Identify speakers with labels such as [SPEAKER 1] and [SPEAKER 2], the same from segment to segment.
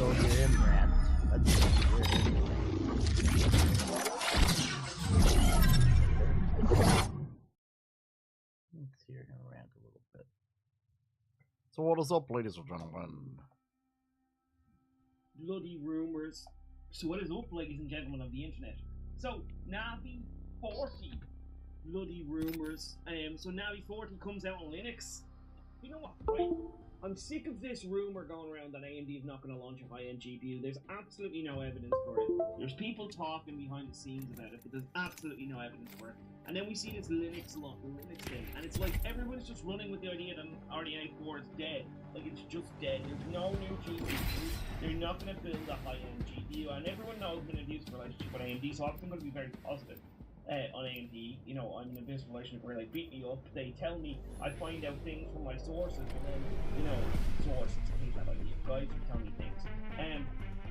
[SPEAKER 1] So you're in rant. That's weird. Let's see, you're gonna rant a little bit. So what is up, ladies and gentlemen?
[SPEAKER 2] Bloody rumours. So what is up, ladies and gentlemen of the internet? So Navi 40. Bloody rumours. So Navi 40 comes out on Linux. You know what, right? I'm sick of this rumour going around that AMD is not going to launch a high-end GPU. There's absolutely no evidence for it. There's people talking behind the scenes about it, but there's absolutely no evidence for it. And then we see this Linux thing, and it's like everyone's just running with the idea that RDNA 4 is dead. Like, it's just dead. There's no new GPU. They're not going to build a high-end GPU, and everyone knows when it is a relationship with AMD, so I'm going to be very positive. On AMD, you know, I'm in a business relationship where they beat me up, they tell me, I find out things from my sources, and then, you know, sources, things like that, guys who tell me things.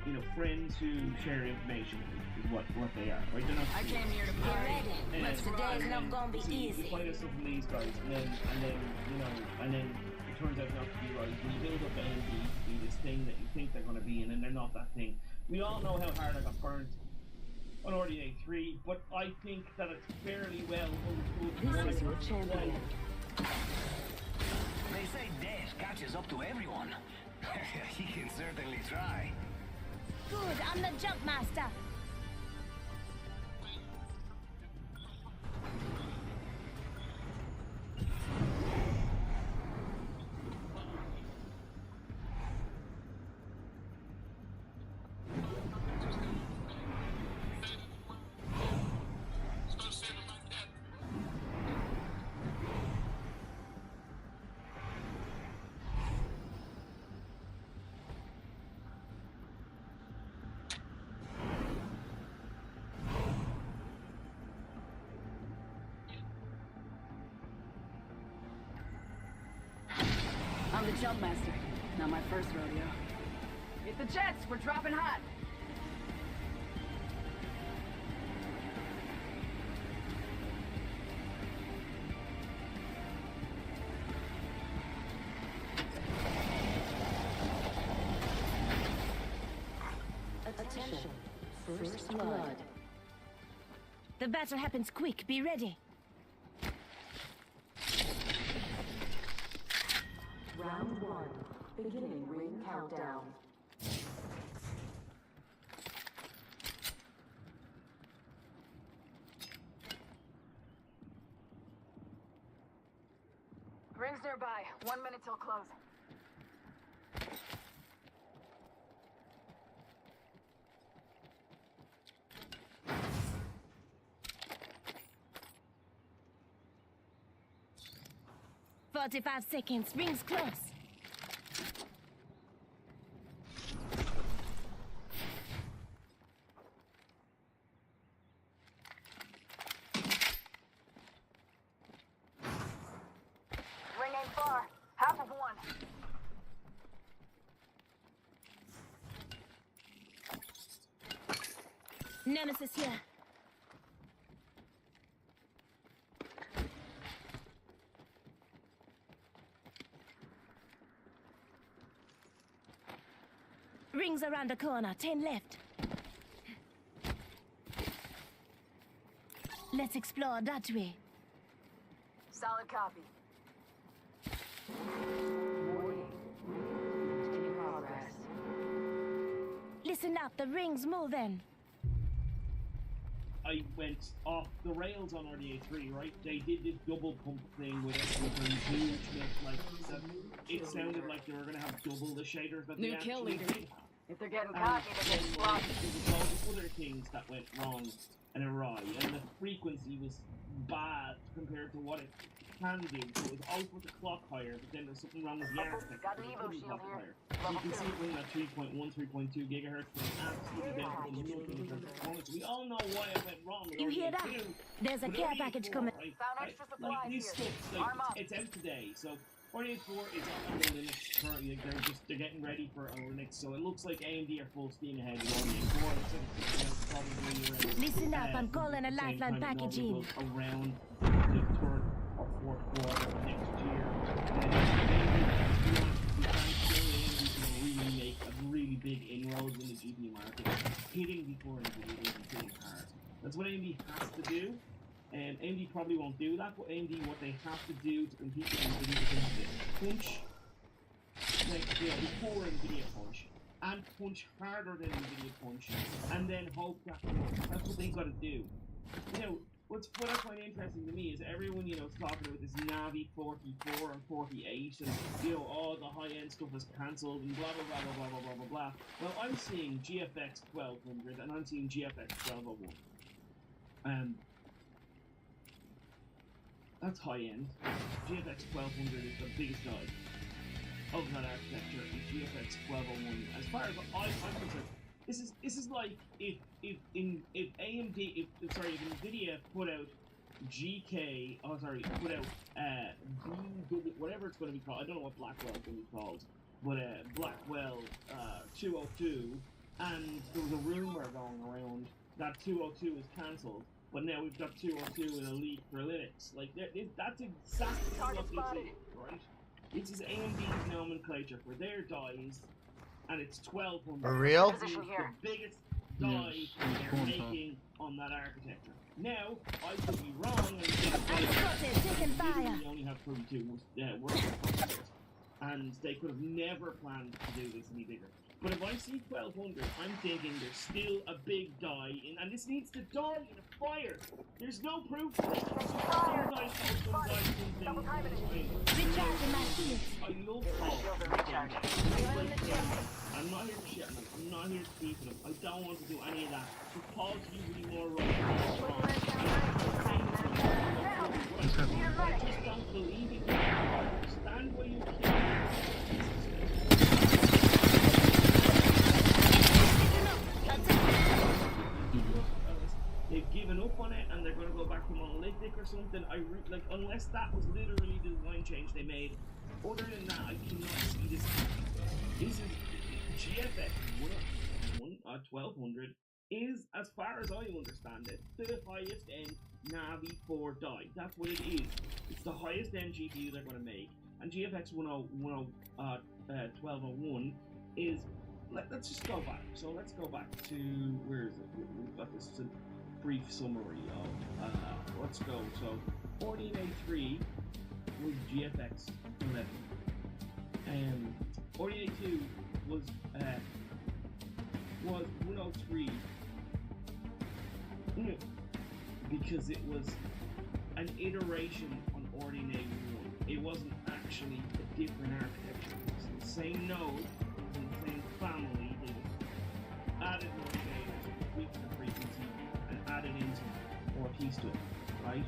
[SPEAKER 2] You know, friends who share information is what they are, right? They're not
[SPEAKER 3] I came here to party. Today's not gonna be easy.
[SPEAKER 2] You find out stuff from these guys, and then, you know, and then it turns out not to be right. When you build up AMD to be this thing that you think they're going to be in, and they're not that thing. We all know how hard I got burnt on RDNA 3, but I think that it's fairly well understood.
[SPEAKER 3] This is your champion.
[SPEAKER 4] They say death catches up to everyone. He can certainly try.
[SPEAKER 3] Good, I'm the jump master.
[SPEAKER 5] I'm the jump master. Not my first rodeo. Hit the jets, we're dropping hot.
[SPEAKER 3] Attention. First blood. The battle happens quick. Be ready.
[SPEAKER 6] Round 1. Beginning ring countdown.
[SPEAKER 5] Rings nearby. 1 minute till close.
[SPEAKER 3] "45 seconds. Rings close."
[SPEAKER 5] Ring ain't far. Half of one.
[SPEAKER 3] Nemesis here. Rings around the corner. 10 left. Let's explore that way.
[SPEAKER 5] Solid copy.
[SPEAKER 6] Warning. In progress.
[SPEAKER 3] Listen up. The ring's moving.
[SPEAKER 2] I went off the rails on RDNA 3, right? They did this double pump thing with it, with a huge like it sounded like they were going to have double the shaders that they actually did.
[SPEAKER 5] If they're getting cocky, they're getting sloppy.
[SPEAKER 2] There was lots of other things that went wrong and awry, and the frequency was bad compared to what it can do. So it was output the clock higher, but then there's something wrong with the architecture.
[SPEAKER 5] Got an
[SPEAKER 2] It
[SPEAKER 5] Evo
[SPEAKER 2] couldn't
[SPEAKER 5] shield
[SPEAKER 2] clock
[SPEAKER 5] here.
[SPEAKER 2] higher. You can see it running at 3.1, 3.2 gigahertz, but it's absolutely identical to nothing in terms of performance. We all know why it went wrong with
[SPEAKER 3] You hear that?
[SPEAKER 2] RDNA 2.
[SPEAKER 3] There's a
[SPEAKER 2] But
[SPEAKER 3] care
[SPEAKER 2] RDNA
[SPEAKER 3] package
[SPEAKER 2] 4,
[SPEAKER 3] coming.
[SPEAKER 2] right?
[SPEAKER 5] Found extra
[SPEAKER 2] Like
[SPEAKER 5] supplies
[SPEAKER 2] these
[SPEAKER 5] here.
[SPEAKER 2] stuff, like,
[SPEAKER 5] Arm up.
[SPEAKER 2] it's out today, so RDNA 4 is on the Linux currently. Like, they're getting ready for a Linux, so it looks like AMD are full steam ahead with RDNA 4. It's probably around,
[SPEAKER 3] Listen up, I'm calling a
[SPEAKER 2] the same
[SPEAKER 3] lifeline
[SPEAKER 2] time it
[SPEAKER 3] package
[SPEAKER 2] normally
[SPEAKER 3] in.
[SPEAKER 2] goes around the third or fourth quarter of next year. And then maybe if you want to be trying to kill AMD, you can really make a really big inroads in the GPU market, hitting before NVIDIA isn't hitting hard. That's what AMD has to do. And AMD probably won't do that, but AMD, what they have to do to compete with NVIDIA is they have to punch, like, before NVIDIA punch, and punch harder than NVIDIA punch, and then hope that works. That's what they've got to do. What I find interesting to me is everyone, is talking about this Navi 44 and 48, and, all the high-end stuff is cancelled, and blah, blah, blah, blah, blah, blah, blah, blah. Well, I'm seeing GFX 1200, and I'm seeing GFX 1201. That's high-end. GFX 1200 is the biggest die of that architecture, and GFX 1201, as far as I'm concerned, this is like if NVIDIA put out whatever it's going to be called. I don't know what Blackwell is going to be called, but Blackwell 202, and there was a rumor going around that 202 is cancelled, but now we've got 202 in a leak for Linux. Like that's exactly what this is, right? This is AMD's nomenclature for their dies, and it's 1200.
[SPEAKER 1] For real?
[SPEAKER 2] It's the biggest die they're making on that architecture. Now, I could be wrong and say they only have 32 working processors, and they could have never planned to do this any bigger. But if I see 1200, I'm thinking there's still a big die in, and this needs to die in a fire. There's no proof for it. Some dies,
[SPEAKER 3] Recharging my shields.
[SPEAKER 2] I love I'm not here to shit on them. I'm not here to beef them. I don't want to do any of that. Because you really more right. I just don't believe it. I understand why you can't. They've given up on it and they're going to go back to monolithic or something. Unless that was literally the design change they made. Other than that, I cannot see this. This is GFX 1200 is, as far as I understand it, the highest end Navi 4 die. That's what it is. It's the highest end GPU they're going to make. And GFX 1201 is. Let's just go back. So let's go back to, where is it? We've got this brief summary of, let's go. So 14A3 was GFX 11. 14A2 was 103 because it was an iteration on Ordine 1. It wasn't actually a different architecture. It was the same node, in the same family. They just added more shaders, tweaked the frequency, and added in some more keys to it, right?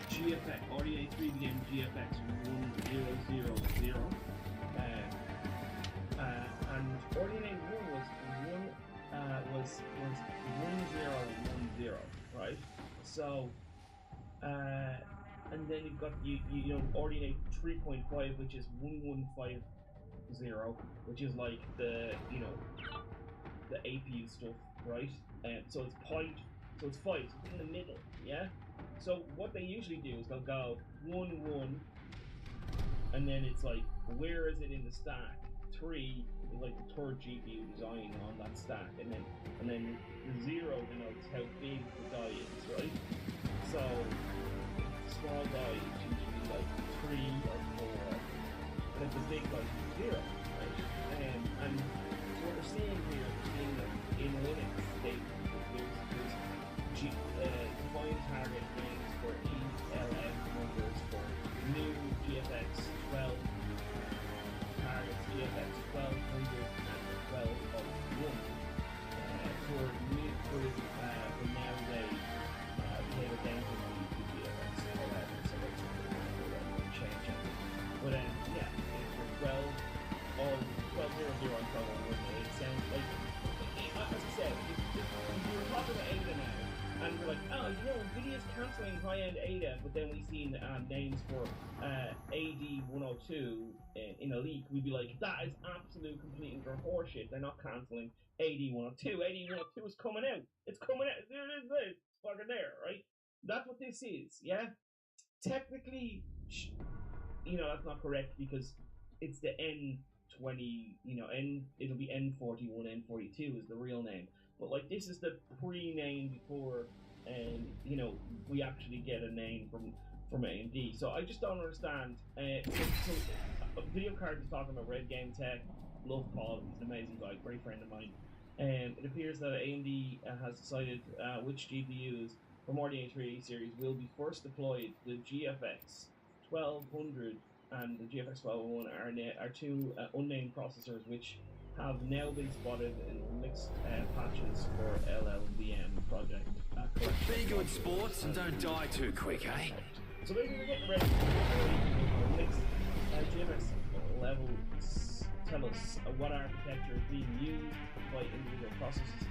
[SPEAKER 2] GFX Ordine 3 became GFX 1000. And Ordine 1 was 1010, right? So, and then you've got Ordine 3.5, which is 1150, which is like the APU stuff, right? So it's 5, so it's in the middle, yeah. So what they usually do is they'll go 1, and then it's like, where is it in the stack? 3 is like the third GPU design on that stack, and then the 0 denotes how big the die is, right? So small die is usually like 3 or 4, and if the big die is 0, right? And so what we're seeing here in Linux, there's defined target names for ELF numbers for new GFX 12 targets, GFX 1200 and 1201. For nowadays, we have a down to the GFX 11, so that's change it. But yeah, for 1200 on 1201, it sounds like, as I said, if you were talking about Ada now, and we're like, NVIDIA's cancelling high-end Ada, but then we've seen names for AD102 in a leak, we'd be like, that is absolute, complete and utter horseshit. They're not cancelling AD102. AD102 is coming out. It's coming out. There it is. It's fucking there, right? That's what this is, yeah? Technically, that's not correct because it's the N 20, it'll be N41, N42 is the real name. But like this is the pre-name before, we actually get a name from AMD. So I just don't understand. So Video Card is talking about Red Game Tech. Love Paul, he's an amazing guy, great friend of mine. It appears that AMD has decided which GPUs from RDNA 3 series will be first deployed. The GFX 1200 and the GFX 1201 are two unnamed processors which have now been spotted in mixed patches for LLVM project.
[SPEAKER 4] Be good sports and don't die too quick, eh?
[SPEAKER 2] So basically we're getting ready for mixed GFX levels. Tell us what architecture is being used by individual processors.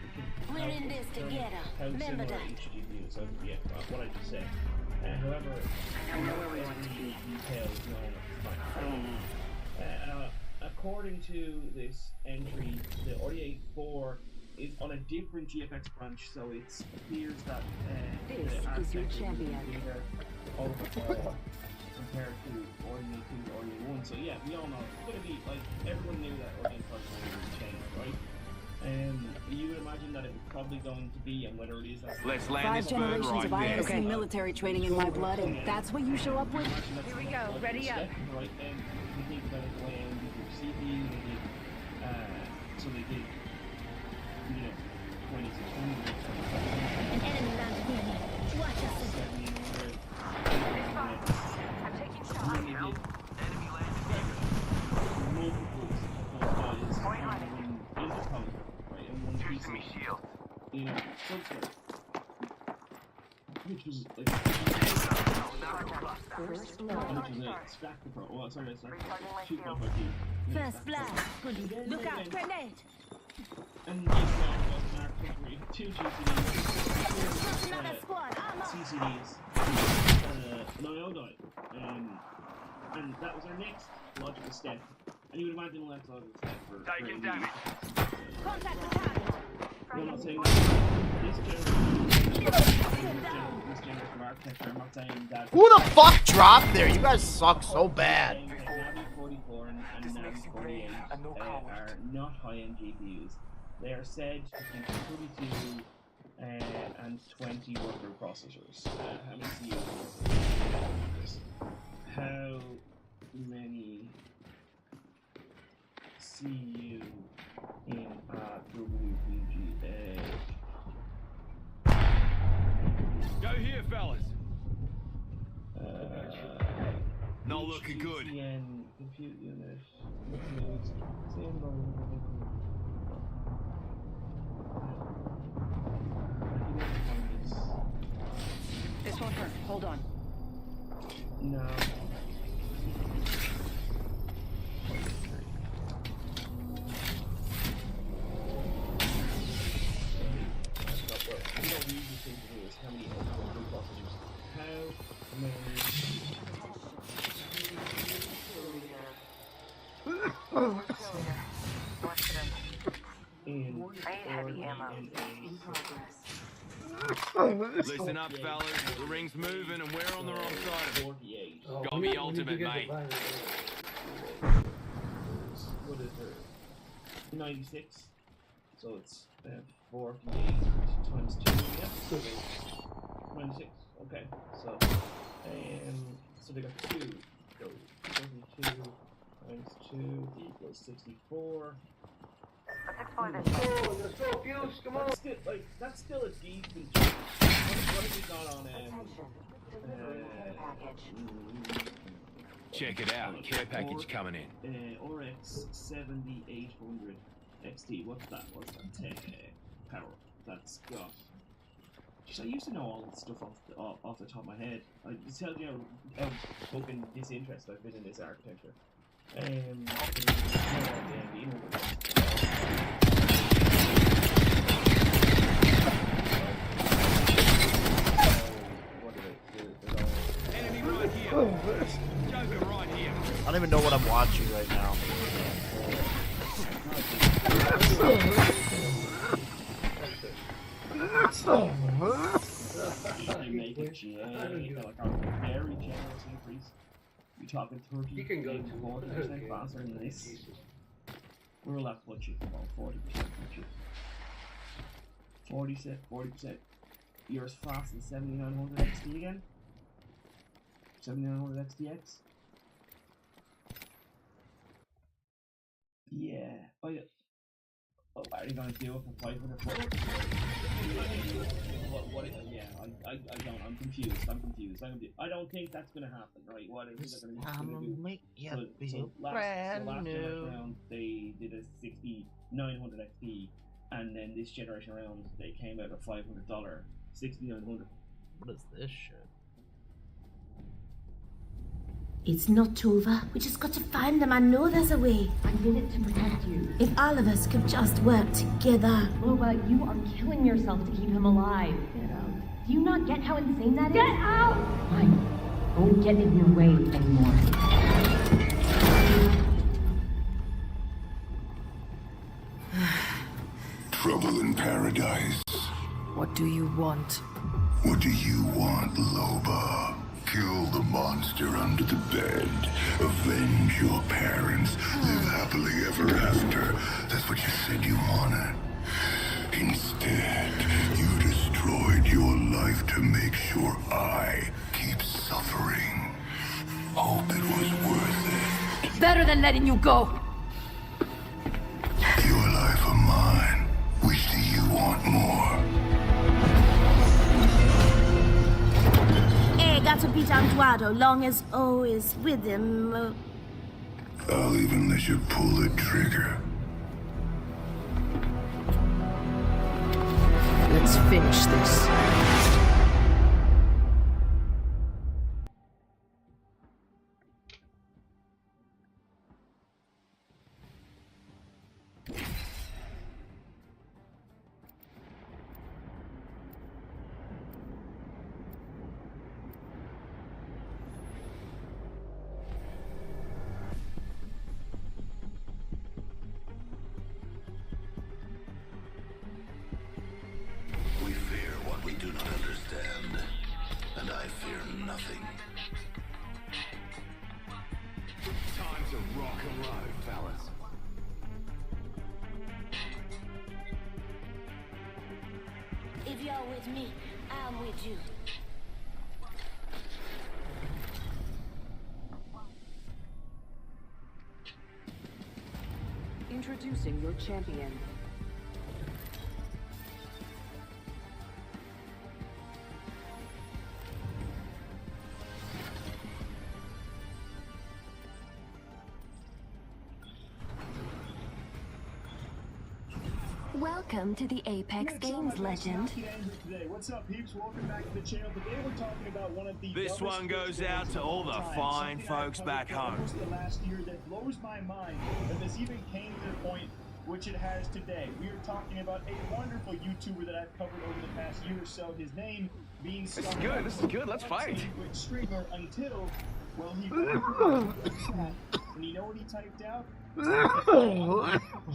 [SPEAKER 3] We're in this together.
[SPEAKER 2] How
[SPEAKER 3] Remember
[SPEAKER 2] similar
[SPEAKER 3] that.
[SPEAKER 2] each GPU. So yeah, what I just said. However,
[SPEAKER 5] I know where we want to be.
[SPEAKER 2] details known. According to this entry, the RDA 4 is on a different GFX branch, so it appears that
[SPEAKER 6] This
[SPEAKER 2] the
[SPEAKER 6] is your
[SPEAKER 2] architecture
[SPEAKER 6] champion.
[SPEAKER 2] is bigger overall compared to RDA 2 to RDA 1. So yeah, we all know it's going to be like everyone knew that RDA 5 was going to change, right? You would imagine that it was probably going to be, and whether it is that.
[SPEAKER 4] Let's land
[SPEAKER 5] 5
[SPEAKER 4] this bird
[SPEAKER 5] generations
[SPEAKER 4] right
[SPEAKER 5] of
[SPEAKER 4] there.
[SPEAKER 5] IMC military training in my blood, and that's what you show up with?
[SPEAKER 3] Here we go, ready up.
[SPEAKER 2] Right, and we think about it the way AMD did CPU, they did, so they did, 2600,
[SPEAKER 3] An enemy landed near me. Watch us.
[SPEAKER 2] 1700,
[SPEAKER 6] I'm taking shots.
[SPEAKER 2] they did multiples of those guys in the code, right, in one piece of,
[SPEAKER 4] shield.
[SPEAKER 2] substrate, which was like,
[SPEAKER 6] First
[SPEAKER 2] which
[SPEAKER 6] blood.
[SPEAKER 2] is a stack approach. Well, sorry, it's like
[SPEAKER 6] Recharging my
[SPEAKER 2] 2.5D.
[SPEAKER 3] First blood. Look out, grenade.
[SPEAKER 2] And these guys was an architecture with two
[SPEAKER 3] Just another
[SPEAKER 2] GPUs,
[SPEAKER 3] squad. I'm up.
[SPEAKER 2] CCDs, an IO die, and that was our next logical step. And you would imagine the next logical step for
[SPEAKER 4] Taking damage.
[SPEAKER 3] Contact the target.
[SPEAKER 2] I'm not saying this generation of architecture, I'm not saying that.
[SPEAKER 1] Who the fuck dropped there? You guys suck so bad.
[SPEAKER 2] Navi 44 and Navi 48 are not high-end GPUs. They are said to be 32 and 20 worker processors. How many CUs? How many CU in WPGA?
[SPEAKER 4] Go here, fellas. Not looking good.
[SPEAKER 2] HCN compute unit.
[SPEAKER 5] This won't hurt. Hold on.
[SPEAKER 2] No. We don't usually think to do is how many processors. How many in
[SPEAKER 6] heavy ammo.
[SPEAKER 2] RDNA
[SPEAKER 6] In progress.
[SPEAKER 4] Listen up, fellas. The ring's moving and we're on the wrong side of it.
[SPEAKER 2] 48.
[SPEAKER 4] Got me ultimate, mate.
[SPEAKER 2] What is her? 96. So it's 48 times 2. Yeah. 96. Okay. So they got 2. So 32 times 2 equals 64.
[SPEAKER 6] Let's explore this.
[SPEAKER 2] That's still a decent jump. What have we got on
[SPEAKER 6] Attention. Delivery care package.
[SPEAKER 4] Check it out. Care package coming in.
[SPEAKER 2] RX 7800 XT. What's that? Power. That's got. Jeez, I used to know all this stuff off the top of my head. I just tell you how fucking disinterested I've been in this architecture.
[SPEAKER 4] Enemy right here. Joker right here.
[SPEAKER 1] I don't even know what I'm watching right now.
[SPEAKER 2] They make it like a very generous increase. You're talking 30 to 40% faster than this. We're allowed to put you about 40% put you. 40%. You're as fast as 7900 XT again? 7900 XTX? Yeah. Oh yeah. Oh, are you gonna do it for 500 foot? Yeah, I don't. I'm confused. I don't think that's gonna happen, right? What is it gonna do?
[SPEAKER 1] Make you
[SPEAKER 2] So
[SPEAKER 1] feel
[SPEAKER 2] last
[SPEAKER 1] brand
[SPEAKER 2] generation
[SPEAKER 1] new.
[SPEAKER 2] round they did a 6900 XP, and then this generation round they came out at $500 6900.
[SPEAKER 1] What is this shit?
[SPEAKER 3] It's not over. We just got to find them. I know there's a way.
[SPEAKER 7] I did it to protect you.
[SPEAKER 3] If all of us could just work together.
[SPEAKER 7] Loba, you are killing yourself to keep him alive. Get out. Do you not get how insane that is? Get out! Fine. Won't get in your way anymore.
[SPEAKER 8] Trouble in paradise.
[SPEAKER 9] What do you want?
[SPEAKER 8] What do you want, Loba? Kill the monster under the bed. Avenge your parents. Live happily ever after. That's what you said you wanted. Instead, you destroyed your life to make sure I keep suffering. Hope it was worth it.
[SPEAKER 9] Better than letting you go!
[SPEAKER 8] Your life or mine. Which do you want more?
[SPEAKER 3] Got to beat Eduardo long as O is with him.
[SPEAKER 8] I'll even let you pull the trigger.
[SPEAKER 9] Let's finish this.
[SPEAKER 8] We fear what we do not understand, and I fear nothing. Time to rock and roll, fellas.
[SPEAKER 3] If you're with me, I'm with you.
[SPEAKER 5] Introducing your champion.
[SPEAKER 3] Welcome to the Apex Games, legend.
[SPEAKER 2] What's up, peeps? Welcome back to the channel. Today we're talking about one of the
[SPEAKER 10] This one goes out to all the fine folks back home.
[SPEAKER 2] The last year that blows my mind that this even came to the point which it has today. We are talking about a wonderful YouTuber that I've covered over the past year or so. His name being
[SPEAKER 10] This is good, let's fight.
[SPEAKER 2] Streamer until, well, he and you know what he typed out?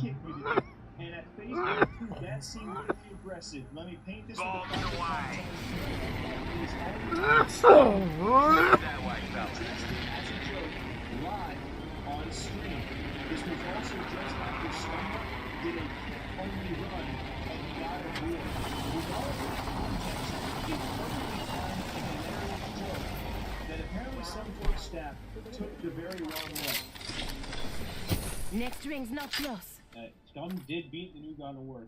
[SPEAKER 2] Kick me to death. And at face value, that seemed really aggressive. Let me paint this with a away.
[SPEAKER 10] That way, fellas.
[SPEAKER 2] As a joke, live on stream. This was also just after someone did a kick-only run and got a win. With all of the context, it's perfectly timed and hilarious joke that apparently some Twitch staff took the very wrong way.
[SPEAKER 3] Next ring's not close.
[SPEAKER 2] Scum did beat the new God of War.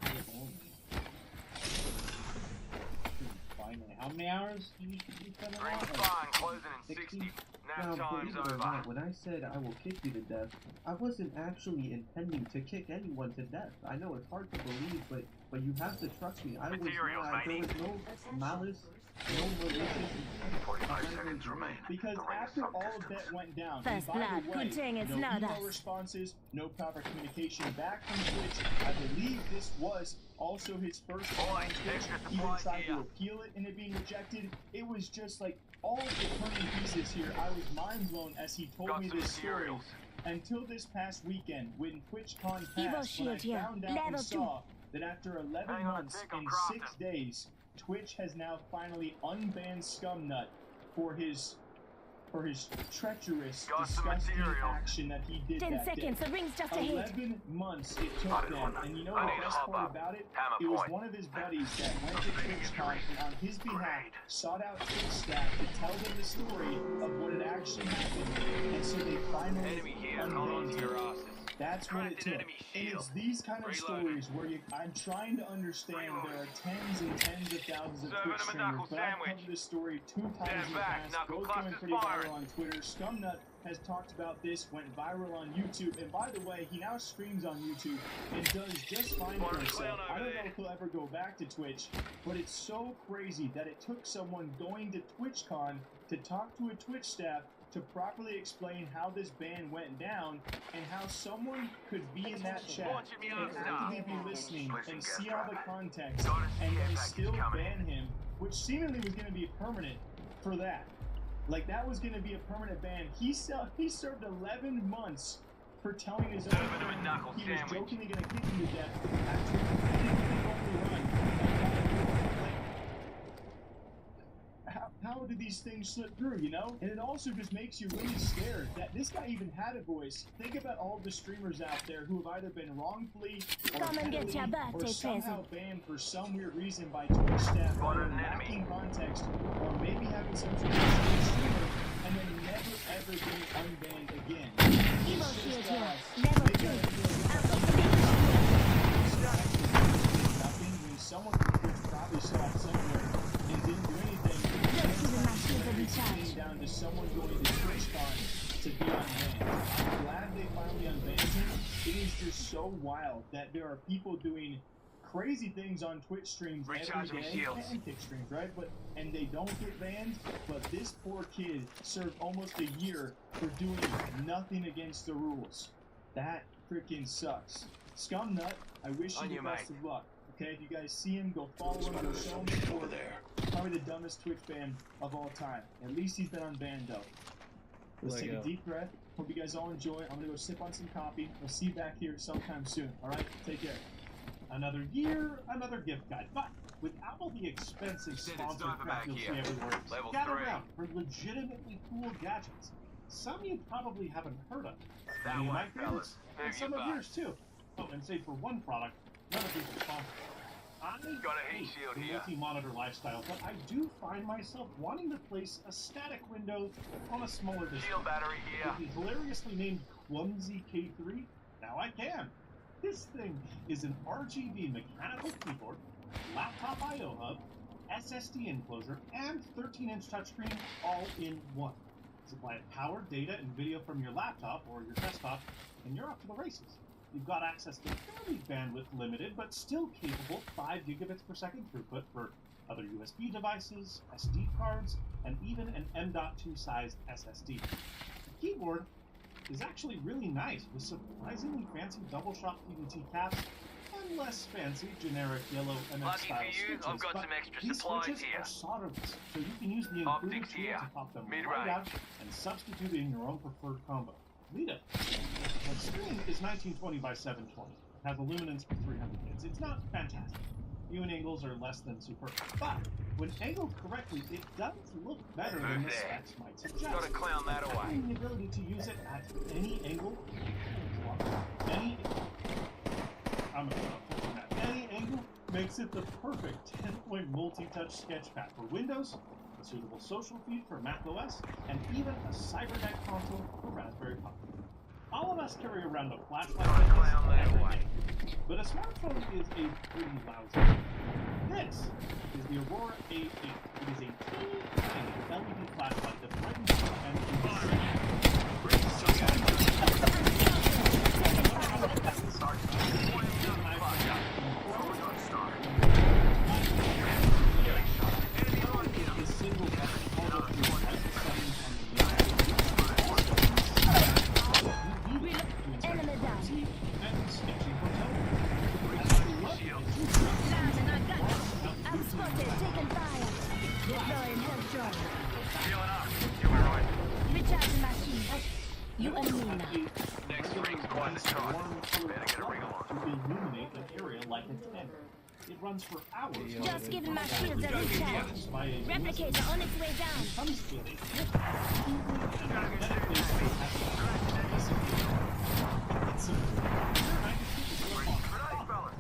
[SPEAKER 2] Finally, how many hours did you spend on that?
[SPEAKER 10] Fine, closing in 60. Now time's over.
[SPEAKER 11] When I said I will kick you to death, I wasn't actually intending to kick anyone to death. I know it's hard to believe, but you have to trust me. There was no malice, no malicious.
[SPEAKER 8] 45 seconds remain.
[SPEAKER 2] Because after all of that went down,
[SPEAKER 3] First
[SPEAKER 2] and by
[SPEAKER 3] blood,
[SPEAKER 2] the way,
[SPEAKER 3] good thing it's
[SPEAKER 2] no
[SPEAKER 3] not
[SPEAKER 2] email
[SPEAKER 3] us.
[SPEAKER 2] responses, no proper communication back from Twitch. I believe this was also his first time on Twitch. He even tried to appeal it and it being rejected. It was just like all of the turning pieces here. I was mind blown as he told me this story. Until this past weekend, when TwitchCon passed, when I found out and saw that after 11 months and 6 days, Twitch has now finally unbanned Scumnut for his for his treacherous, disgusting action that he did
[SPEAKER 3] 10
[SPEAKER 2] that
[SPEAKER 3] seconds,
[SPEAKER 2] day.
[SPEAKER 3] the ring's just ahead.
[SPEAKER 2] 11 months it took them, and you know the best part about it? It was one of his buddies that went to TwitchCon and on his behalf sought out Twitch staff to tell them the story of what had actually happened, and so they finally unbanned him. That's what it took. And it's these kind of stories where I'm trying to understand there are tens and tens of thousands of Twitch streamers, but I've covered this story 2 times in the past, both going pretty viral on Twitter. Scumnut has talked about this, went viral on YouTube, and by the way, he now streams on YouTube and does just fine for himself. I don't know if he'll ever go back to Twitch, but it's so crazy that it took someone going to TwitchCon to talk to a Twitch staff to properly explain how this ban went down and how someone could be in that chat and actively be listening and see all the context and then still ban him, which seemingly was going to be permanent for that. Like, that was going to be a permanent ban. He served 11 months for telling his own friend he was jokingly going to kick him to death after he didn't run. How do these things slip through, you know? And it also just makes you really scared that this guy even had a voice. Think about all the streamers out there who have either been wrongfully or somehow banned for some weird reason by Twitch staff either lacking context or maybe having some sort of streamer and then never ever being unbanned again. It's nothing when someone from Twitch probably saw it somewhere and didn't do anything. Came down to someone going to TwitchCon to be unbanned. I'm glad they finally unbanned him. It is just so wild that there are people doing crazy things on Twitch streams every day and Kick streams, right? And they don't get banned. But this poor kid served almost a year for doing nothing against the rules. That freaking sucks. Scumnut, I wish you the best of luck. Okay, if you guys see him, go follow him, go show him over there. Probably the dumbest Twitch ban of all time. At least he's been unbanned though. Let's take a deep breath. Hope you guys all enjoy. I'm gonna go sip on some coffee. We'll see you back here sometime soon. Alright? Take care.
[SPEAKER 11] Another year, another gift guide. But without all the expensive sponsored crap you'll see everywhere, scout around for legitimately cool gadgets. Some you probably haven't heard of. Many of my favorites, and some of yours too. Oh, and save for one product, none of these are sponsored. I hate the multi-monitor lifestyle, but I do find myself wanting to place a static window on a smaller display. With the hilariously named Clumsy K3, now I can. This thing is an RGB mechanical keyboard, laptop I/O hub, SSD enclosure, and 13-inch touchscreen all in one. Supply power, data, and video from your laptop or your desktop, and you're off to the races. You've got access to fairly bandwidth limited, but still capable 5 gigabits per second throughput for other USB devices, SD cards, and even an M.2 sized SSD. The keyboard is actually really nice with surprisingly fancy double shot PVT caps and less fancy generic yellow MX style switches.
[SPEAKER 10] I've got some extra
[SPEAKER 11] these
[SPEAKER 10] supplies
[SPEAKER 11] switches
[SPEAKER 10] here.
[SPEAKER 11] are solderless, so you can use the included tool to pop them right out and substitute in your own preferred combo. Lita. The screen is 1920 by 720. It has a luminance of 300 nits. It's not fantastic. Viewing angles are less than superb. But when angled correctly, it does look better than the specs might suggest.
[SPEAKER 10] Gotta clown that away.
[SPEAKER 11] Having the ability to use it at any angle, any angle makes it the perfect 10-point multi-touch sketchpad for Windows, a suitable social feed for Mac OS, and even a cybernetic console for Raspberry Pi. All of us carry around a flashlight every day, but a smartphone is a pretty lousy. This is the Aurora A8. It is a teeny tiny LED flashlight that brightens up and
[SPEAKER 2] it runs for hours.
[SPEAKER 3] Just giving my shields a recharge. Replicator on its way down.
[SPEAKER 2] Comes with it. And magnetic it's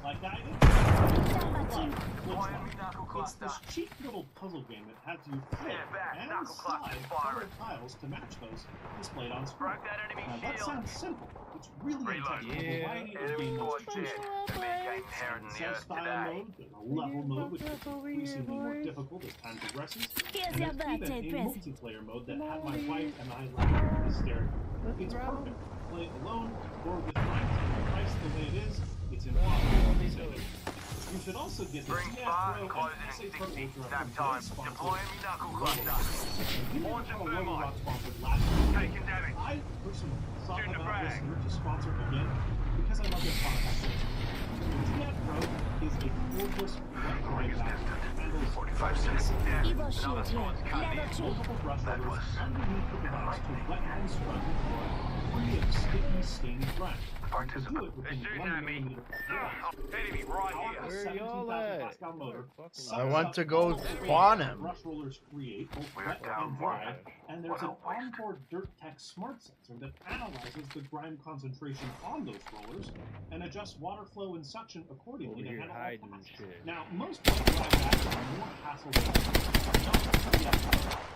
[SPEAKER 2] like I did. It's this cheap little puzzle game that has you flip and slide colored tiles to match those displayed on screen. Now that sounds simple. It's really intense. A variety of game modes to choose from. Self-style mode, there's a level mode, which is increasingly more difficult as time progresses. And there's even a multiplayer mode that had my wife and I laughing hysterically. It's perfect. Play it alone or with friends. Priced the way it is, it's impossible to say. You should also get the CF Pro and SA Pro Ultra from both sponsors. You know how Roller Rock sponsored last year? I personally sought about this year to sponsor again because I love their product. CF Pro is a cordless wet drying valve. Handles 45 cents.
[SPEAKER 3] Evo shield here. Level 2.
[SPEAKER 2] Multiple brush rollers underneath the device to wet and scrub the floor, free of sticky, stainy grime. You can do it within 1 millimeter of
[SPEAKER 1] I want to go spawn him.
[SPEAKER 2] Brush rollers create both wet and dry, and there's an onboard Dirt Tech smart sensor that analyzes the grime concentration on those rollers and adjusts water flow and suction accordingly to handle all tasks. Now, most dry bags are more hassle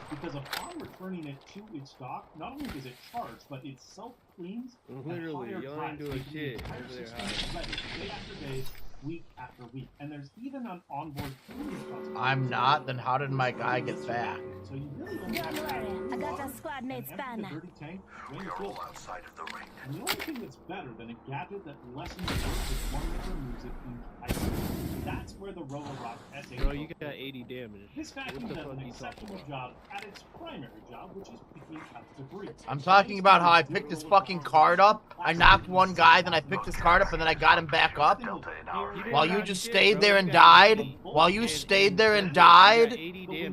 [SPEAKER 2] because upon returning it to its dock, not only does it charge, but it self-cleans
[SPEAKER 12] literally, y'all ain't doing shit.
[SPEAKER 2] Day after day, week after week, and there's even an onboard cleaning.
[SPEAKER 1] I'm not. Then how did my guy get back?
[SPEAKER 2] So you really don't
[SPEAKER 3] Don't worry, I got a squad mate's banner.
[SPEAKER 2] We are all outside of the ring. And the only thing that's better than a gadget that lessens work is one that removes it entirely. That's where the Roller Rock SA.
[SPEAKER 12] Bro, you got 80 damage.
[SPEAKER 2] This vacuum does an exceptional job at its primary job, which is picking up debris.
[SPEAKER 1] I'm talking about how I picked this fucking card up. I knocked one guy, then I picked his card up, and then I got him back up. While you just stayed there and died. While you stayed there and died.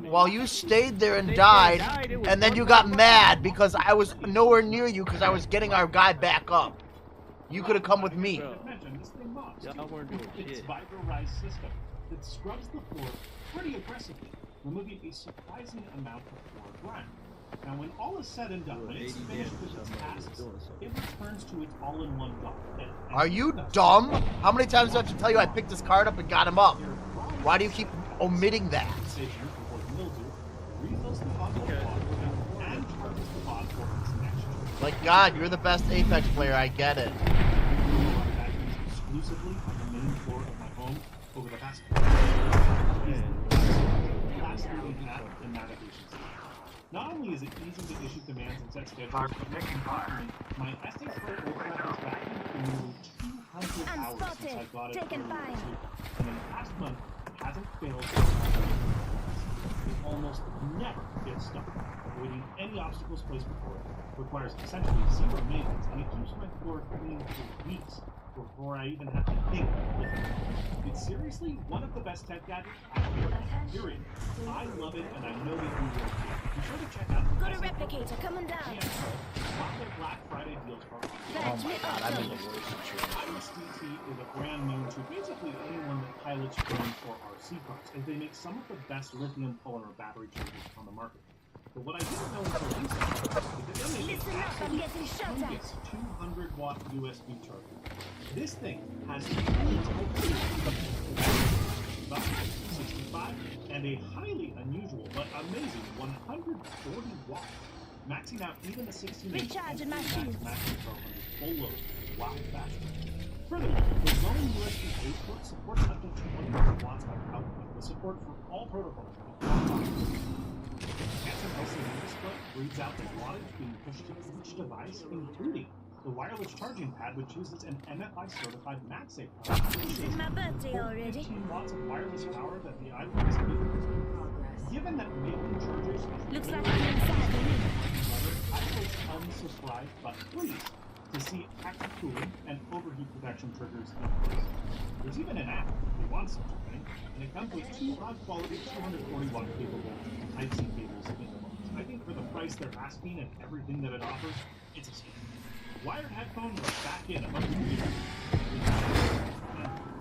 [SPEAKER 1] While you stayed there and died. And then you got mad because I was nowhere near you because I was getting our guy back up. You could have come with me.
[SPEAKER 2] Its vibro-rise system that scrubs the floor pretty aggressively, removing a surprising amount of floor grime. Now, when all is said and done, when it's finished with its tasks, it returns to its all-in-one dock.
[SPEAKER 1] Are you dumb? How many times do I have to tell you I picked this card up and got him up? Why do you keep omitting that? Like, God, you're the best Apex player, I get it.
[SPEAKER 2] Exclusively on the main floor of my home over the past navigation. Not only is it easy to issue commands and set schedules, but most importantly, my SA Pro Ultra has vacuumed for nearly 200 hours since I got it earlier this year. And in the past month, it hasn't failed. It almost never gets stuck. Avoiding any obstacles placed before it requires essentially zero maintenance, and it keeps my floor clean for weeks before I even have to think of it. It's seriously one of the best tech gadgets I've ever had, period. I love it, and I know that you will. Be sure to check out the
[SPEAKER 3] Got a replicator coming down.
[SPEAKER 2] Spot their Black Friday deals for
[SPEAKER 1] Oh my God, I'm in the worst situation.
[SPEAKER 2] ISDT is a brand known to basically anyone that pilots drones or RC cars, and they make some of the best lithium polymer battery chargers on the market. But what I didn't know until recently is that they make
[SPEAKER 3] Listen up, I'm getting shot at.
[SPEAKER 2] 200-watt USB charger. This thing has 65 and a highly unusual but amazing 140 watts, maxing out even a 16-inch
[SPEAKER 3] Recharging my shields.
[SPEAKER 2] full load. Wow, fast. Furthermore, the lone USB-A port supports up to 200 watts of output with support for all protocols. Handsome LCD display reads out the wattage being pushed to each device, including the wireless charging pad, which uses an MFI-certified MagSafe power.
[SPEAKER 3] It's my birthday already.
[SPEAKER 2] 15 watts of wireless power that the iPhone is capable of. Given that making chargers
[SPEAKER 3] looks like I'm inside the ring.
[SPEAKER 2] I was unsurprised but pleased to see active cooling and overheat protection triggers in place. There's even an app if you want such a thing, and it comes with two high-quality 240-watt capable Type-C cables in the box. I think for the price they're asking and everything that it offers, it's a steal. Wired headphones are back in above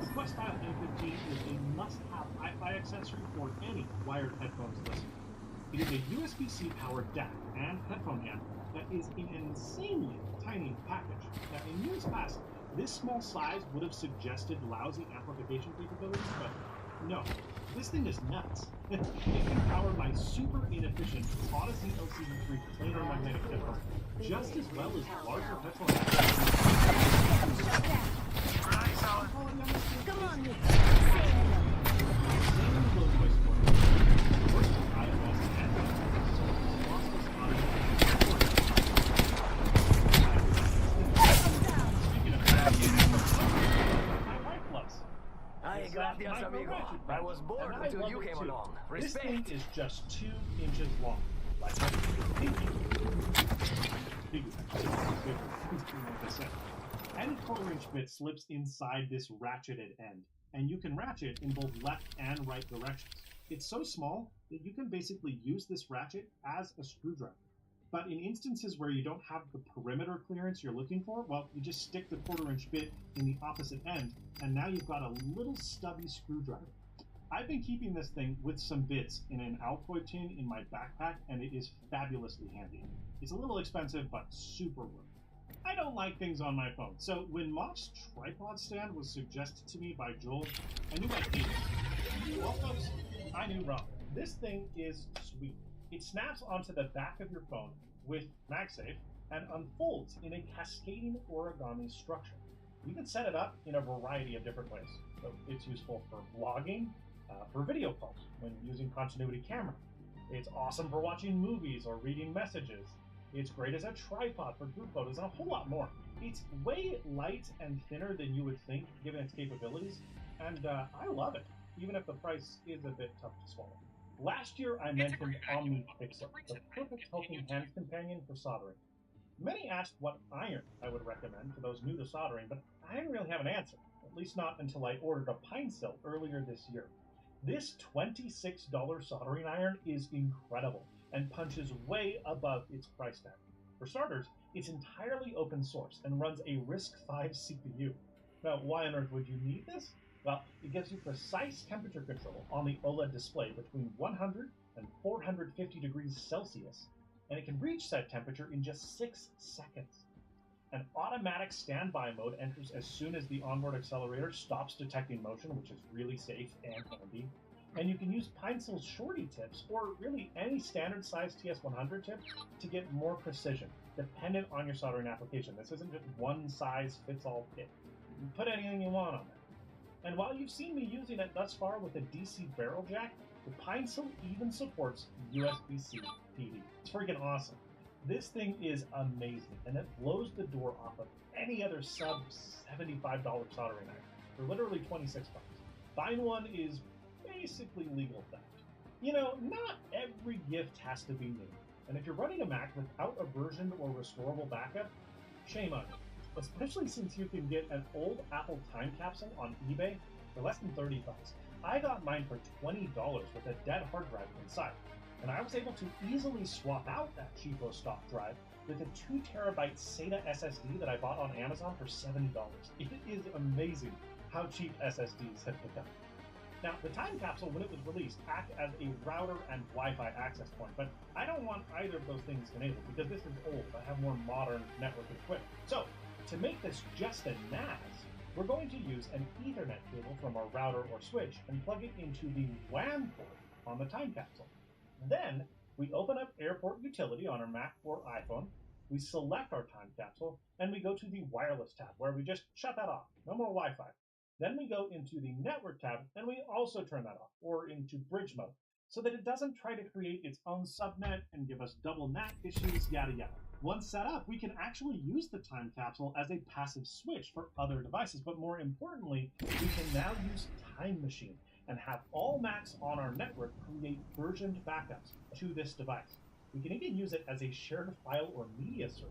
[SPEAKER 2] the Quest Style M15 is a must-have Wi-Fi accessory for any wired headphones listener. It is a USB-C powered DAC and headphone amp that is in an insanely tiny package. Now, in years past, this small size would have suggested lousy amplification capabilities, but no, this thing is nuts. It can power my super inefficient Odyssey LCD3 planar magnetic headphones just as well as larger headphone
[SPEAKER 3] Come on, Nick.
[SPEAKER 4] Gracias, amigo. I was bored until you came along. Respect.
[SPEAKER 2] This thing is just 2 inches long. Like any quarter-inch bit slips inside this ratcheted end, and you can ratchet in both left and right directions. It's so small that you can basically use this ratchet as a screwdriver. But in instances where you don't have the perimeter clearance you're looking for, well, you just stick the quarter-inch bit in the opposite end, and now you've got a little stubby screwdriver. I've been keeping this thing with some bits in an Altoid tin in my backpack, and it is fabulously handy. It's a little expensive, but super worth it. I don't like things on my phone, so when Moff's tripod stand was suggested to me by Joel, I knew I'd need it. Well, folks, I knew wrong. This thing is sweet. It snaps onto the back of your phone with MagSafe and unfolds in a cascading origami structure. You can set it up in a variety of different ways. So it's useful for vlogging, for video calls, when using continuity camera. It's awesome for watching movies or reading messages. It's great as a tripod for group photos and a whole lot more. It's way light and thinner than you would think, given its capabilities, and I love it, even if the price is a bit tough to swallow. Last year, I mentioned OmniFixer, the perfect helping hand companion for soldering. Many asked what iron I would recommend for those new to soldering, but I didn't really have an answer, at least not until I ordered a pine sill earlier this year. This $26 soldering iron is incredible and punches way above its price tag. For starters, it's entirely open source and runs a RISC-V CPU. Now, why on earth would you need this? Well, it gives you precise temperature control on the OLED display between 100 and 450 degrees Celsius, and it can reach that temperature in just 6 seconds. An automatic standby mode enters as soon as the onboard accelerator stops detecting motion, which is really safe and handy. And you can use PineSill's shorty tips, or really any standard size TS100 tip, to get more precision, dependent on your soldering application. This isn't just one size fits all kit. You can put anything you want on there. And while you've seen me using it thus far with a DC barrel jack, the PineSill even supports USB-C PD. It's freaking awesome. This thing is amazing, and it blows the door off of any other sub $75 soldering iron. They're literally 26 bucks. Buying one is basically legal theft. You know, not every gift has to be new, and if you're running a Mac without a version or restorable backup, shame on you. Especially since you can get an old Apple time capsule on eBay for less than 30 bucks. I got mine for $20 with a dead hard drive inside, and I was able to easily swap out that cheapo stock drive with a 2 terabyte SATA SSD that I bought on Amazon for $70. It is amazing how cheap SSDs have become. Now, the time capsule, when it was released, acted as a router and Wi-Fi access point, but I don't want either of those things enabled because this is old. I have more modern network equipment. So, to make this just a NAS, we're going to use an Ethernet cable from our router or switch and plug it into the WAN port on the time capsule. Then, we open up Airport Utility on our Mac or iPhone, we select our time capsule, and we go to the Wireless tab, where we just shut that off. No more Wi-Fi. Then we go into the Network tab, and we also turn that off, or into Bridge mode, so that it doesn't try to create its own subnet and give us double NAT issues, yada yada. Once set up, we can actually use the time capsule as a passive switch for other devices, but more importantly, we can now use Time Machine and have all Macs on our network create versioned backups to this device. We can even use it as a shared file or media server.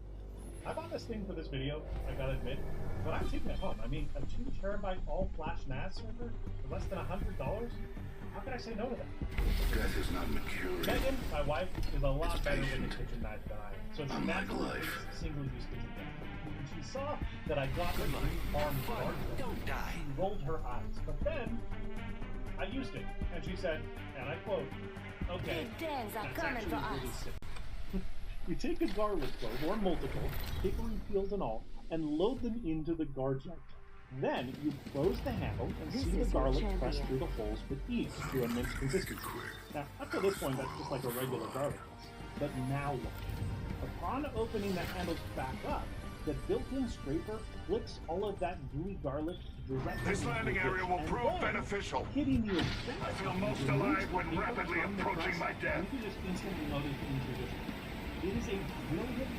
[SPEAKER 2] I bought this thing for this video, I gotta admit, but I'm taking it home. I mean, a 2 terabyte all-flash NAS server for less than $100? How can I say no to that?
[SPEAKER 8] Death is not material.
[SPEAKER 2] Megan, my wife, is a lot better with a kitchen knife than I am, so she naturally takes single-use kitchen knife. When she saw that I got the arm guard, she rolled her eyes. But then, I used it, and she said, and I quote, "Okay,
[SPEAKER 3] Danes are
[SPEAKER 2] that's
[SPEAKER 3] coming
[SPEAKER 2] actually
[SPEAKER 3] for
[SPEAKER 2] really
[SPEAKER 3] us."
[SPEAKER 2] sick." You take a garlic clove, or multiple, hickory peels and all, and load them into the guard jar. Then you close the handle and see the garlic press through the holes with ease to a minced consistency. Now, up to this point, that's just like a regular garlic press. But now what? Upon opening the handles back up, the built-in scraper flicks all of that gooey garlic directly
[SPEAKER 8] This landing
[SPEAKER 2] into the
[SPEAKER 8] area
[SPEAKER 2] dish,
[SPEAKER 8] will
[SPEAKER 2] and
[SPEAKER 8] prove
[SPEAKER 2] then,
[SPEAKER 8] beneficial.
[SPEAKER 2] hitting you
[SPEAKER 8] I feel most alive when rapidly approaching my death.
[SPEAKER 2] You can just instantly load it into your dish. It is a brilliant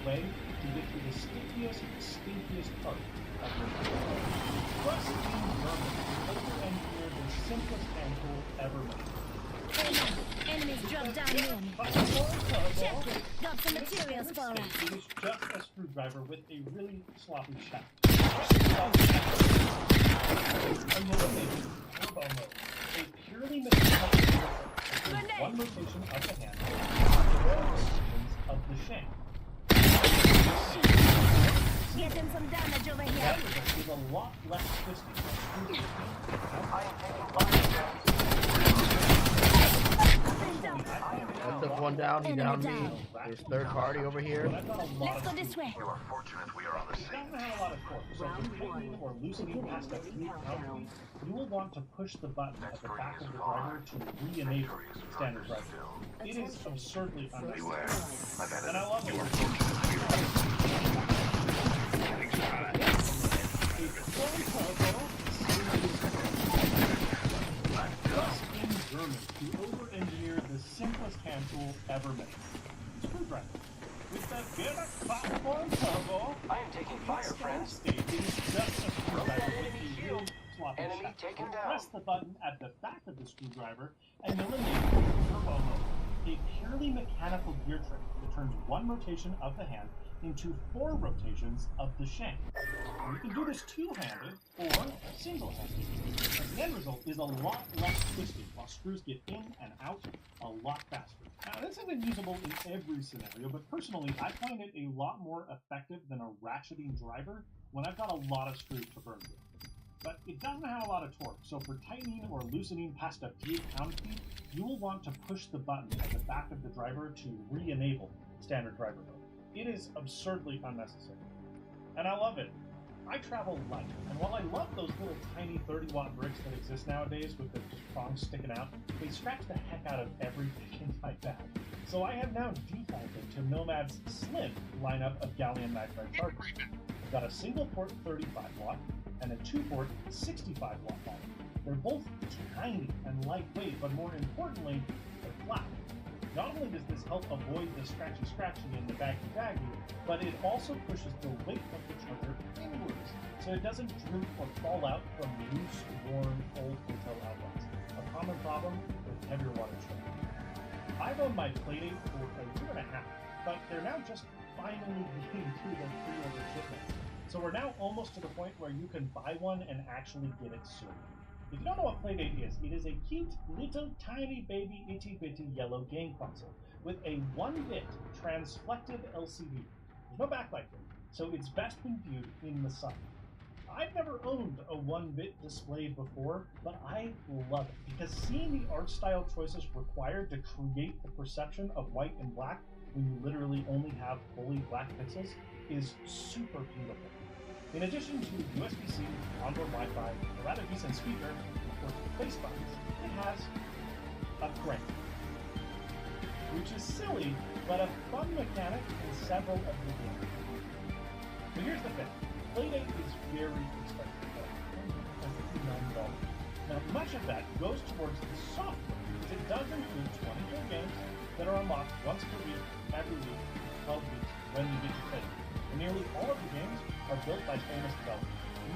[SPEAKER 2] way to get to the stickiest, stinkiest part of your life. Trust in German to over-engineer the simplest hand tool ever made.
[SPEAKER 3] Enemies drop down near me. Check it. Got some materials for us.
[SPEAKER 2] It is just a screwdriver with a really sloppy shaft. Eliminating turbo mode, a purely mechanical system with one rotation of the hand, four rotations of the shank.
[SPEAKER 3] Getting some damage over here.
[SPEAKER 2] That result is a lot less twisty.
[SPEAKER 1] I took one down, he downed me. There's third party over here.
[SPEAKER 3] Let's go this way.
[SPEAKER 8] You are fortunate we are on the
[SPEAKER 2] It
[SPEAKER 8] same.
[SPEAKER 2] doesn't have a lot of torque, so for tightening or loosening past a few pound feet, you will want to push the button at the back of the driver to re-enable standard driver. It is absurdly unnecessary.
[SPEAKER 8] Beware. I've had
[SPEAKER 2] And I
[SPEAKER 8] it.
[SPEAKER 2] love
[SPEAKER 8] You are
[SPEAKER 2] it.
[SPEAKER 8] fortunate we are on the same.
[SPEAKER 2] Just in German to over-engineer the simplest hand tool ever made. Screwdriver. With the Gerda platform turbo,
[SPEAKER 4] I am taking fire, friends.
[SPEAKER 2] state it is just a screwdriver with a real sloppy
[SPEAKER 4] Enemy
[SPEAKER 2] shaft.
[SPEAKER 4] taken down.
[SPEAKER 2] Press the button at the back of the screwdriver and eliminate turbo mode, a purely mechanical gear trick that turns one rotation of the hand into 4 rotations of the shank. You can do this two-handed or single-handed. And the end result is a lot less twisting while screws get in and out a lot faster. Now, this isn't usable in every scenario, but personally, I find it a lot more effective than a ratcheting driver when I've got a lot of screws to burn through. But it doesn't have a lot of torque, so for tightening or loosening past a few pound-feet, you will want to push the button at the back of the driver to re-enable standard driver mode. It is absurdly unnecessary. And I love it. I travel light, and while I love those little tiny 30-watt bricks that exist nowadays with the prongs sticking out, they scratch the heck out of everything in my bag. So I have now defaulted to Nomad's slim lineup of gallium nitride chargers. I've got a single-port 35-watt and a 2-port 65-watt battery. They're both tiny and lightweight, but more importantly, they're flat. Not only does this help avoid the scratchy in the baggy, but it also pushes the weight of the charger inwards, so it doesn't droop or fall out from loose, worn, old hotel outlets, a common problem with heavier water chargers. I've owned my Playdate for a year and a half, but they're now just finally getting through the pre-order shipment. So we're now almost to the point where you can buy one and actually get it soon. If you don't know what Playdate is, it is a cute, little, tiny, baby, itty-bitty yellow game console with a 1-bit transflected LCD. There's no backlight here, so it's best when viewed in the sun. I've never owned a 1-bit display before, but I love it because seeing the art style choices required to create the perception of white and black when you literally only have fully black pixels is super beautiful. In addition to USB-C, onboard Wi-Fi, a rather decent speaker, and of course face buttons, it has a crank. Which is silly, but a fun mechanic in several of the games. But here's the thing, Playdate is very expensive, $59. Now much of that goes towards the software, because it does include 24 games that are unlocked once per week, every week, 12 weeks, when you get your Playdate. And nearly all of the games are built by famous developers.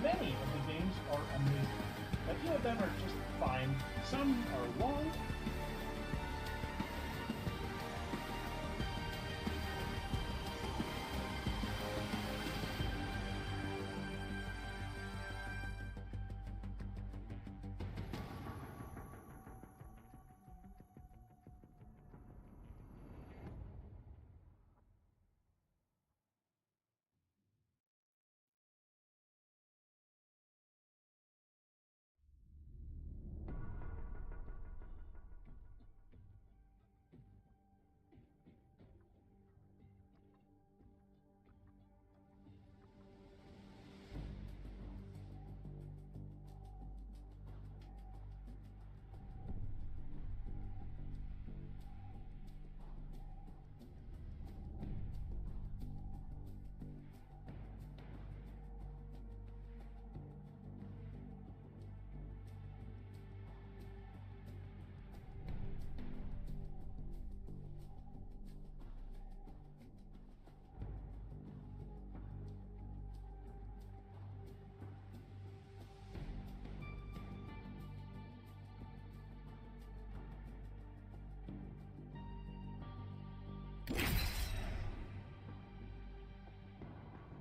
[SPEAKER 2] Many of the games are amazing. A few of them are just fine. Some are long.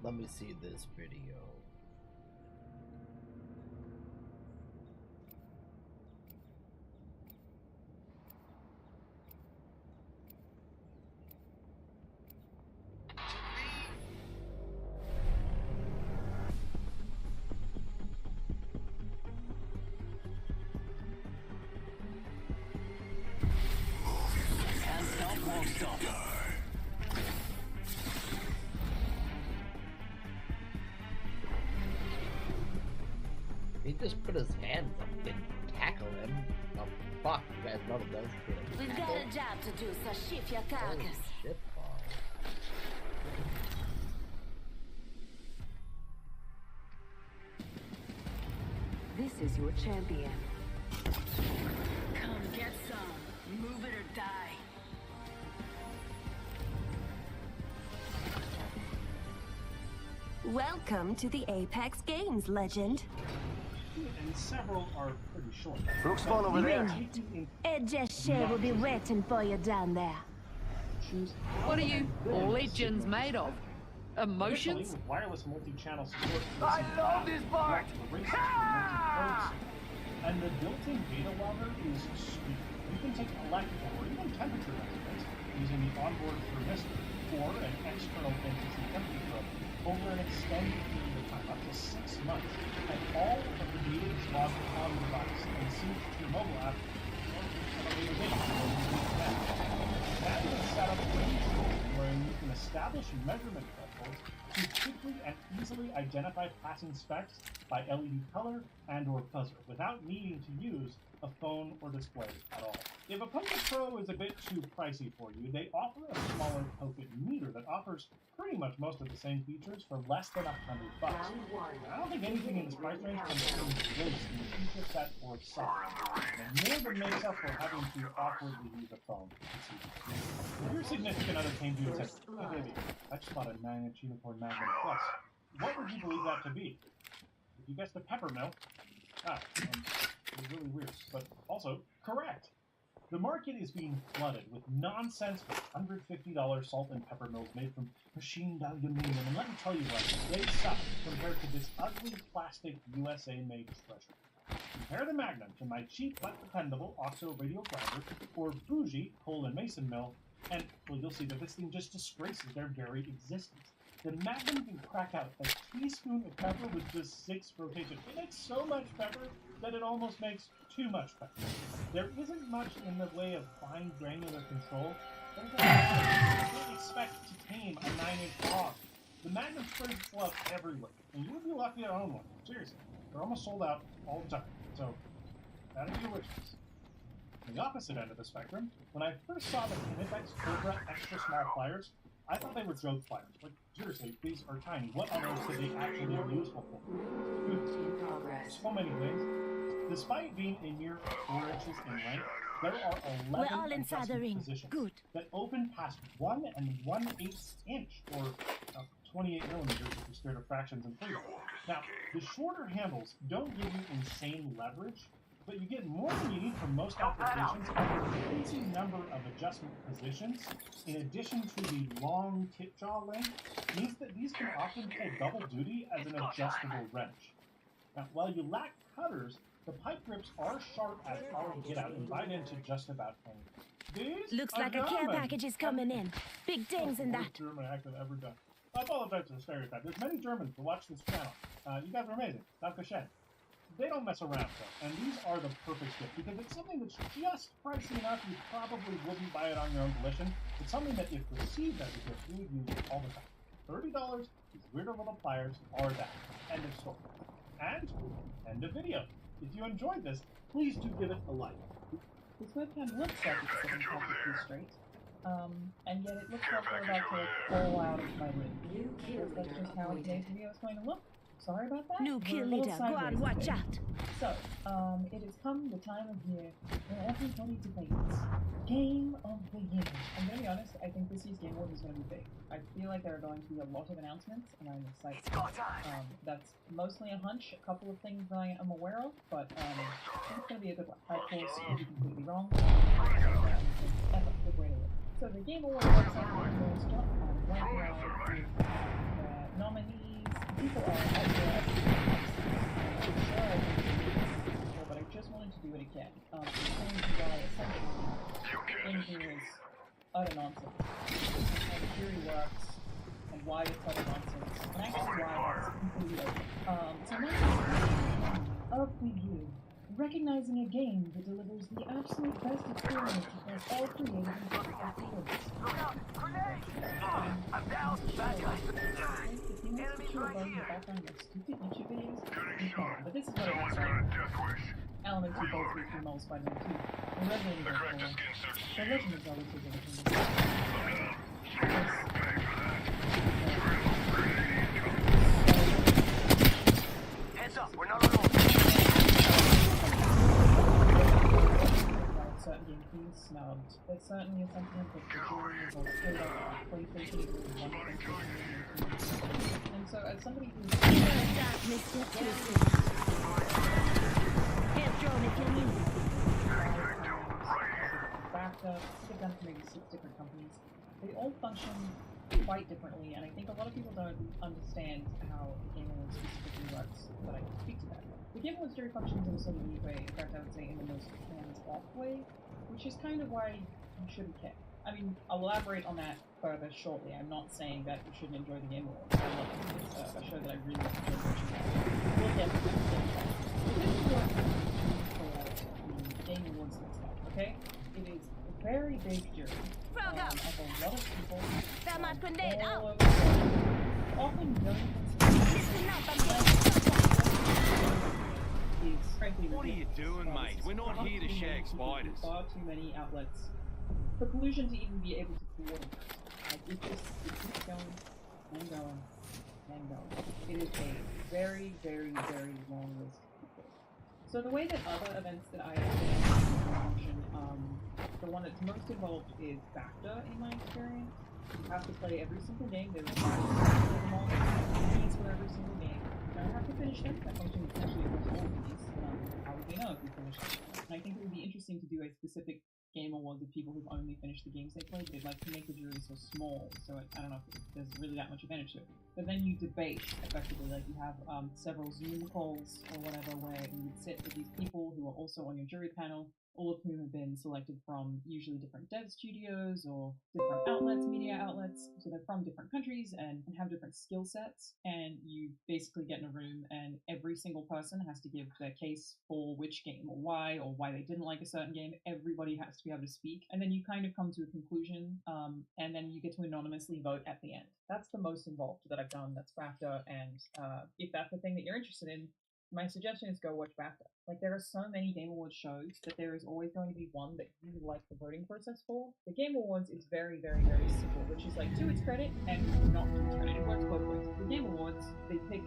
[SPEAKER 1] Let me see this video.
[SPEAKER 4] Can't stop, won't stop.
[SPEAKER 1] He just put his hands up, didn't tackle him. Oh fuck, you guys know what those do.
[SPEAKER 3] We've got a job to do, so shift your carcass.
[SPEAKER 1] Oh, shit ball.
[SPEAKER 5] This is your champion. Come get some. Move it or die.
[SPEAKER 3] Welcome to the Apex Games, legend.
[SPEAKER 2] And several are pretty short.
[SPEAKER 4] Looks fun over there.
[SPEAKER 3] Ed will be waiting for you down there.
[SPEAKER 5] What are you, legions made of? Emotions?
[SPEAKER 2] With wireless multi-channel support.
[SPEAKER 4] I love this part!
[SPEAKER 2] And the built-in data logger is sweet. You can take electrical or even temperature measurements using the onboard thermistor or an external entity temperature probe over an extended period of time, up to 6 months. And all of the data is logged on the device and synced to your mobile app that is set up where you can establish measurement thresholds to quickly and easily identify passing specs by LED color and or buzzer without needing to use a phone or display at all. If a Pocket Pro is a bit too pricey for you, they offer a smaller Pocket Meter that offers pretty much most of the same features for less than $100. I don't think anything in this price range comes close in the feature set or size, and more than makes up for having to awkwardly use a phone. If your significant other came to you and said, "Hey baby, I just bought a 9-inch Unicorn Magnum Plus," what would you believe that to be? If you guessed a pepper mill, it was really weird, but also correct. The market is being flooded with nonsense for $150 salt and pepper mills made from machined aluminum, and let me tell you what, they suck compared to this ugly plastic USA-made treasure. Compare the Magnum to my cheap but dependable OXO radial grinder or bougie coal and mason mill, and well, you'll see that this thing just disgraces their very existence. The Magnum can crack out a teaspoon of pepper with just 6 rotations. It makes so much pepper that it almost makes too much pepper. There isn't much in the way of fine granular control, but you can't expect to tame a 9-inch hog. The Magnum spreads its love everywhere, and you'll be lucky to own one. Seriously, they're almost sold out all the time, so that'll be your wishes. On the opposite end of the spectrum, when I first saw the Kinetex Cobra extra small pliers, I thought they were joke pliers. Like, seriously, these are tiny. What on earth could they actually be useful for? So many things. Despite being a mere 4 inches in length, there are 11 adjustment positions that open past 1 1/8 inch, or 28 millimeters if you're scared of fractions and freedom. Now, the shorter handles don't give you insane leverage, but you get more than you need for most applications, and the increasing number of adjustment positions, in addition to the long tip jaw length, means that these can often pull double duty as an adjustable wrench. Now, while you lack cutters, the pipe grips are sharp as all get out and bite into just about anything. These
[SPEAKER 3] Looks like a care package is coming in. Big things in that.
[SPEAKER 2] German accent ever done. I apologize for the stereotype. There's many Germans who watch this channel. You guys are amazing. Dankeschön. They don't mess around, though, and these are the perfect gift because it's something that's just pricey enough you probably wouldn't buy it on your own volition. It's something that, if received as a gift, you would use all the time. $30, these weirder little pliers are that. End of story. And end of video. If you enjoyed this, please do give it a like.
[SPEAKER 13] This webcam looks like it's sitting perfectly straight, and yet it looks like we're about to fall out of my rig. That's just how today's video is going to look. Sorry about that.
[SPEAKER 3] New kill leader, go on, watch out.
[SPEAKER 13] So, it has come the time of year when everybody debates Game of the Year. I'm gonna be honest, I think this year's Game Award is gonna be big. I feel like there are going to be a lot of announcements, and I'm excited. That's mostly a hunch, a couple of things that I am aware of, but I think it's gonna be a good one. I, of course, could be completely wrong. That's a good way to look. So the Game Award website will start on right now with nominees. People are out there. But I just wanted to do it again. Explain why essentially anything is utter nonsense. How the jury works and why it's utter nonsense. And actually why it's completely open. So my of the year. Recognizing a game that delivers the absolute best experience across all creative and technical fields.
[SPEAKER 4] I'm down, bad guys.
[SPEAKER 13] If you want to secure a in the background of stupid YouTube videos, you can. But this is what it looks like. Element 2 Bolt 3 3 Mole Spider-Man 2. The Resident Evil 4. The Legend of Zelda 2
[SPEAKER 4] Heads up, we're not alone.
[SPEAKER 13] Certain games being snubbed. There's certainly a sentiment that the jury is all straight up PlayStation is one PlayStation. And so as somebody who's backed up, they've done for maybe 6 different companies. They all function quite differently, and I think a lot of people don't understand how the Game Awards specifically works, but I can speak to that. The Game Awards jury functions in a sort of neat way, in fact I would say in the most hands-off way, which is kind of why you shouldn't care. I mean, I'll elaborate on that further shortly. I'm not saying that you shouldn't enjoy the Game Awards. I love it. It's a show that I really enjoy watching. We'll get to that. This is what the Game Awards looks like, okay? It is a very big jury of a lot of people all over the world, often young is frankly
[SPEAKER 10] What are you doing, mate? We're not here to shag spiders.
[SPEAKER 13] Far too many outlets for collusion to even be able to coordinate. Like, it keeps going and going and going. It is a very, very, very long list of people. So the way that other events that I function, the one that's most involved is BAFTA in my experience. You have to play every single game. There are 5 them all. Keys for every single game. You don't have to finish them. That functions essentially across all of these. How would we know if we finished them? And I think it would be interesting to do a specific Game Awards of people who've only finished the games they played. They'd like to make the jury so small, so I don't know if there's really that much advantage to it. But then you debate, effectively, like you have several Zoom calls or whatever where you would sit with these people who are also on your jury panel, all of whom have been selected from usually different dev studios or different outlets, media outlets, so they're from different countries and have different skill sets, and you basically get in a room and every single person has to give their case for which game or why they didn't like a certain game. Everybody has to be able to speak, and then you kind of come to a conclusion, and then you get to anonymously vote at the end. That's the most involved that I've done. That's BAFTA, and if that's the thing that you're interested in, my suggestion is go watch BAFTA. Like, there are so many Game Awards shows that there is always going to be one that you like the voting process for. The Game Awards is very, very, very simple, which is like, to its credit and not to its credit. It works both ways. The Game Awards, they pick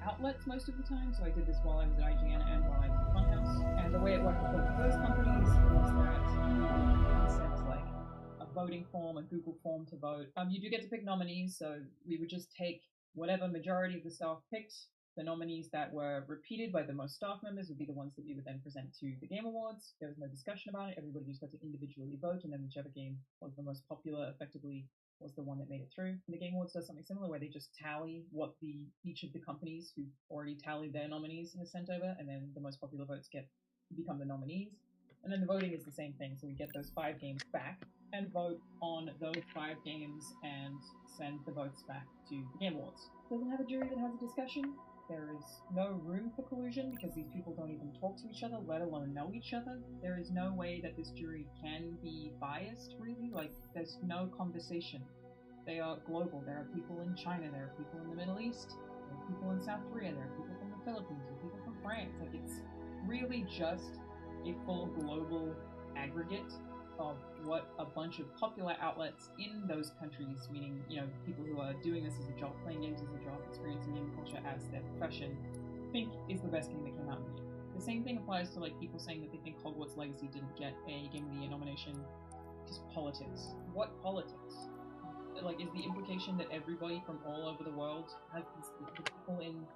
[SPEAKER 13] outlets most of the time, so I did this while I was at IGN and while I was at Funhouse. And the way it worked with both of those companies was that we sent like a voting form, a Google form to vote. You do get to pick nominees, so we would just take whatever majority of the staff picked. The nominees that were repeated by the most staff members would be the ones that we would then present to the Game Awards. There was no discussion about it. Everybody just got to individually vote, and then whichever game was the most popular effectively was the one that made it through. And the Game Awards does something similar where they just tally what each of the companies who already tallied their nominees has sent over, and then the most popular votes become the nominees. And then the voting is the same thing, so we get those 5 games back and vote on those 5 games and send the votes back to the Game Awards. Doesn't have a jury that has a discussion. There is no room for collusion because these people don't even talk to each other, let alone know each other. There is no way that this jury can be biased, really. Like, there's no conversation. They are global. There are people in China, there are people in the Middle East, there are people in South Korea, there are people from the Philippines, there are people from France. Like, it's really just a full global aggregate of what a bunch of popular outlets in those countries, meaning, you know, people who are doing this as a job, playing games as a job, experiencing game culture as their profession, think is the best game that came out in the year. The same thing applies to, like, people saying that they think Hogwarts Legacy didn't get a Game of the Year nomination. Just politics. What politics? Like, is the implication that everybody from all over the world, like the people in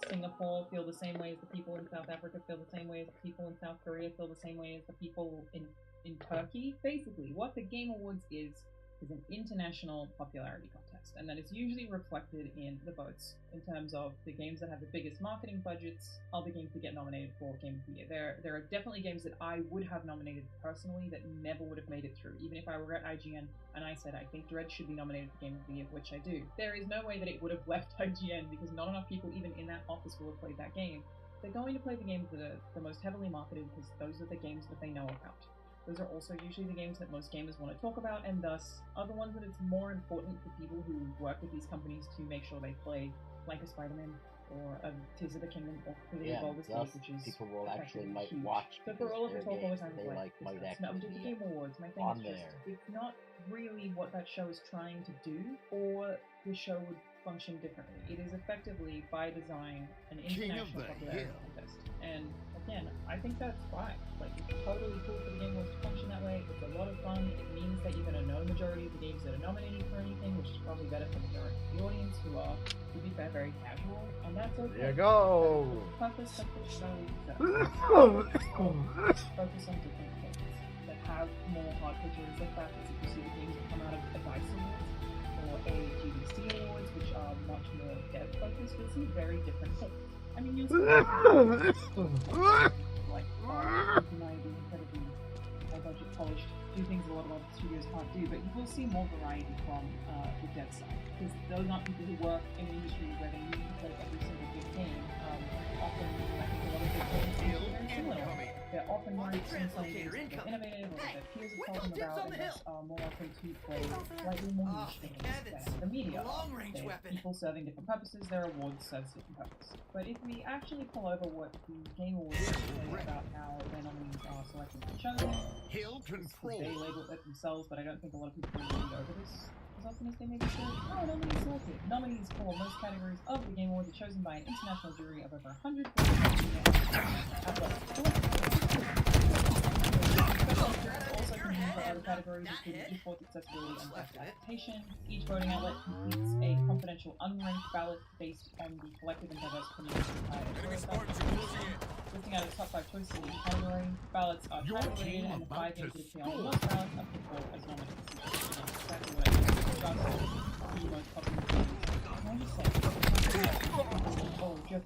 [SPEAKER 13] Singapore feel the same way as the people in South Africa, feel the same way as the people in South Korea, feel the same way as the people in Turkey? Basically, what the Game Awards is is an international popularity contest, and that is usually reflected in the votes in terms of the games that have the biggest marketing budgets are the games that get nominated for Game of the Year. There are definitely games that I would have nominated personally that never would have made it through, even if I were at IGN and I said I think Dread should be nominated for Game of the Year, which I do. There is no way that it would have left IGN because not enough people even in that office will have played that game. They're going to play the games that are the most heavily marketed because those are the games that they know about. Those are also usually the games that most gamers want to talk about, and thus are the ones that it's more important for people who work with these companies to make sure they play, like a Spider-Man or a Tears of the Kingdom or clearly Baldur's Gate, which is
[SPEAKER 1] people will actually might
[SPEAKER 13] huge.
[SPEAKER 1] watch.
[SPEAKER 13] So for all of the talk all the time,
[SPEAKER 1] they
[SPEAKER 13] like
[SPEAKER 1] might
[SPEAKER 13] it's not
[SPEAKER 1] actually
[SPEAKER 13] just the
[SPEAKER 1] be
[SPEAKER 13] Game Awards. My thing
[SPEAKER 1] on
[SPEAKER 13] is just
[SPEAKER 1] there.
[SPEAKER 13] it's not really what that show is trying to do, or the show would function differently. It is effectively, by design, an international popularity contest. And again, I think that's fine. Like, it's totally cool for the Game Awards to function that way. It's a lot of fun. It means that you're going to know the majority of the games that are nominated for anything, which is probably better for the majority of the audience who are, to be fair, very casual. And that's okay.
[SPEAKER 1] There you go.
[SPEAKER 13] The purpose of this show is to focus on different things that have more hardcore juries. The fact is, if you see the games that come out of a DICE Awards or a GDC Awards, which are much more dev focused, you'll see very different things. I mean, you'll see like undeniably incredibly high budget polished, do things a lot of other studios can't do, but you will see more variety from the dev side, because those aren't people who work in an industry where they need to play every single big game. Often, I think a lot of big games are very similar. They're often worried in some games that they're innovative, or that their peers have told them about, and thus are more likely to play slightly more niche things than the media. They're people serving different purposes, their awards serve different purposes. But if we actually pull over what the Game Awards say about how their nominees are selected and chosen, they label it themselves, but I don't think a lot of people really read over this. As often as they may be said, nominees selected. Nominees for most categories of the Game Awards are chosen by an international jury of over 100 also contains other categories including esports accessibility and best adaptation. Each voting outlet completes a confidential unranked ballot based on the collective and diverse opinions of looking at its top 5 choices in each category. Ballots are tabulated, and the 5 games that appear on the most ballots are put forward as nominees. Exactly what I said. Just the most popular games. Can I just say, oh, Jeff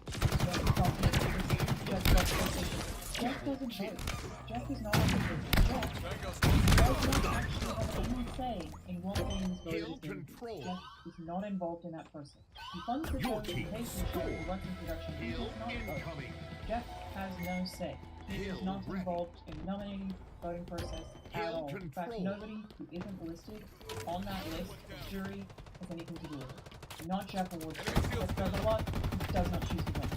[SPEAKER 13] doesn't vote. Jeff is not on the list. Jeff does not actually have any say in what games voted in. Jeff is not involved in that process. He funds the show, he pays for the show, he works in production, he does not vote. Jeff has no say. He is not involved in the nominating voting process at all. In fact, nobody who isn't listed on that list of jury has anything to do with it. Not Jeff Awards. Jeff does a lot, he does not choose the winners.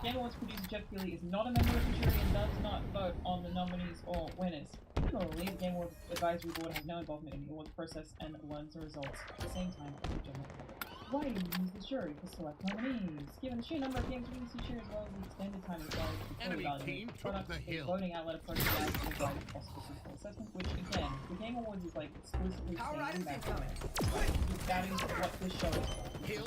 [SPEAKER 13] Game Awards producer Jeff Keighley is not a member of the jury and does not vote on the nominees or winners. Similarly, the Game Awards Advisory Board has no involvement in the awards process and learns the results at the same time as the general public. Why do you use the jury to select nominees? Given the sheer number of games released each year as well as the extended time required to fully evaluate the product, the voting outlet approaches that to the widest possible critical assessment, which again, the Game Awards is like exclusively saying that that is what this show is for. Really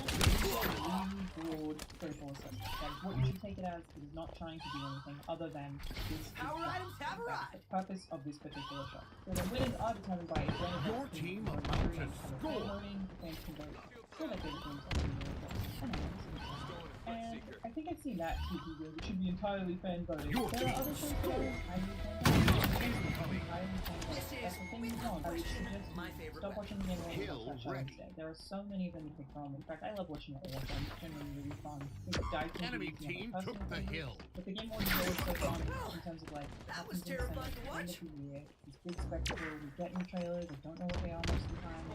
[SPEAKER 13] broad critical assessment. That is what you should take it as. It is not trying to do anything other than this is the purpose of this particular show. So the winners are determined by a general team of jury and voting. The fans can vote for their favorite games on the and I think I've seen that too, people. It should be entirely fan voting. There are other shows that are highly fan voting. That's the thing you want. I would suggest you stop watching the Game Awards and watch that show instead. There are so many of them to pick from. In fact, I love watching all of them. It's generally really fun. Enemy team took the hill. But the Game Awards is always so fun in terms of like that was terrifying to watch. End of the year, this big spectacle. We get new trailers. I don't know what they are most of the time.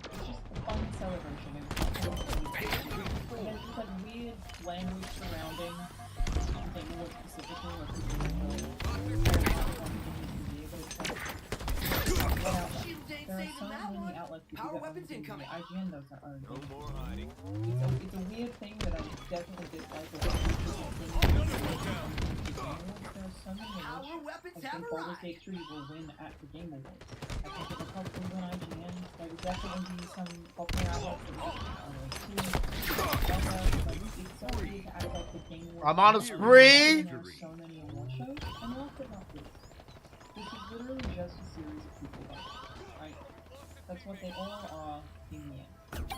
[SPEAKER 13] It's just a fun celebration. And there's this like weird language surrounding the Game Awards specifically, where people don't know there are so many outlets because IGN knows their own. No more hiding. It's a weird thing that I definitely dislike about there are so many which I think Baldur's Gate 3 will win at the Game Awards. I think it will probably win IGN. There will definitely be some popular outlets it's so weird to act like the Game Awards.
[SPEAKER 1] I'm on a spree!
[SPEAKER 13] There are so many award shows, and last but not least, this is literally just a series of people voting, right? That's what they all are in the end.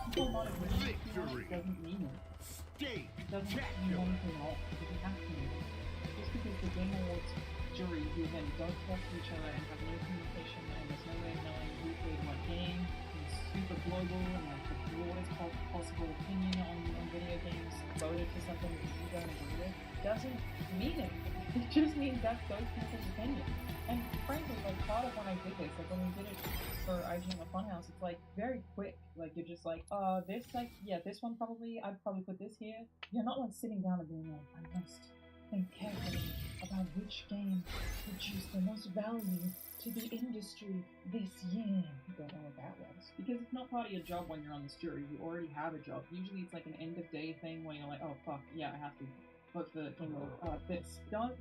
[SPEAKER 13] People not agreeing with you doesn't mean anything. It doesn't mean anything at all. It doesn't have to mean anything. Just because the Game Awards jury, who again don't talk to each other and have no communication and there's no way of knowing who played what game, is super global and like the broadest possible opinion on video games voted for something that you don't agree with, doesn't mean anything. It just means that's those people's opinion. And frankly, like part of when I did this, like when we did it for IGN or Funhouse, it's like very quick. Like you're just like, this like, yeah, this one probably, I'd probably put this here. You're not like sitting down and being like, I must think carefully about which game produced the most value to the industry this year. I don't know what that was. Because it's not part of your job when you're on this jury. You already have a job. Usually it's like an end of day thing where you're like, oh fuck, yeah, I have to vote for Game of this. Don't.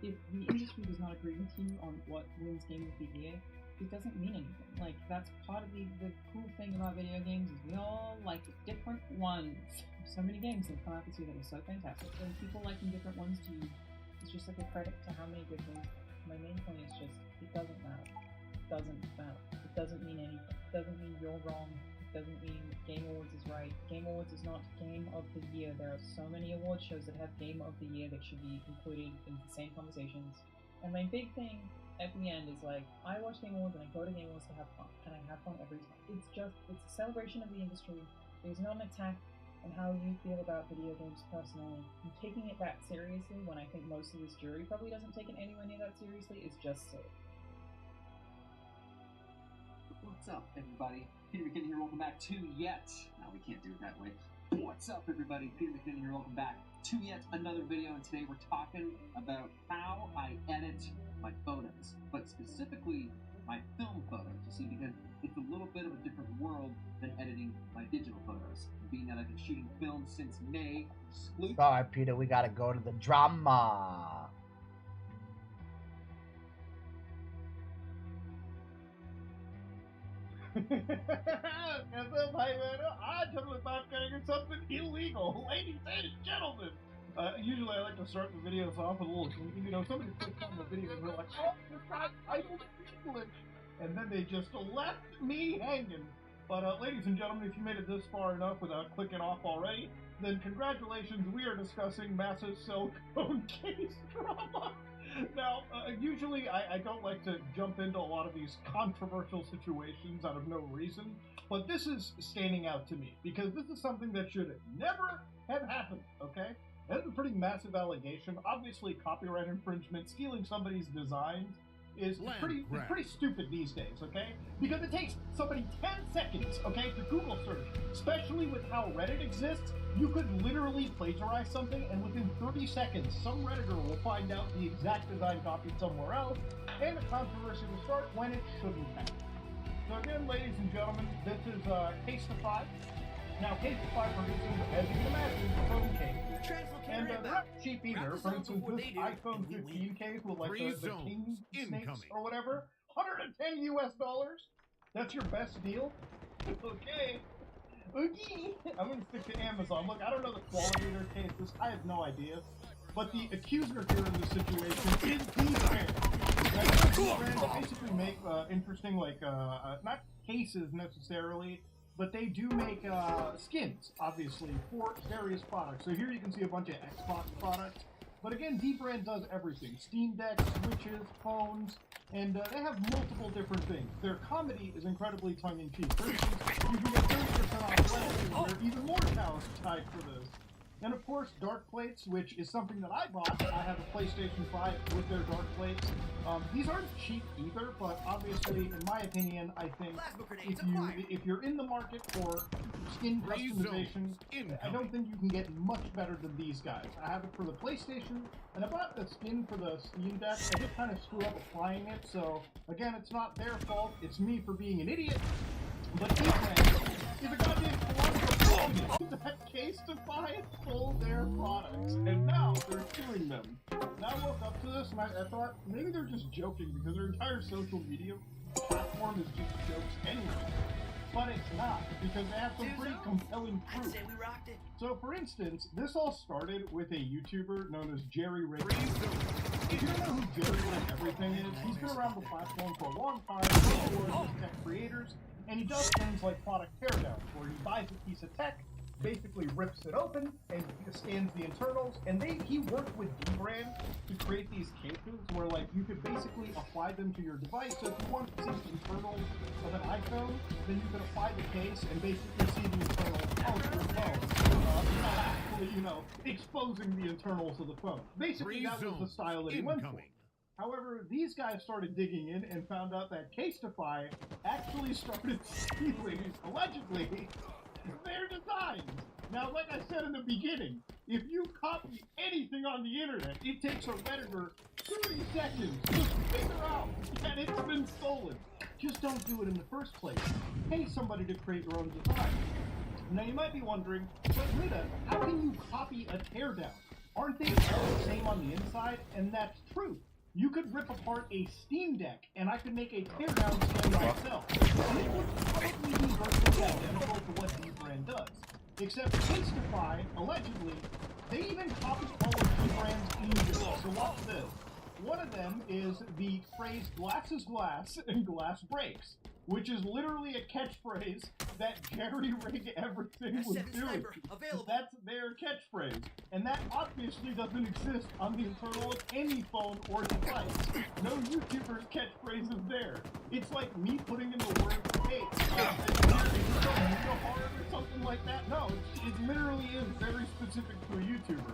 [SPEAKER 13] If the industry does not agree with you on what wins Game of the Year, it doesn't mean anything. Like, that's part of the cool thing about video games is we all like different ones. There's so many games that come out this year that are so fantastic. And people liking different ones to you, it's just like a credit to how many good ones. My main point is just, it doesn't matter. It doesn't matter. It doesn't mean anything. It doesn't mean you're wrong. It doesn't mean Game Awards is right. Game Awards is not Game of the Year. There are so many award shows that have Game of the Year that should be included in the same conversations. And my big thing at the end is like, I watch Game Awards and I go to Game Awards to have fun. And I have fun every time. It's a celebration of the industry. It's not an attack on how you feel about video games personally. And taking it that seriously when I think most of this jury probably doesn't take it anywhere near that seriously is just silly.
[SPEAKER 14] What's up, everybody? Peter McKinney here, welcome back to yet... No, we can't do it that way. What's up, everybody? Peter McKinney here, welcome back to yet another video, and today we're talking about how I edit my photos, but specifically my film photos, you see, because it's a little bit of a different world than editing my digital photos. And being that I've been shooting film since May,
[SPEAKER 1] Alright, Peter, we gotta go to the drama.
[SPEAKER 11] I totally thought getting something illegal. Ladies and gentlemen. Usually I like to start the videos off with a little, you know, somebody clicks on the video and they're like, oh, this guy's titled English. And then they just left me hanging. But ladies and gentlemen, if you made it this far enough without clicking off already, then congratulations, we are discussing massive silicone case drama. Now, usually I don't like to jump into a lot of these controversial situations out of no reason, but this is standing out to me, because this is something that should never have happened, okay? That's a pretty massive allegation. Obviously, copyright infringement, stealing somebody's designs, is pretty stupid these days, okay? Because it takes somebody 10 seconds, okay, to Google search, especially with how Reddit exists. You could literally plagiarize something, and within 30 seconds, some Redditor will find out the exact design copied somewhere else, and the controversy will start when it shouldn't have. So again, ladies and gentlemen, this is Case-to-5. Now, Case-to-5 produces, as you can imagine, a phone case. And they're not cheap either. For instance, this iPhone 15 case with like the king snakes or whatever, $110 US. That's your best deal? Okay. Okay. I'm gonna stick to Amazon. Look, I don't know the quality of their cases. I have no idea. But the accuser here in this situation is Dbrand. Dbrand basically make interesting, like, not cases necessarily, but they do make skins, obviously, for various products. So here you can see a bunch of Xbox products. But again, Dbrand does everything. Steam Deck, Switches, phones, and they have multiple different things. Their comedy is incredibly tongue-in-cheek. For instance, you can get 30% off glasses. They're even more tied for this. And of course, dark plates, which is something that I bought. I have a PlayStation 5 with their dark plates. These aren't cheap either, but obviously, in my opinion, I think if you're in the market for skin customization, I don't think you can get much better than these guys. I have it for the PlayStation, and I bought the skin for the Steam Deck. I just kind of screwed up applying it, so again, it's not their fault. It's me for being an idiot. But Dbrand is a goddamn philosopher that Case-to-5 stole their products, and now they're suing them. And I woke up to this and I thought, maybe they're just joking because their entire social media platform is just jokes anyway. But it's not, because they have some pretty compelling proof. So for instance, this all started with a YouTuber known as Jerry Ray.
[SPEAKER 15] If you don't know who Jerry Rig Everything is, he's been around the platform for a long time, he works with tech creators, and he does things like product teardowns, where he buys a piece of tech, basically rips it open, and scans the internals, and he worked with dbrand to create these cases where, like, you could basically apply them to your device. So if you want to see the internals of an iPhone, then you could apply the case and basically see the internals of your phone. Not actually, exposing the internals of the phone. Basically, that was the style that he went for. However, these guys started digging in and found out that Casetify actually started stealing, allegedly, their designs. Now, like I said in the beginning, if you copy anything on the internet, it takes a Redditor 30 seconds to figure out that it's been stolen. Just don't do it in the first place. Pay somebody to create your own design. Now, you might be wondering, but Rita, how can you copy a teardown? Aren't they all the same on the inside? And that's true. You could rip apart a Steam Deck, and I could make a teardown scan myself. And it would probably be virtually identical to what dbrand does. Except Casetify, allegedly, they even copied all of dbrand's images. So watch this. One of them is the phrase glass is glass and glass breaks, which is literally a catchphrase that Jerry Rig Everything was doing. That's their catchphrase. And that obviously doesn't exist on the internal of any phone or device. No YouTuber's catchphrase is there. It's like me putting in the word, hey, hard or something like that. No, it literally is very specific to a YouTuber.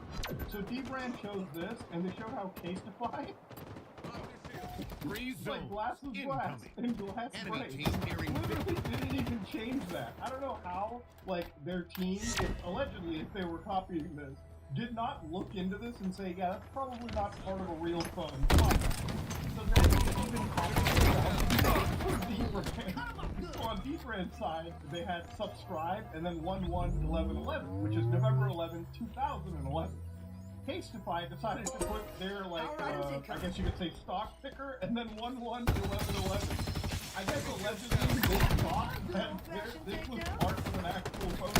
[SPEAKER 15] So dbrand chose this, and they showed how Casetify like glass is glass and glass breaks. Literally didn't even change that. I don't know how, like, their team, allegedly, if they were copying this, did not look into this and say, yeah, that's probably not part of a real phone. So then even so on dbrand's side, they had subscribe and then 111111, which is November 11, 2011. Casetify decided to put their, like, I guess you could say stock picker, and then 111111. I guess allegedly they thought that this was part of an actual phone.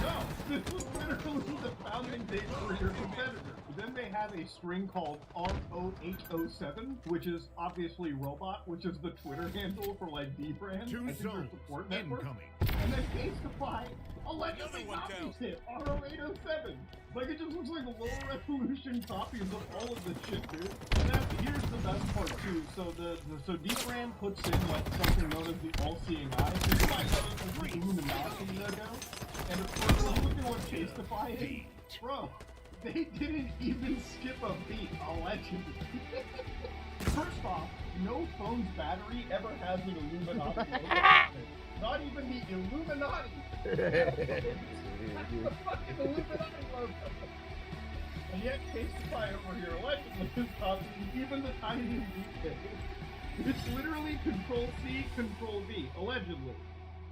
[SPEAKER 15] No, this was literally the founding date for your competitor. Then they have a string called R0807, which is obviously robot, which is the Twitter handle for, like, dbrand. I think their support network. And then Casetify allegedly copies it, R0807. Like, it just looks like low resolution copies of all of this shit, dude. And then here's the best part too. So so dbrand puts in, like, something known as the all-seeing eye. So you might know this was Illuminati ago. And of course, look at what Casetify is. Bro, they didn't even skip a beat, allegedly. First off, no phone's battery ever has an Illuminati logo. Not even the Illuminati. That's the fucking Illuminati logo. And yet, Casetify over here allegedly is copying even the tiniest details. It's literally Control-C, Control-V, allegedly.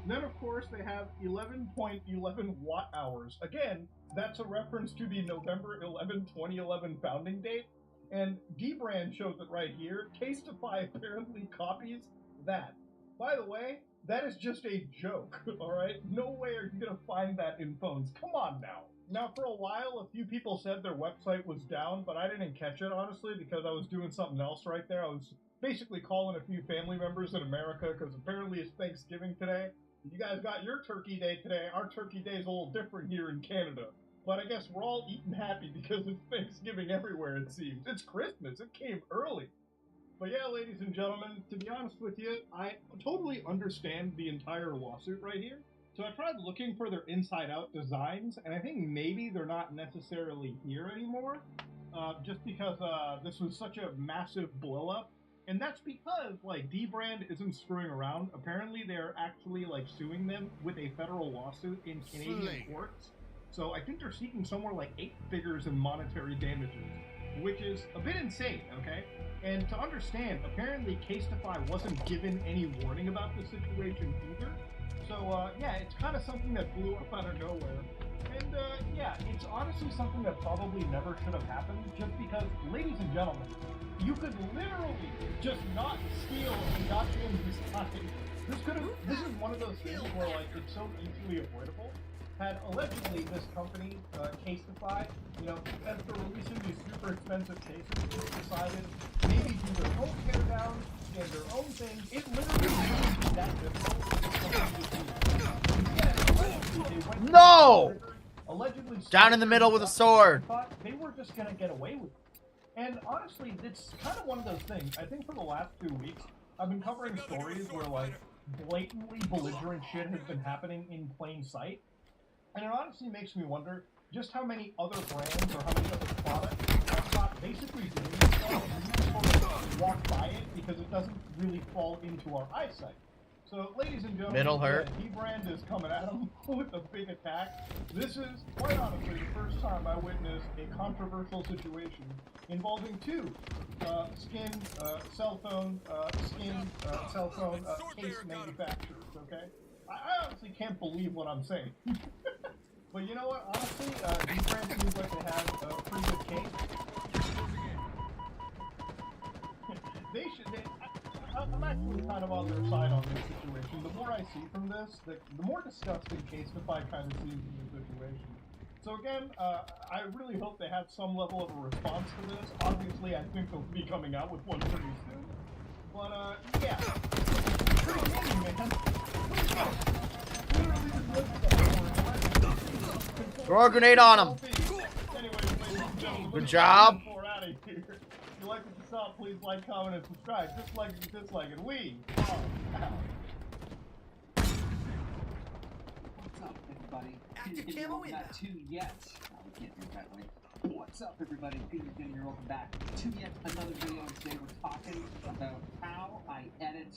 [SPEAKER 15] Then, of course, they have 11.11 watt-hours. Again, that's a reference to the November 11, 2011 founding date. And dbrand shows it right here. Casetify apparently copies that. By the way, that is just a joke, alright? No way are you gonna find that in phones. Come on now. Now, for a while, a few people said their website was down, but I didn't catch it, honestly, because I was doing something else right there. I was basically calling a few family members in America, because apparently it's Thanksgiving today. You guys got your turkey day today. Our turkey day is a little different here in Canada. But I guess we're all eating happy because it's Thanksgiving everywhere, it seems. It's Christmas. It came early. But yeah, ladies and gentlemen, to be honest with you, I totally understand the entire lawsuit right here. So I tried looking for their inside-out designs, and I think maybe they're not necessarily here anymore, just because this was such a massive blow-up. And that's because, like, dbrand isn't screwing around. Apparently they're actually, like, suing them with a federal lawsuit in Canadian courts. So I think they're seeking somewhere like 8 figures in monetary damages, which is a bit insane, okay? And to understand, apparently Casetify wasn't given any warning about the situation either. So, yeah, it's kind of something that blew up out of nowhere. And, yeah, it's honestly something that probably never should have happened, just because, ladies and gentlemen, you could literally just not steal a goddamn design. This is one of those things where, like, it's so easily avoidable. had allegedly this company, Casetify, you know, as they're releasing these super expensive cases, just decided maybe do their own teardown, scan their own things. It literally isn't that difficult.
[SPEAKER 1] No!
[SPEAKER 15] Allegedly
[SPEAKER 1] Down in the middle with a sword.
[SPEAKER 15] Thought they were just gonna get away with it. And honestly, it's kind of one of those things. I think for the last 2 weeks, I've been covering stories where, like, blatantly belligerent shit has been happening in plain sight. And it honestly makes me wonder just how many other brands or how many other products have not basically doing this stuff. We just sort of walk by it because it doesn't really fall into our eyesight. So, ladies and gentlemen,
[SPEAKER 1] Middle hurt.
[SPEAKER 15] D-Brand is coming at him with a big attack. This is, quite honestly, the first time I witnessed a controversial situation involving two skin, cell phone case manufacturers, okay? I honestly can't believe what I'm saying. But you know what? Honestly, D-Brand seems like they have a pretty good case. I'm actually kind of on their side on this situation. The more I see from this, the more disgusting Casetify kind of seems in the situation. So again, I really hope they have some level of a response to this. Obviously, I think they'll be coming out with one pretty soon. But, yeah. Pretty funny, man.
[SPEAKER 1] Throw a grenade on him. Good job.
[SPEAKER 15] If you like what you saw, please like, comment, and subscribe. Dislike if you dislike it. We are out.
[SPEAKER 14] What's up, everybody? Active camo in. Not two yet. No, we can't do it that way. What's up, everybody? Peter McKinney here. Welcome back to yet another video. And today we're talking about how I edit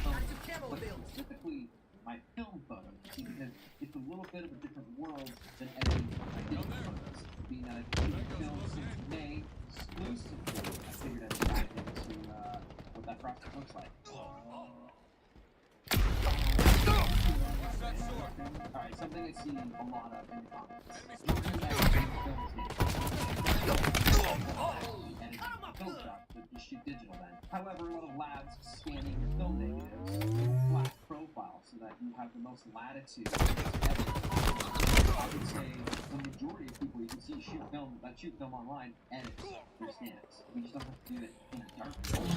[SPEAKER 14] photos, but specifically my film photos, because it's a little bit of a different world than editing my digital photos. Being that I've been shooting film since May exclusively, I figured I'd dive into what that process looks like. Alright, something I see a lot of in the comments. Film shot, but you shoot digital then. However, a lot of labs scanning your film negatives flat profile so that you have the most latitude to edit. I would say the majority of people you can see shoot film online edit their scans. We just don't have to do it in a dark room.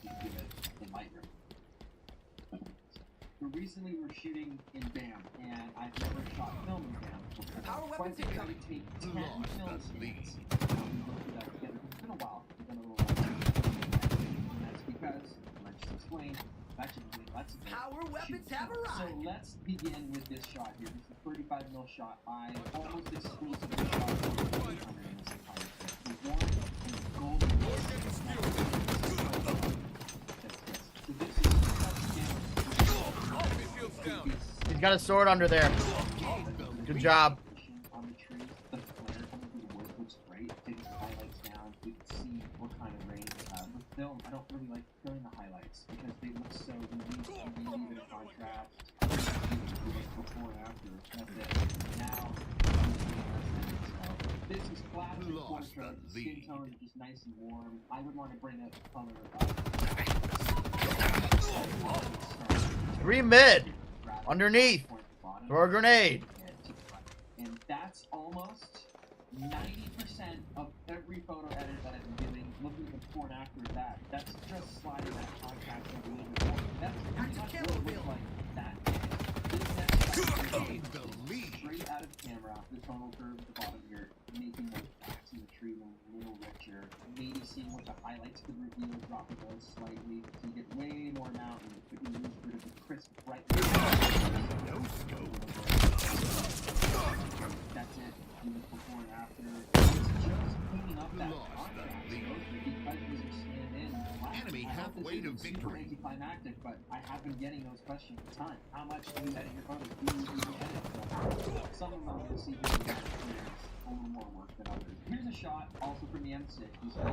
[SPEAKER 14] You can do it in Lightroom. So recently we were shooting in BAM, and I've never shot film in BAM before. So I think I would take 10 film scans. We go through that together. It's been a while. It's been a little while. And that's because, let's just explain, I've actually been doing lots of power weapons have arrived. So let's begin with this shot here. This is a 35mm shot. I almost exclusively shot with 300 in this entire thing. The one and the golden one. So this is
[SPEAKER 1] He's got a sword under there. Good job.
[SPEAKER 14] on the trees, the flare coming through the woods looks great. Taking the highlights down, we can see what kind of range we have. With film, I don't really like filling the highlights because they look so unique and you leave it in contrast. Before and after, that's it. Now, this is classic portrait. Skin tone is just nice and warm. I would want to bring out the color of
[SPEAKER 1] 3 mid. Underneath. Throw a grenade.
[SPEAKER 14] And that's almost 90% of every photo edit that I've been doing. Looking at the before and after of that, that's just sliding that contrast a little bit more. That's pretty much what it looks like that day. This next shot is straight out of the camera. The tonal curve at the bottom here, making those backs in the tree a little richer. Maybe seeing what the highlights could reveal, dropping those slightly, so you get way more mountain, but you lose a bit of the crisp brightness. No scope. That's it. Do the before and after. It's just cleaning up that contrast. Because these are scanned in. Enemy halfway to victory. Anticlimactic, but I have been getting those questions a ton. How much do you edit your photos? Do you edit? Some of them I'm going to see here a little more work than others. Here's a shot also from the M6. This is and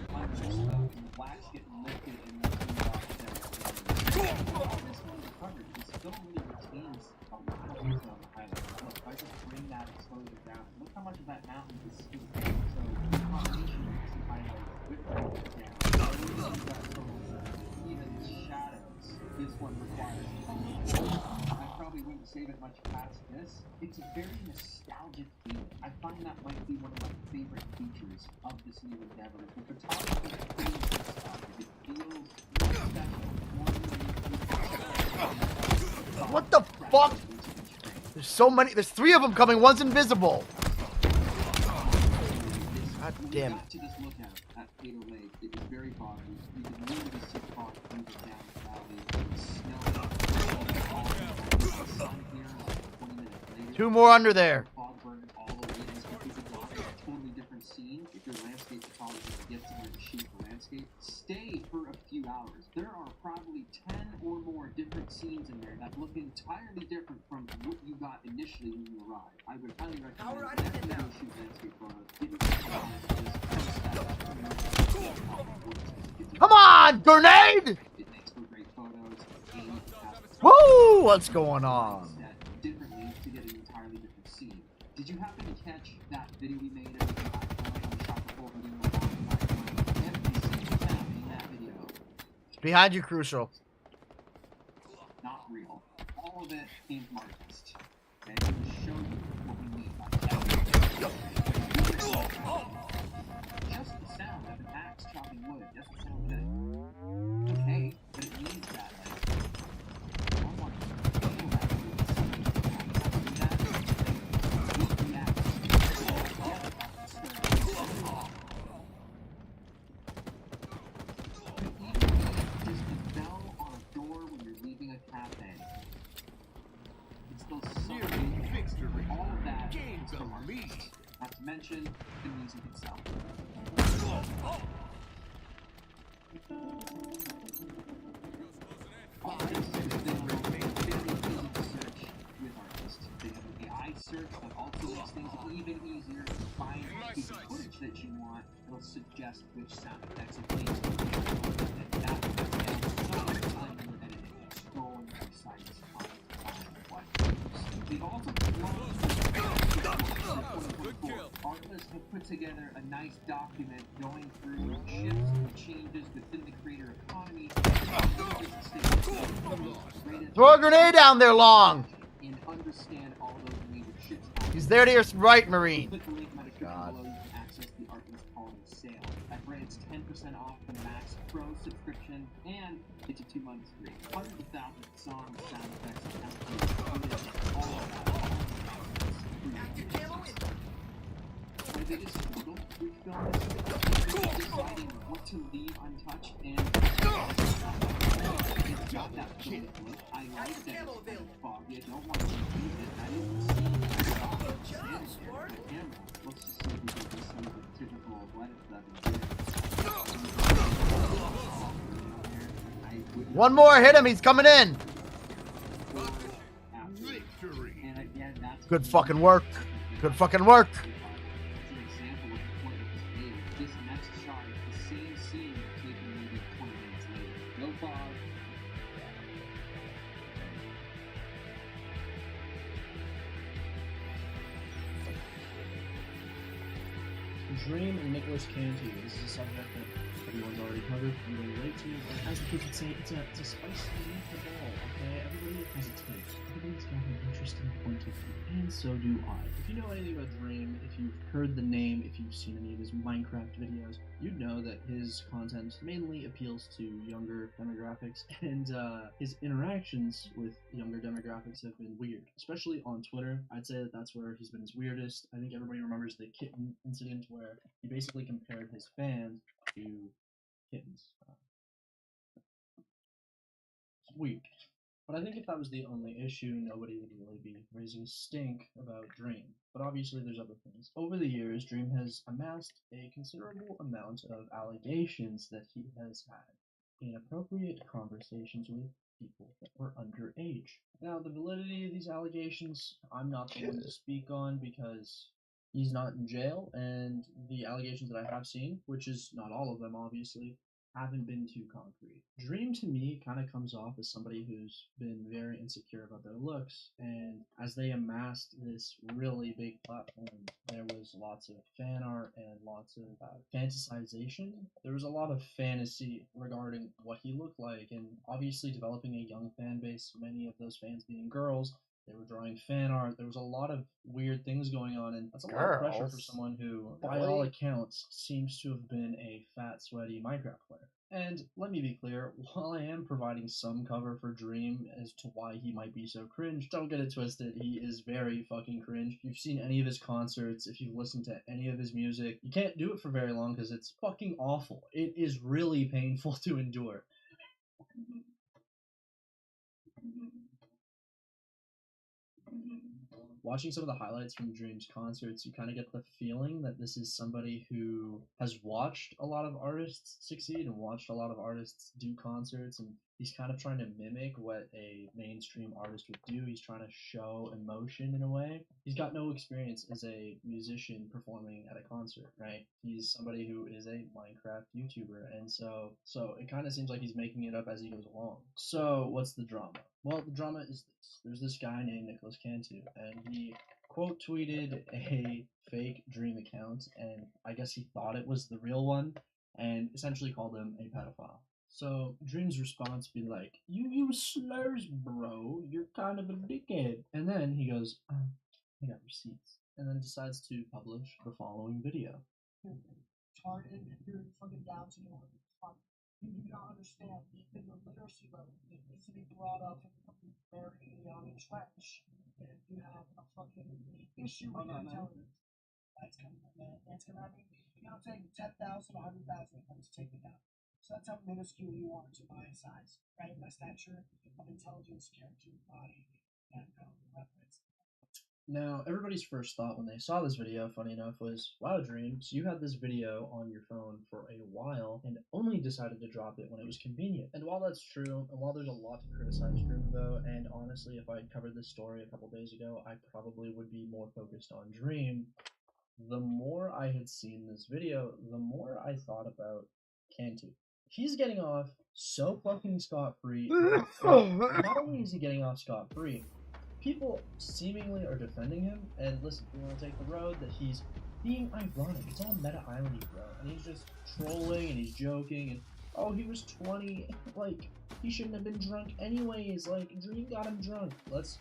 [SPEAKER 14] the blacks get lifted in the all this one is covered. It still really retains a lot of detail on the highlights. Look, if I just bring that exposure down, look how much of that mountain is still there. So the combination of some highlights with that down, even shadows, this one requires I probably wouldn't to save it much past this. It's a very nostalgic feeling. I find that might be one of my favorite features of this new endeavor. The photography feels nostalgic. It feels special.
[SPEAKER 1] What the fuck? There's so many. There's 3 of them coming. One's invisible. God damn it.
[SPEAKER 14] To this lookout at Fatal Lake, it was very foggy. You could literally see fog moving down the valley. It was snowing. Sun here, like 20 minutes later.
[SPEAKER 1] 2 more under there.
[SPEAKER 14] Fog burning all over it. It's completely gone. It's a totally different scene. If your landscape photographer gets somewhere to shoot the landscape, stay for a few hours. There are probably 10 or more different scenes in there that look entirely different from what you got initially when you arrived. I would highly recommend whenever you go shoot landscape photos, give it some time to just
[SPEAKER 1] Come on, grenade!
[SPEAKER 14] It makes for great photos.
[SPEAKER 1] Woo! What's going on?
[SPEAKER 14] Differently to get an entirely different scene. Did you happen to catch that video we made of the iPhone? We shot the whole video on the iPhone. Every single sound in that video.
[SPEAKER 1] Behind you, Crucial.
[SPEAKER 14] Not real. All of it came from artists. And it will show you what we mean by that. Just the sound of an axe chopping wood doesn't sound good. Okay, but it means that, like, I want to feel that wood. That is the axe. Is the bell on a door when you're leaving a cafe. It's those songs, victory. All of that is from artists. Not to mention the music itself. Artists have been very easy to search with artists. They have an AI search that also makes things even easier to find the footage that you want. It'll suggest which sound effects it needs to be and that so much time in your editing. Scrolling through sites, trying to find what. They've also artists have put together a nice document going through shifts and changes within the creator economy.
[SPEAKER 1] Throw a grenade down there, Long!
[SPEAKER 14] And understand all those major shifts.
[SPEAKER 1] He's there to your right, Marine.
[SPEAKER 14] Click the link in my description below. You can access the Artlist Colony sale. At rate, it's 10% off the Max Pro subscription, and it's a 2 months free. Hundreds of thousands of songs, sound effects, and all of that. My biggest struggle with film is deciding what to leave untouched, and it's got that film look. I like that it's kind of foggy. I don't want to use it. I didn't see it standing there with my camera. Let's just see if we can do some of the typical lettuce that we did.
[SPEAKER 1] One more, hit him, he's coming in.
[SPEAKER 14] Victory. And again, that's
[SPEAKER 1] Good fucking work. Good fucking work.
[SPEAKER 14] It's an example of the point that was made. This next shot is the same scene taken maybe 20 minutes later. No fog.
[SPEAKER 2] Dream and Nicholas Cantu. This is a subject that everyone's already covered and will relate to. And as the kids would say, it's a spice beneath the ball, okay? Everybody has its taste. Everybody's got an interesting point of view. And so do I. If you know anything about Dream, if you've heard the name, if you've seen any of his Minecraft videos, you'd know that his content mainly appeals to younger demographics, and his interactions with younger demographics have been weird, especially on Twitter. I'd say that that's where he's been his weirdest. I think everybody remembers the kitten incident where he basically compared his fans to kittens. It's weird. But I think if that was the only issue, nobody would really be raising a stink about Dream. But obviously there's other things. Over the years, Dream has amassed a considerable amount of allegations that he has had inappropriate conversations with people that were underage. Now, the validity of these allegations, I'm not the one to speak on because he's not in jail, and the allegations that I have seen, which is not all of them obviously, haven't been too concrete. Dream to me kind of comes off as somebody who's been very insecure about their looks, and as they amassed this really big platform, there was lots of fan art and lots of fantasization. There was a lot of fantasy regarding what he looked like, and obviously developing a young fan base, many of those fans being girls,
[SPEAKER 11] They were drawing fan art. There was a lot of weird things going on, and that's a lot of pressure for someone who, by all accounts, seems to have been a fat, sweaty Minecraft player. And let me be clear, while I am providing some cover for Dream as to why he might be so cringe, don't get it twisted, he is very fucking cringe. If you've seen any of his concerts, if you've listened to any of his music, you can't do it for very long because it's fucking awful. It is really painful to endure. Watching some of the highlights from Dream's concerts, you kind of get the feeling that this is somebody who has watched a lot of artists succeed and watched a lot of artists do concerts, and he's kind of trying to mimic what a mainstream artist would do. He's trying to show emotion in a way. He's got no experience as a musician performing at a concert, right? He's somebody who is a Minecraft YouTuber, and so it kind of seems like he's making it up as he goes along. So what's the drama? Well, the drama is this. There's this guy named Nicholas Cantu, and he quote tweeted a fake Dream account, and I guess he thought it was the real one, and essentially called him a pedophile. So Dream's response be like, "You use slurs, bro. You're kind of a dickhead." And then he goes, "I got receipts," and then decides to publish the following video.
[SPEAKER 16] Targeted if you're fucking down to your you do not understand that your literacy level needs to be brought up and very entrenched. And if you have a fucking issue with your intelligence, that's coming up, man. That's coming up. You know, take 10,000, 100,000 to take it down. So that's how minuscule you are to my size, right? My stature of intelligence, character, body, and reference.
[SPEAKER 11] Now, everybody's first thought when they saw this video, funny enough, was, wow, Dreams, you had this video on your phone for a while and only decided to drop it when it was convenient. And while that's true, and while there's a lot to criticize Dream about, and honestly, if I had covered this story a couple days ago, I probably would be more focused on Dream. The more I had seen this video, the more I thought about Cantu. He's getting off so fucking scot-free. Not only is he getting off scot-free, people seemingly are defending him, and listen, we want to take the road that he's being ironic. It's all meta-irony, bro, and he's just trolling, and he's joking, and, oh, he was 20, like, he shouldn't have been drunk anyways, like, Dream got him drunk. Let's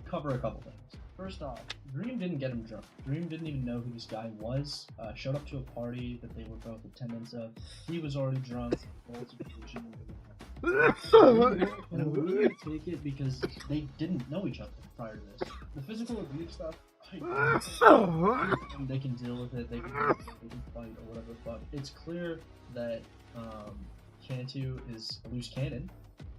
[SPEAKER 11] cover a couple things. First off, Dream didn't get him drunk. Dream didn't even know who this guy was, showed up to a party that they were both attendants of. He was already drunk. And I'm willing to take it because they didn't know each other prior to this. The physical abuse stuff, they can deal with it, they can fight or whatever the fuck. It's clear that Cantu is a loose cannon.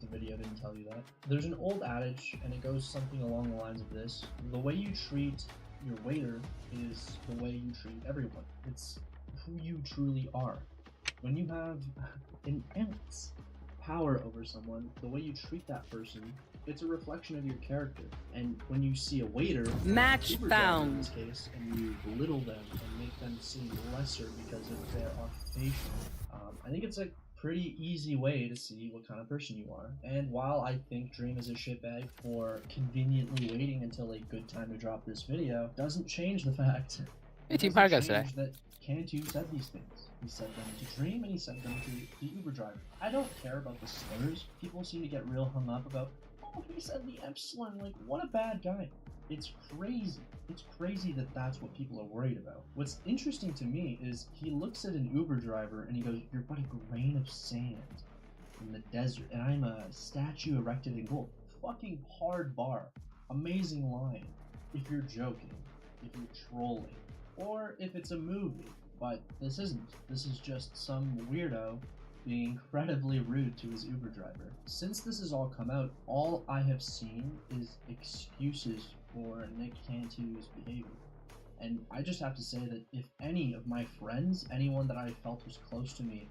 [SPEAKER 11] The video didn't tell you that. There's an old adage, and it goes something along the lines of this: the way you treat your waiter is the way you treat everyone. It's who you truly are. When you have an ounce power over someone, the way you treat that person, it's a reflection of your character. And when you see a waiter,
[SPEAKER 9] match found
[SPEAKER 11] in this case, and you belittle them and make them seem lesser because of their occupation, I think it's a pretty easy way to see what kind of person you are. And while I think Dream is a shitbag for conveniently waiting until a good time to drop this video, doesn't change the fact that Cantu said these things. He said them to Dream, and he said them to the Uber driver. I don't care about the slurs. People seem to get real hung up about, oh, he said the F slur. Like, what a bad guy. It's crazy. It's crazy that that's what people are worried about. What's interesting to me is he looks at an Uber driver and he goes, "You're but a grain of sand in the desert, and I'm a statue erected in gold." Fucking hard bar. Amazing line. If you're joking, if you're trolling, or if it's a movie. But this isn't. This is just some weirdo being incredibly rude to his Uber driver. Since this has all come out, all I have seen is excuses for Nick Cantu's behavior. And I just have to say that if any of my friends, anyone that I felt was close to me,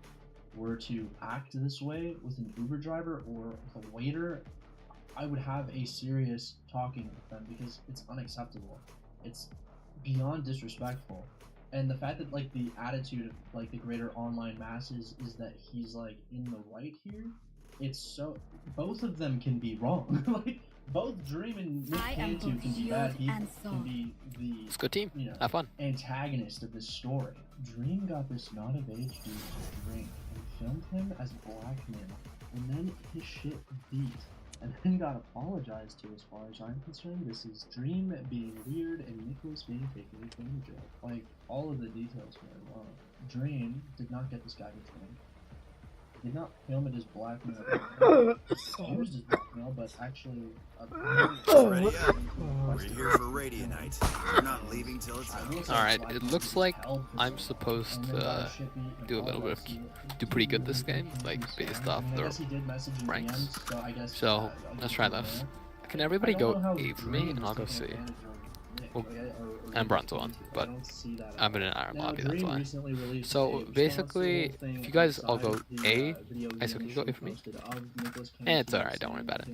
[SPEAKER 11] were to act this way with an Uber driver or with a waiter, I would have a serious talking with them because it's unacceptable. It's beyond disrespectful. And the fact that, like, the attitude of, like, the greater online masses is that he's, like, in the right here, it's so... both of them can be wrong. Like, both Dream and Nick Cantu can be bad people, can be the...
[SPEAKER 17] It's a good team.
[SPEAKER 11] You know,
[SPEAKER 17] have fun.
[SPEAKER 11] Antagonist of this story. Dream got this not-of-age dude to drink and filmed him as blackmail, and then his shit beat. and then got apologized to. As far as I'm concerned, this is Dream being weird and Nicholas being taken advantage of. Like, all of the details here. Dream did not get this guy to train. Did not film it as blackmail. Used as blackmail, but actually.
[SPEAKER 10] Ready up. We're here for radio night. We're not leaving till it's out.
[SPEAKER 17] Alright, it looks like I'm supposed to do a little bit of do pretty good this game, like based off the ranks. So let's try this. Can everybody go A for me and I'll go C? Well, and bronze one, but I'm in an iron lobby, that's why. So basically, if you guys all go A, so can you go A for me? It's alright, don't worry about it.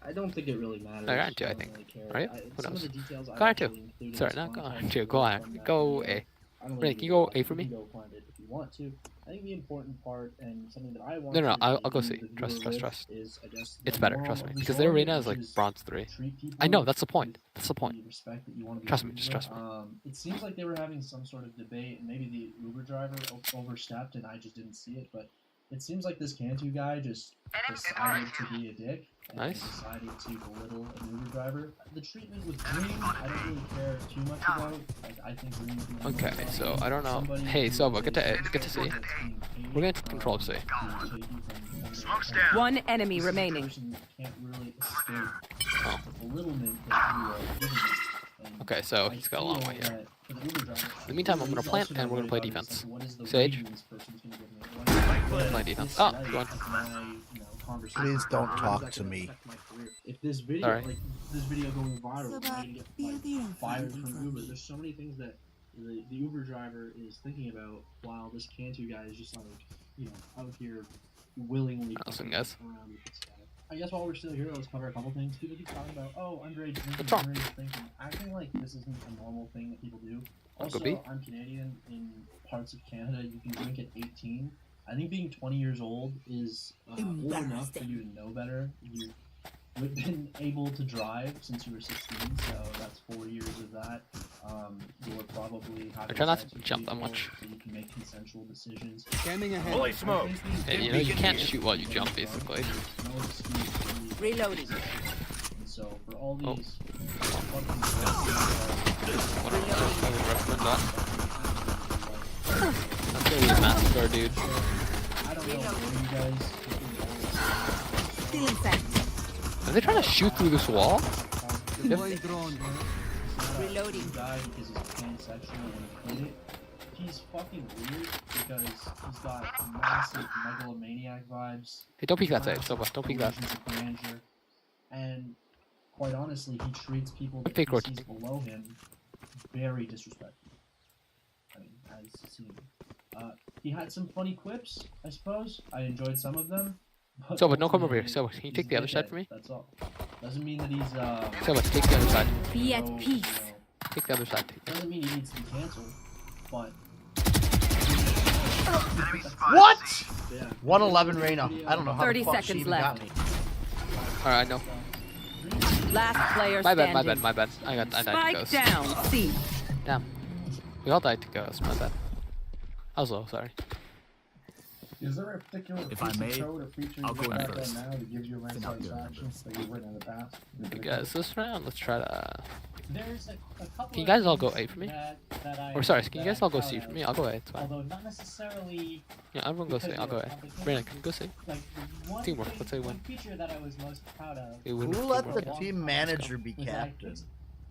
[SPEAKER 11] I don't think it really matters.
[SPEAKER 17] I got two, I think. Right? Who knows? Go on two. Sorry, not go on two. Go on. Go A. Wait, can you go A for me?
[SPEAKER 11] If you want to. I think the important part and something that I want
[SPEAKER 17] No, I'll go C. Trust. It's better, trust me. Because their arena is like bronze 3. I know, that's the point. That's the point. Trust me, just trust me.
[SPEAKER 11] It seems like they were having some sort of debate, and maybe the Uber driver overstepped and I just didn't see it, but it seems like this Cantu guy just decided to be a dick. And decided to belittle an Uber driver. The treatment with Dream, I don't really care too much about. Like, I think Dream is doing
[SPEAKER 17] Okay, so I don't know. Hey, Soba, get to C. We're gonna control C.
[SPEAKER 5] One enemy remaining.
[SPEAKER 17] Oh. Okay, so he's got a long way here. In the meantime, I'm gonna plant and we're gonna play defense. Sage. Play defense. Oh, you won.
[SPEAKER 1] Please don't talk to me.
[SPEAKER 11] If this video, like this video going viral, we're gonna get like, fired from Uber. There's so many things that the Uber driver is thinking about, while this Cantu guy is just like, you know, out here willingly
[SPEAKER 17] Awesome, guys.
[SPEAKER 11] around with this guy. I guess while we're still here, let's cover a couple things. People keep talking about, oh, underage drinking, underage drinking. Acting like this isn't a normal thing that people do. Also, I'm Canadian. In parts of Canada, you can drink at 18. I think being 20 years old is old enough for you to know better. You've been able to drive since you were 16, so that's 4 years of that. You're probably
[SPEAKER 17] I try not to jump that much.
[SPEAKER 11] So you can make consensual decisions.
[SPEAKER 10] Scanning ahead. Holy smoke!
[SPEAKER 17] And you know, you can't shoot while you jump, basically.
[SPEAKER 5] Reloading.
[SPEAKER 11] And so for all these
[SPEAKER 17] That's gonna be a massacre, dude.
[SPEAKER 11] I don't know where you guys
[SPEAKER 5] Still infect.
[SPEAKER 17] Are they trying to shoot through this wall?
[SPEAKER 5] Reloading.
[SPEAKER 11] Because he's pansexual when he played it. He's fucking weird because he's got massive megalomaniac vibes.
[SPEAKER 17] Hey, don't peek that side. Soba, don't peek that.
[SPEAKER 11] And quite honestly, he treats people that
[SPEAKER 17] Fake
[SPEAKER 11] he sees below him very disrespectful. I mean, as seen. He had some funny quips, I suppose. I enjoyed some of them.
[SPEAKER 17] Soba, don't come over here. Soba, can you take the other side for me?
[SPEAKER 11] That's all. Doesn't mean that he's
[SPEAKER 17] Soba, take the other side.
[SPEAKER 5] Be at peace.
[SPEAKER 17] Take the other side.
[SPEAKER 11] Doesn't mean he needs to be cancelled, but.
[SPEAKER 1] What? Yeah. 111 Reyna. I don't know how
[SPEAKER 5] 30
[SPEAKER 1] the fuck
[SPEAKER 5] seconds
[SPEAKER 1] she even
[SPEAKER 5] left.
[SPEAKER 1] got me.
[SPEAKER 17] Alright, I know.
[SPEAKER 5] Last player
[SPEAKER 17] My
[SPEAKER 5] standing.
[SPEAKER 17] bad. I died to
[SPEAKER 5] Spike
[SPEAKER 17] Ghost.
[SPEAKER 5] down. C.
[SPEAKER 17] Damn. We all died to Ghost, my bad. I was low, sorry.
[SPEAKER 15] Is there a particular
[SPEAKER 10] If I may,
[SPEAKER 15] code or feature
[SPEAKER 10] I'll go in
[SPEAKER 15] right
[SPEAKER 10] first.
[SPEAKER 15] now that gives you rank satisfaction that you've written in the past?
[SPEAKER 17] Okay, guys, this round, let's try to...
[SPEAKER 13] There's a couple
[SPEAKER 17] Can you guys all go A for me?
[SPEAKER 13] that
[SPEAKER 17] Or sorry, can you guys all go C for me? I'll go A, it's fine.
[SPEAKER 13] Although not necessarily.
[SPEAKER 17] Yeah, everyone go C, I'll go A. Brandon, can you go C?
[SPEAKER 13] Like one
[SPEAKER 17] Teamwork,
[SPEAKER 13] thing,
[SPEAKER 17] let's say win.
[SPEAKER 13] one feature that I was most proud of.
[SPEAKER 17] Who
[SPEAKER 1] let the team manager be captain?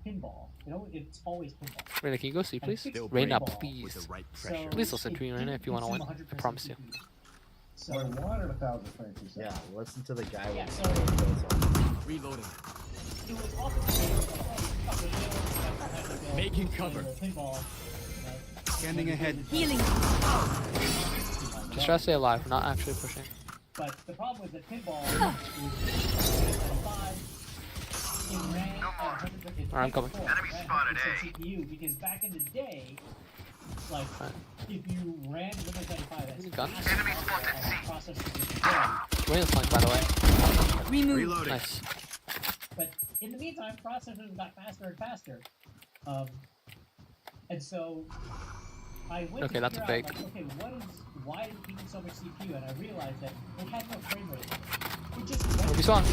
[SPEAKER 13] Pinball. You know, it's always pinball.
[SPEAKER 17] Raina, can you go C, please? Raina, please. Please listen to me, Raina, if you want to win. I promise you.
[SPEAKER 13] So,
[SPEAKER 15] 1,000 frames per second.
[SPEAKER 1] Yeah, listen to the guy.
[SPEAKER 13] Yeah, so
[SPEAKER 10] Reloading.
[SPEAKER 13] it was also
[SPEAKER 10] Making cover.
[SPEAKER 13] Pinball.
[SPEAKER 10] Scanning ahead.
[SPEAKER 5] Healing.
[SPEAKER 17] Just try to stay alive, we're not actually pushing.
[SPEAKER 13] But the problem with the pinball is it ran
[SPEAKER 17] Alright, I'm coming.
[SPEAKER 13] Enemy spotted A. CPU because back in the day, like if you ran Windows 95 as enemy spotted C.
[SPEAKER 17] Raina's flank, by the way.
[SPEAKER 5] Remove.
[SPEAKER 17] Nice.
[SPEAKER 13] But in the meantime, processors got faster and faster. And so I went
[SPEAKER 17] Okay,
[SPEAKER 13] to
[SPEAKER 17] that's a
[SPEAKER 13] figure
[SPEAKER 17] fake.
[SPEAKER 13] out, like, okay, why is it taking so much CPU? And I realized that it had no frame rate. It just
[SPEAKER 17] We'll be strong.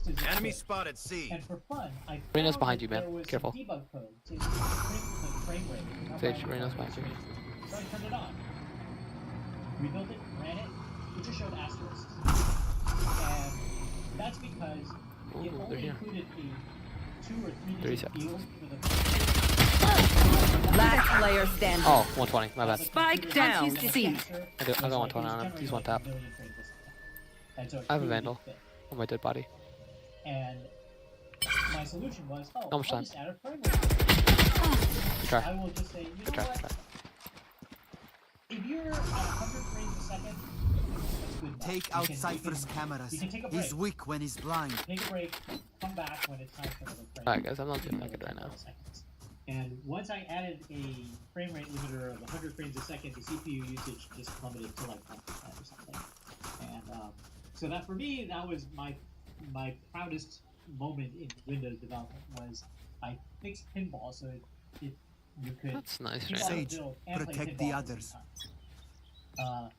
[SPEAKER 13] fast as it
[SPEAKER 10] Enemy
[SPEAKER 13] could.
[SPEAKER 10] spotted C.
[SPEAKER 13] And for fun, I
[SPEAKER 17] Reina's
[SPEAKER 13] found
[SPEAKER 17] behind you,
[SPEAKER 13] that
[SPEAKER 17] man.
[SPEAKER 13] there was
[SPEAKER 17] Careful.
[SPEAKER 13] some debug code to increase the frame rate.
[SPEAKER 17] Sage, Reina's behind you.
[SPEAKER 13] So I turned it on. Rebuilt it, ran it, it just showed asterisks. And that's because it
[SPEAKER 17] Ooh, they're
[SPEAKER 13] only
[SPEAKER 17] here.
[SPEAKER 13] included a 2 or 3
[SPEAKER 17] 30
[SPEAKER 13] digit
[SPEAKER 17] seconds.
[SPEAKER 13] field for the
[SPEAKER 9] Last player standing.
[SPEAKER 17] Oh, 120. My bad.
[SPEAKER 9] Spike down. C.
[SPEAKER 17] I got 120 on him. He's one tap.
[SPEAKER 13] And so it
[SPEAKER 17] I have a
[SPEAKER 13] really
[SPEAKER 17] vandal
[SPEAKER 13] fit.
[SPEAKER 17] on my dead body.
[SPEAKER 13] And my solution was, oh,
[SPEAKER 17] How much
[SPEAKER 13] I'll
[SPEAKER 17] time?
[SPEAKER 13] just add a frame rate.
[SPEAKER 17] Good try.
[SPEAKER 13] I will just say, you know
[SPEAKER 17] Try.
[SPEAKER 13] what? If you're at 100 frames a second, that's good enough.
[SPEAKER 10] Take out Cypher's cameras.
[SPEAKER 13] You can take a break.
[SPEAKER 10] He's weak when he's blind.
[SPEAKER 13] Take a break, come back when it's time for another frame.
[SPEAKER 17] Alright, guys, I'm not doing that good right now.
[SPEAKER 13] And once I added a frame rate limiter of 100 frames a second, the CPU usage just plummeted to like 1% or something. And so that for me, that was my proudest moment in Windows development was I fixed pinball so you could.
[SPEAKER 17] That's nice,
[SPEAKER 13] pinball
[SPEAKER 17] right?
[SPEAKER 10] Sage,
[SPEAKER 13] build and play
[SPEAKER 10] protect
[SPEAKER 13] pinball
[SPEAKER 10] the
[SPEAKER 13] at
[SPEAKER 10] others.
[SPEAKER 13] same time.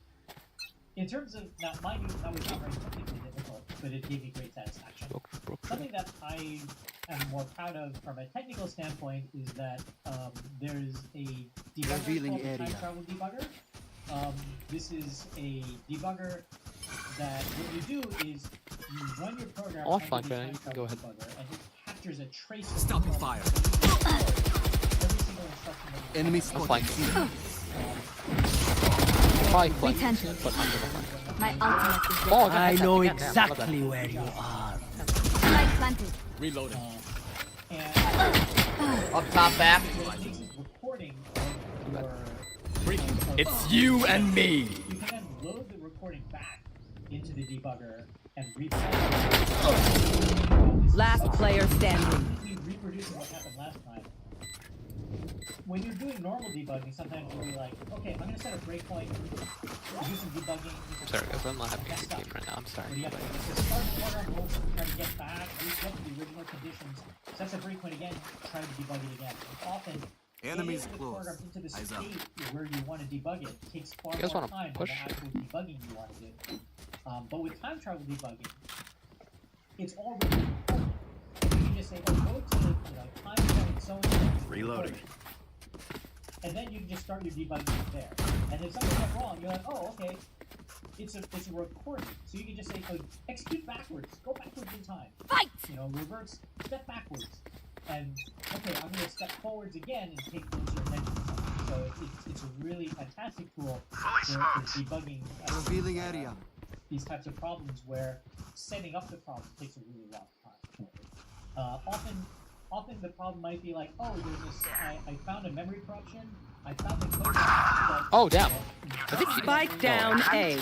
[SPEAKER 13] In terms of now, mind you, that was not very technically difficult, but it gave me great satisfaction. Something that I am more proud of from a technical standpoint is that there's a debugger
[SPEAKER 10] Revealing
[SPEAKER 13] called the
[SPEAKER 10] area.
[SPEAKER 13] time travel debugger. This is a debugger that what you do is you run your program
[SPEAKER 17] Oh,
[SPEAKER 13] under
[SPEAKER 17] fine,
[SPEAKER 13] the
[SPEAKER 17] man.
[SPEAKER 13] time
[SPEAKER 17] You can
[SPEAKER 13] travel
[SPEAKER 17] go ahead.
[SPEAKER 13] debugger, and it captures a trace.
[SPEAKER 10] Stopping fire.
[SPEAKER 13] Every single instruction that you
[SPEAKER 10] Enemy
[SPEAKER 17] That's
[SPEAKER 10] spotted
[SPEAKER 17] fine.
[SPEAKER 10] C.
[SPEAKER 17] Probably flank,
[SPEAKER 3] Retention.
[SPEAKER 17] but under the flank.
[SPEAKER 3] My ultimate is
[SPEAKER 17] Oh,
[SPEAKER 3] ready.
[SPEAKER 17] I know
[SPEAKER 18] exactly where you are.
[SPEAKER 3] Light planted.
[SPEAKER 12] Reloading.
[SPEAKER 1] Up top, back.
[SPEAKER 13] recording of your
[SPEAKER 18] It's you and me.
[SPEAKER 13] You can then load the recording back into the debugger and replay.
[SPEAKER 9] Last player standing.
[SPEAKER 13] Reproducing what happened last time. When you're doing normal debugging, sometimes you'll be like, okay, I'm gonna set a breakpoint, do some debugging.
[SPEAKER 17] I'm sorry, guys. I'm not having a good game right now. I'm sorry.
[SPEAKER 13] You have to start the program over, try to get back, reset the original conditions, set the breakpoint again, try to debug it again. And often,
[SPEAKER 10] Enemies
[SPEAKER 13] getting the
[SPEAKER 10] close.
[SPEAKER 13] program into the
[SPEAKER 10] Eyes up.
[SPEAKER 13] state where you want to debug it takes far
[SPEAKER 17] You guys
[SPEAKER 13] more
[SPEAKER 17] wanna
[SPEAKER 13] time
[SPEAKER 17] push?
[SPEAKER 13] than the actual debugging you want to do. But with time travel debugging, it's already recorded. You can just say, oh, go to time point so-and-so.
[SPEAKER 10] Reloading.
[SPEAKER 13] And then you can just start your debugging there. And if something went wrong, you're like, oh, okay, it's a recording. So you can just say, oh, execute backwards, go backwards in time.
[SPEAKER 3] Fight!
[SPEAKER 13] Reverse, step backwards. And, okay, I'm going to step forwards again and take closer attention to something. So it's a really fantastic tool for debugging
[SPEAKER 10] Revealing area.
[SPEAKER 13] these types of problems where setting up the problem takes a really long time. Often the problem might be like, oh, there's this, I found a memory corruption, I found the code that...
[SPEAKER 17] Oh, damn. I think
[SPEAKER 9] Spike down A.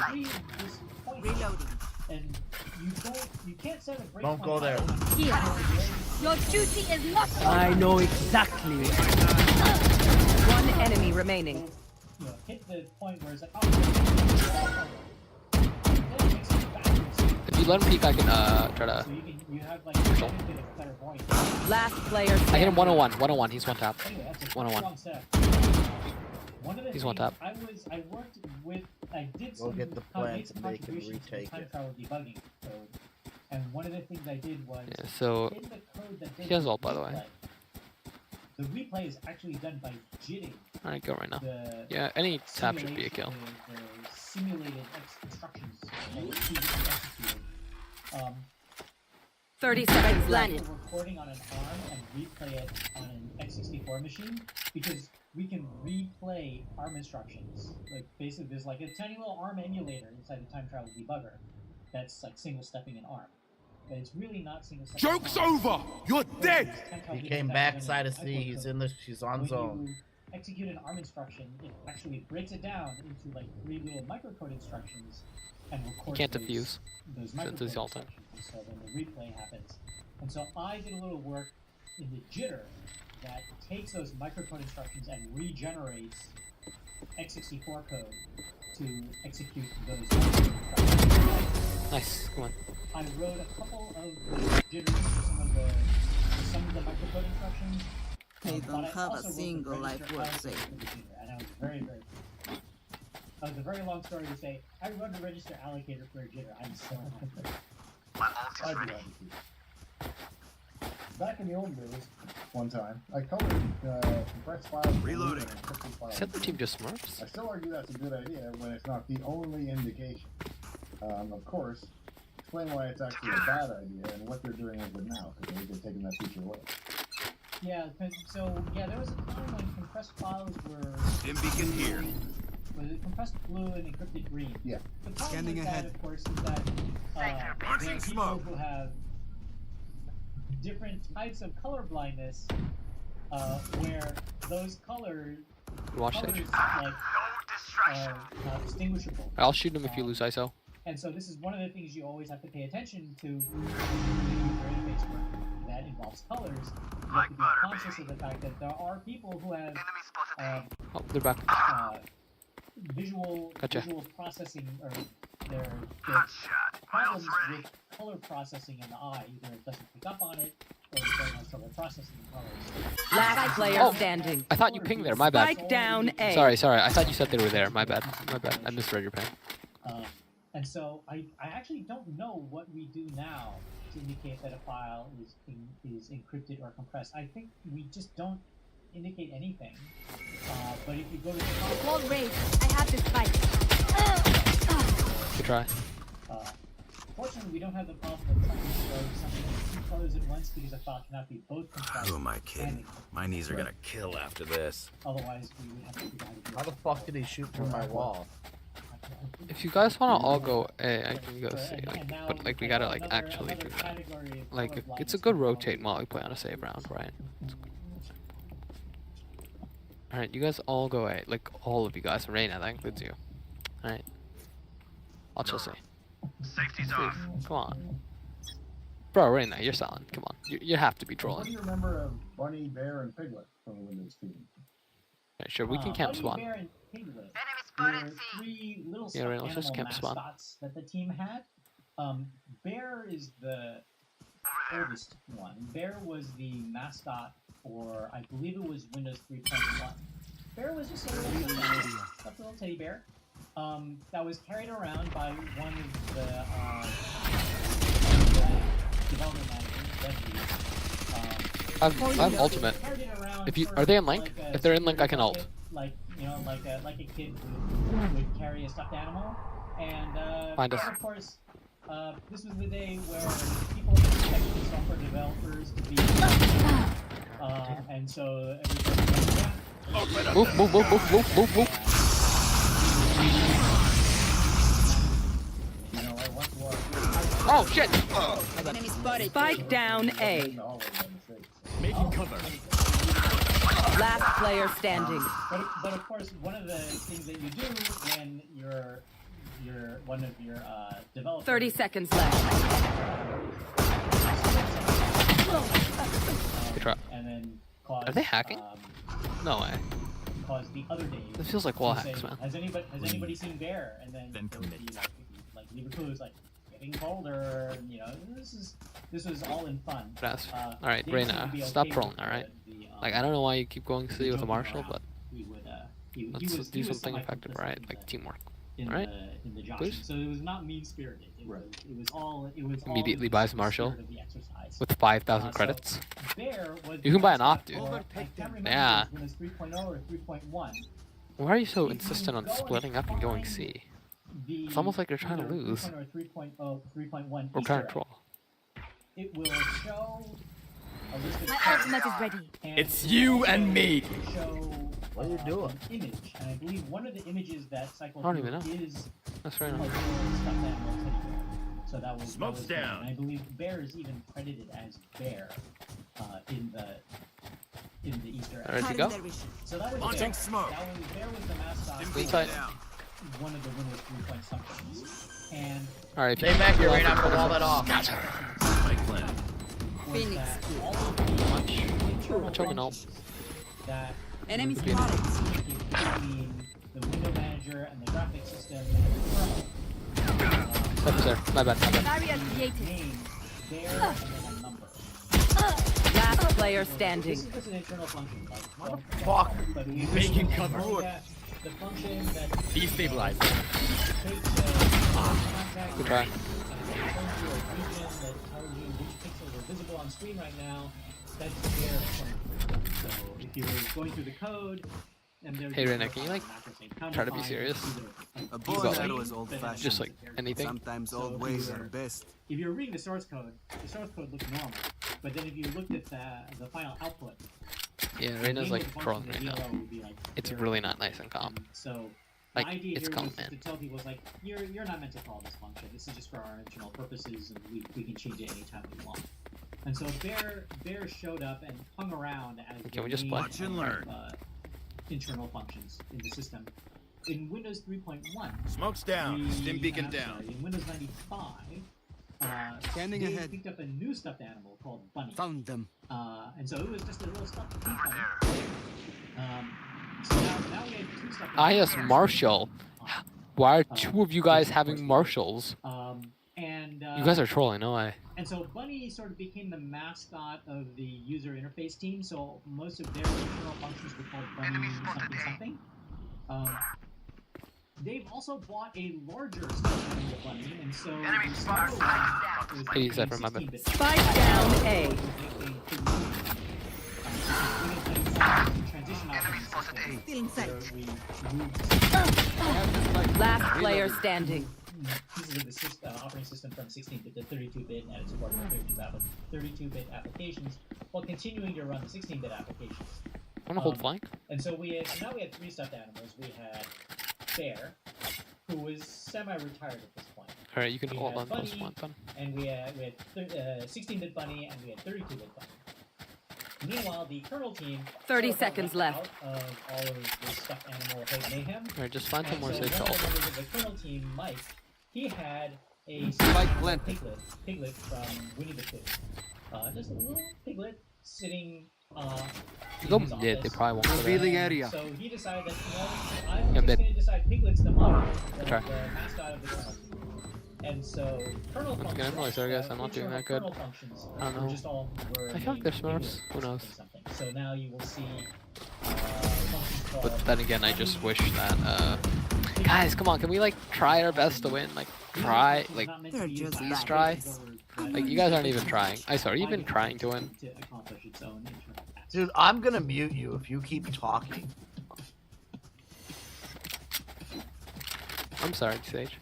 [SPEAKER 13] Reloading. And you can't set a break
[SPEAKER 1] Don't go there.
[SPEAKER 3] Here. Your duty is not
[SPEAKER 18] I know exactly where.
[SPEAKER 9] One enemy remaining.
[SPEAKER 13] Hit the point where it's like, oh,
[SPEAKER 17] If you let him peek, I can try to.
[SPEAKER 13] so you have like a bit of clairvoyance.
[SPEAKER 9] Last player
[SPEAKER 17] I hit him
[SPEAKER 9] standing.
[SPEAKER 17] 101. 101. He's one tap.
[SPEAKER 13] Anyway, that's a
[SPEAKER 17] 101.
[SPEAKER 13] strong setup. One of the
[SPEAKER 17] He's one
[SPEAKER 13] things
[SPEAKER 17] tap.
[SPEAKER 13] I did
[SPEAKER 1] Go
[SPEAKER 13] some
[SPEAKER 1] get the
[SPEAKER 13] made
[SPEAKER 1] plant
[SPEAKER 13] some
[SPEAKER 1] and they can
[SPEAKER 13] contributions to the
[SPEAKER 1] retake
[SPEAKER 13] time
[SPEAKER 1] it.
[SPEAKER 13] travel debugging code. And one of the things I did was
[SPEAKER 17] Yeah, so
[SPEAKER 13] in the code that
[SPEAKER 17] he has ult, by the way.
[SPEAKER 13] The replay is actually done by jitting.
[SPEAKER 17] Alright, go right now.
[SPEAKER 13] The
[SPEAKER 17] Yeah, any tap should be a kill.
[SPEAKER 13] The simulated instructions that were previously executed.
[SPEAKER 9] 30 seconds
[SPEAKER 13] The
[SPEAKER 9] left.
[SPEAKER 13] recording on an ARM and replay it on an x64 machine because we can replay ARM instructions. Like basically, there's like a tiny little ARM emulator inside the time travel debugger that's like single stepping in ARM. But it's really not single stepping.
[SPEAKER 8] Joke's over! You're dead!
[SPEAKER 1] He came back side of C. She's on zone.
[SPEAKER 13] When you execute an ARM instruction, it actually breaks it down into like 3 little microcode instructions and records
[SPEAKER 17] can't defuse
[SPEAKER 13] those
[SPEAKER 17] since
[SPEAKER 13] microcode
[SPEAKER 17] he's ulted.
[SPEAKER 13] instructions. So then the replay happens. And so I did a little work in the jitter that takes those microcode instructions and regenerates x64 code to execute those microcode instructions.
[SPEAKER 17] Nice. Come on.
[SPEAKER 13] I wrote a couple of jitters for some of the microcode instructions.
[SPEAKER 19] They
[SPEAKER 13] but
[SPEAKER 19] don't
[SPEAKER 13] I
[SPEAKER 19] have a
[SPEAKER 13] also wrote the
[SPEAKER 19] single life
[SPEAKER 13] register
[SPEAKER 19] worth
[SPEAKER 13] allocator
[SPEAKER 19] saving.
[SPEAKER 13] for the jitter, and I was very, very proud. That was a very long story to say, I wrote a register allocator for a jitter. I'm so happy. I do love it.
[SPEAKER 15] back in the old days, one time, I colored compressed files.
[SPEAKER 10] Reloading.
[SPEAKER 17] Said the team just smurfs.
[SPEAKER 15] I still argue that's a good idea when it's not the only indication. Of course, explain why it's actually a bad idea and what they're doing with it now, because they're taking that feature away.
[SPEAKER 13] Yeah, so there was a time when compressed files were.
[SPEAKER 10] Stim beacon here.
[SPEAKER 13] Was it compressed blue and encrypted green?
[SPEAKER 15] Yeah.
[SPEAKER 13] The problem
[SPEAKER 10] Scanning
[SPEAKER 13] with
[SPEAKER 10] ahead.
[SPEAKER 13] that, of course, is that there are people
[SPEAKER 10] smoke.
[SPEAKER 13] who have different types of color blindness, where those colors
[SPEAKER 17] Watch that.
[SPEAKER 13] like are distinguishable.
[SPEAKER 17] I'll shoot him if you lose ISO.
[SPEAKER 13] And so this is one of the things you always have to pay attention to in user interface work that involves colors. You have to be conscious of the fact that there are people who have
[SPEAKER 17] Oh, they're back.
[SPEAKER 13] visual
[SPEAKER 17] Gotcha.
[SPEAKER 13] processing, or their problems with color processing in the eye. Either it doesn't pick up on it, or it doesn't have trouble processing colors.
[SPEAKER 9] Last player standing.
[SPEAKER 17] I thought you pinged there. My bad.
[SPEAKER 9] Spike down A.
[SPEAKER 17] Sorry. I thought you said they were there. My bad. I misread your ping.
[SPEAKER 13] And so I actually don't know what we do now to indicate that a file is encrypted or compressed. I think we just don't indicate anything. But if you go to the
[SPEAKER 3] Wall raised. I have this fight.
[SPEAKER 17] Good try.
[SPEAKER 13] Fortunately, we don't have the problem of trying to show something in two colors at once, because a file cannot be both compressed.
[SPEAKER 10] Who am I kidding? My knees are gonna kill after this.
[SPEAKER 13] Otherwise, we would have to figure out.
[SPEAKER 1] How the fuck did he shoot through my wall?
[SPEAKER 17] If you guys wanna all go A, I can go C. But like we gotta like actually do that. Like it's a good rotate while we play on a save round, right? Alright, you guys all go A. Like all of you guys. Reina, that includes you. Alright. I'll chill C.
[SPEAKER 19] Safety's off.
[SPEAKER 17] Come on. Bro, Reina, you're solid. Come on. You have to be
[SPEAKER 15] What
[SPEAKER 17] trolling.
[SPEAKER 15] do you remember of Bunny, Bear, and Piglet from the Windows team?
[SPEAKER 17] Alright, sure, we can camp
[SPEAKER 13] Bunny,
[SPEAKER 17] spawn.
[SPEAKER 13] Bear, and Piglet were three little
[SPEAKER 17] Yeah, right, let's just
[SPEAKER 13] animal
[SPEAKER 17] camp spawn.
[SPEAKER 13] mascots that the team had. Bear is the oldest one. Bear was the mascot for, I believe it was Windows 3.1. Bear was just a little teddy bear that was carried around by one of the development managers.
[SPEAKER 17] I have ultimate. If you are they in link? If they're in link, I can ult.
[SPEAKER 13] Like a kid would carry a stuffed animal, and
[SPEAKER 17] Find us.
[SPEAKER 13] of course, this was the day where people expected software developers to be, and so everybody was like,
[SPEAKER 17] Move. Oh shit!
[SPEAKER 9] Enemy spotted. Spike down A.
[SPEAKER 18] Making cover.
[SPEAKER 9] Last player standing.
[SPEAKER 13] But of course, one of the things that you do when you're one of your developers.
[SPEAKER 9] 30 seconds left.
[SPEAKER 17] Good try.
[SPEAKER 13] And then cause,
[SPEAKER 17] Are they hacking? No way.
[SPEAKER 13] Cause the other days.
[SPEAKER 17] This feels like wall
[SPEAKER 13] to say,
[SPEAKER 17] hacks, man.
[SPEAKER 13] Has anybody seen Bear? And then there would be like leave a clue, like getting colder. And, you know, this was all in fun.
[SPEAKER 17] All right, Reina, stop trolling. All right. Like I don't know why you keep going C with a Marshall, but let's do something effective, right? Like teamwork. All right.
[SPEAKER 13] In the Josh.
[SPEAKER 17] Please.
[SPEAKER 13] So it was not mean spirited. It was all.
[SPEAKER 17] Immediately buys Marshall
[SPEAKER 13] of the exercise.
[SPEAKER 17] with 5,000 credits.
[SPEAKER 13] Bear was
[SPEAKER 17] You can buy an op, dude.
[SPEAKER 13] Yeah.
[SPEAKER 17] Yeah.
[SPEAKER 13] When it's 3.0 or 3.1.
[SPEAKER 17] Why are you so insistent on splitting up and going C? It's almost like you're trying to lose.
[SPEAKER 13] 3.0 or 3.1
[SPEAKER 17] Or trying to troll.
[SPEAKER 13] It will show a list of
[SPEAKER 3] My ultimate is ready.
[SPEAKER 18] It's you and me.
[SPEAKER 1] What are you doing?
[SPEAKER 13] An image, and I believe one of the images that cycled
[SPEAKER 17] I don't even know.
[SPEAKER 13] is
[SPEAKER 17] That's right.
[SPEAKER 13] a little stuffed animal teddy bear. So that was
[SPEAKER 18] Smoke's
[SPEAKER 13] Bear.
[SPEAKER 18] down.
[SPEAKER 13] And I believe Bear is even credited as Bear in the Easter egg.
[SPEAKER 17] Ready to go?
[SPEAKER 13] So that was
[SPEAKER 10] Launching
[SPEAKER 13] Bear.
[SPEAKER 10] smoke.
[SPEAKER 13] Bear was the mascot.
[SPEAKER 17] Green side.
[SPEAKER 13] One of the Windows 3 somethings. And
[SPEAKER 17] All right.
[SPEAKER 1] Stay back here, Reina. I'm gonna wall that off.
[SPEAKER 10] Spike planted.
[SPEAKER 9] Phoenix.
[SPEAKER 17] Watch over ult.
[SPEAKER 13] That
[SPEAKER 9] Enemy
[SPEAKER 17] Good.
[SPEAKER 9] spotted.
[SPEAKER 13] between the window manager and the graphic system and the kernel.
[SPEAKER 17] Step is there. My bad.
[SPEAKER 3] Barrier created.
[SPEAKER 13] Name, Bear, and then a number.
[SPEAKER 9] Last player standing.
[SPEAKER 13] This is just an internal function. Like,
[SPEAKER 1] Fuck.
[SPEAKER 13] But
[SPEAKER 18] Making cover.
[SPEAKER 13] The function that
[SPEAKER 18] Destabilize.
[SPEAKER 13] takes contact
[SPEAKER 17] Good try.
[SPEAKER 13] and turns to a region that tells you which pixels are visible on screen right now,
[SPEAKER 14] that's their code. So if you were going through the code, and there
[SPEAKER 17] Hey Rena, can you like try to be serious?
[SPEAKER 10] A bow and arrow is old-fashioned.
[SPEAKER 17] Just like anything.
[SPEAKER 10] Sometimes old ways are best.
[SPEAKER 14] If you're reading the source code looks normal. But then if you looked at the final output,
[SPEAKER 17] yeah, Rena's like crawling right now. It's really not nice and calm.
[SPEAKER 14] So
[SPEAKER 17] like
[SPEAKER 14] the idea
[SPEAKER 17] it's
[SPEAKER 14] here
[SPEAKER 17] calm,
[SPEAKER 14] was
[SPEAKER 17] man.
[SPEAKER 14] to tell people like you're not meant to call this function. This is just for our internal purposes, and we can change it anytime we want. And so Bear showed up and hung around as
[SPEAKER 17] Can we just watch
[SPEAKER 10] and learn?
[SPEAKER 14] Internal functions in the system. In Windows 3.1,
[SPEAKER 10] Smokes down, stim beacon down.
[SPEAKER 14] In Windows 95,
[SPEAKER 10] Scanning
[SPEAKER 14] they
[SPEAKER 10] ahead.
[SPEAKER 14] picked up a new stuffed animal called Bunny.
[SPEAKER 10] Found them.
[SPEAKER 14] And so it was just a little stuffed pea bunny. So now we have two stuffed
[SPEAKER 17] IS
[SPEAKER 14] animals.
[SPEAKER 17] Marshall. Why are two of you guys having Marshalls? You guys are trolling, no way.
[SPEAKER 14] And so Bunny sort of became the mascot of the user interface team, so most of their internal functions were called Bunny something something. They've also bought a larger stuffed animal Bunny, and so
[SPEAKER 6] Enemy spotted.
[SPEAKER 17] Hey, you said remember.
[SPEAKER 9] Spike down A. Last player standing.
[SPEAKER 14] Pieces of the operating system from 16-bit to 32-bit and it's supporting 32-bit applications while continuing to run the 16-bit applications.
[SPEAKER 17] Wanna hold flank?
[SPEAKER 14] And so now we had three stuffed animals. We had Bear, who was semi-retired at this point.
[SPEAKER 17] Alright, you can
[SPEAKER 14] We
[SPEAKER 17] hold
[SPEAKER 14] had
[SPEAKER 17] on
[SPEAKER 14] Bunny,
[SPEAKER 17] plus one then.
[SPEAKER 14] and we had 16-bit Bunny, and we had 32-bit Bunny. Meanwhile, the kernel team
[SPEAKER 9] 30
[SPEAKER 14] sort of
[SPEAKER 9] seconds
[SPEAKER 14] got
[SPEAKER 9] left.
[SPEAKER 14] out of all of the stuffed animal mayhem.
[SPEAKER 17] Alright, just find some
[SPEAKER 14] And
[SPEAKER 17] more
[SPEAKER 14] so
[SPEAKER 17] safe
[SPEAKER 14] one of
[SPEAKER 17] shelter.
[SPEAKER 14] the members of the kernel team, Mike, he had a
[SPEAKER 10] Spike planted.
[SPEAKER 14] piglet from Winnie the Pooh. Just a little piglet sitting in
[SPEAKER 17] Go
[SPEAKER 14] his
[SPEAKER 17] mid, they
[SPEAKER 14] office.
[SPEAKER 17] probably won't go there.
[SPEAKER 10] Revealing area.
[SPEAKER 14] So he decided that, I'm
[SPEAKER 17] Yeah,
[SPEAKER 14] just
[SPEAKER 17] mid.
[SPEAKER 14] going to decide piglet's the model, the
[SPEAKER 17] Try.
[SPEAKER 14] mascot of the kernel team. And so kernel
[SPEAKER 17] Once
[SPEAKER 14] functions,
[SPEAKER 17] again, I'm really sorry guys, I'm not doing that good.
[SPEAKER 14] internal functions
[SPEAKER 17] I don't
[SPEAKER 14] were
[SPEAKER 17] know.
[SPEAKER 14] just all
[SPEAKER 17] I feel like they're Smurfs, who knows.
[SPEAKER 14] something. So now you will see functions called
[SPEAKER 17] But then again, I just wish that, guys, come on, can we like try our best to win? Like, try, like, please try? Like, you guys aren't even trying. I saw, are you even trying to win?
[SPEAKER 14] to accomplish its own internal tasks.
[SPEAKER 1] Dude, I'm gonna mute you if you keep talking.
[SPEAKER 17] I'm sorry, Sage.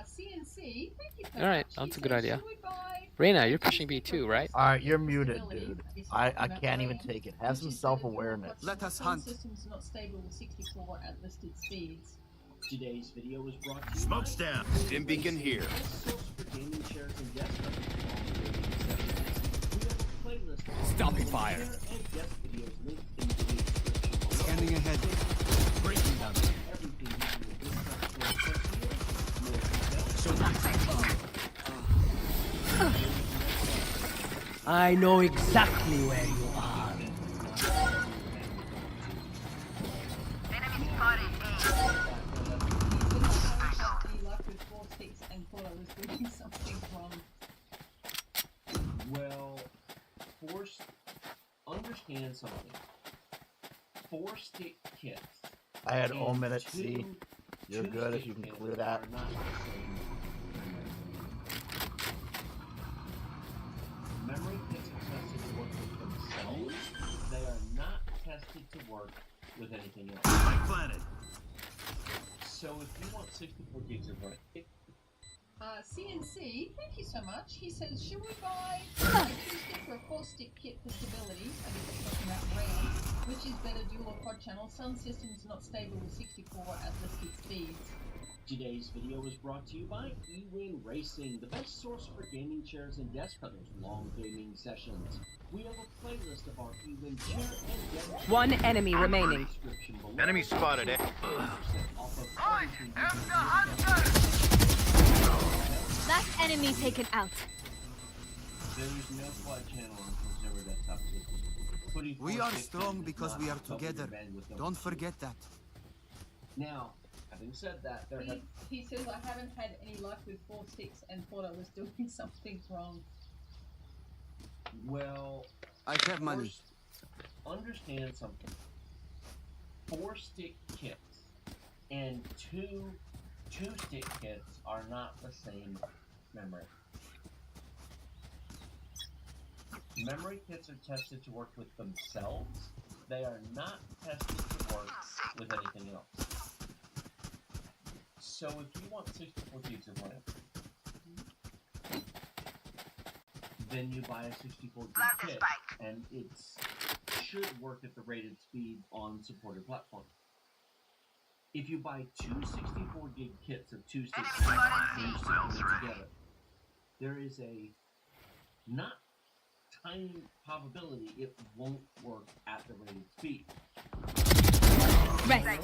[SPEAKER 13] CNC, thank you for
[SPEAKER 17] Alright,
[SPEAKER 13] that.
[SPEAKER 17] that's a
[SPEAKER 13] She
[SPEAKER 17] good
[SPEAKER 13] says,
[SPEAKER 17] idea.
[SPEAKER 13] "Should we buy
[SPEAKER 17] Reina, you're pushing B2, right?
[SPEAKER 1] Alright, you're muted, dude. I can't even take it. Have some self-awareness.
[SPEAKER 10] Let us
[SPEAKER 13] some
[SPEAKER 10] hunt.
[SPEAKER 13] systems not stable with 64 at listed speeds?
[SPEAKER 14] Today's video was brought to you
[SPEAKER 10] Smokes
[SPEAKER 14] by
[SPEAKER 10] down, stim beacon here.
[SPEAKER 14] gaming chairs and guest We have a playlist of
[SPEAKER 18] Stopping fire.
[SPEAKER 14] and guest videos linked in the description.
[SPEAKER 10] Scanning ahead.
[SPEAKER 18] Breaking them.
[SPEAKER 14] Everything you can
[SPEAKER 18] I know exactly where you are.
[SPEAKER 6] Enemy spotted.
[SPEAKER 13] Be left with 4 sticks and thought I was doing something wrong.
[SPEAKER 2] Well, understand something. 4-stick kits.
[SPEAKER 1] I had
[SPEAKER 2] and
[SPEAKER 1] omen at C. You're
[SPEAKER 2] two
[SPEAKER 1] good if
[SPEAKER 2] stick
[SPEAKER 1] you can
[SPEAKER 2] kits
[SPEAKER 1] clear that.
[SPEAKER 2] are not the same memory kits are tested to work with themselves. They are not tested to work with anything else.
[SPEAKER 10] Spike planted.
[SPEAKER 2] So if you want 64 gigs of RAM,
[SPEAKER 13] CNC, thank you so much. He says, should we buy a 2-stick or a 4-stick kit for stability? I guess he's talking about RAM. Which is better, dual or quad channel? Some systems not stable with 64 at listed speeds.
[SPEAKER 2] today's video was brought to you by eWin Racing, the best source for gaming chairs and desk for those long gaming sessions. We have a playlist of our eWin chair and desk.
[SPEAKER 9] One enemy remaining.
[SPEAKER 2] Description below.
[SPEAKER 10] Enemy spotted.
[SPEAKER 2] Off of everything.
[SPEAKER 3] Last enemy taken out.
[SPEAKER 2] There is no quad channel on consumer desktop systems. Putting
[SPEAKER 10] We
[SPEAKER 2] 4
[SPEAKER 10] are
[SPEAKER 2] sticks
[SPEAKER 10] strong
[SPEAKER 2] in
[SPEAKER 10] because
[SPEAKER 2] does
[SPEAKER 10] we
[SPEAKER 2] not
[SPEAKER 10] are
[SPEAKER 2] help with
[SPEAKER 10] together.
[SPEAKER 2] your bandwidth
[SPEAKER 10] Don't
[SPEAKER 2] overshoot.
[SPEAKER 10] forget that.
[SPEAKER 2] Now, having said that, there have
[SPEAKER 13] He says, I haven't had any luck with 4 sticks and thought I was doing something wrong.
[SPEAKER 2] well.
[SPEAKER 10] I have money.
[SPEAKER 2] Understand something. 4-stick kits and 2-stick kits are not the same memory.
[SPEAKER 11] Memory kits are tested to work with themselves. They are not tested to work with anything else. So if you want 64 gigs of RAM, then you buy a 64 gig kit, and it should work at the rated speed on supported platforms. If you buy two 64 gig kits of two sticks and you stick them together, there is a not tiny probability it won't work at the rated speed.
[SPEAKER 3] Right.
[SPEAKER 11] Now,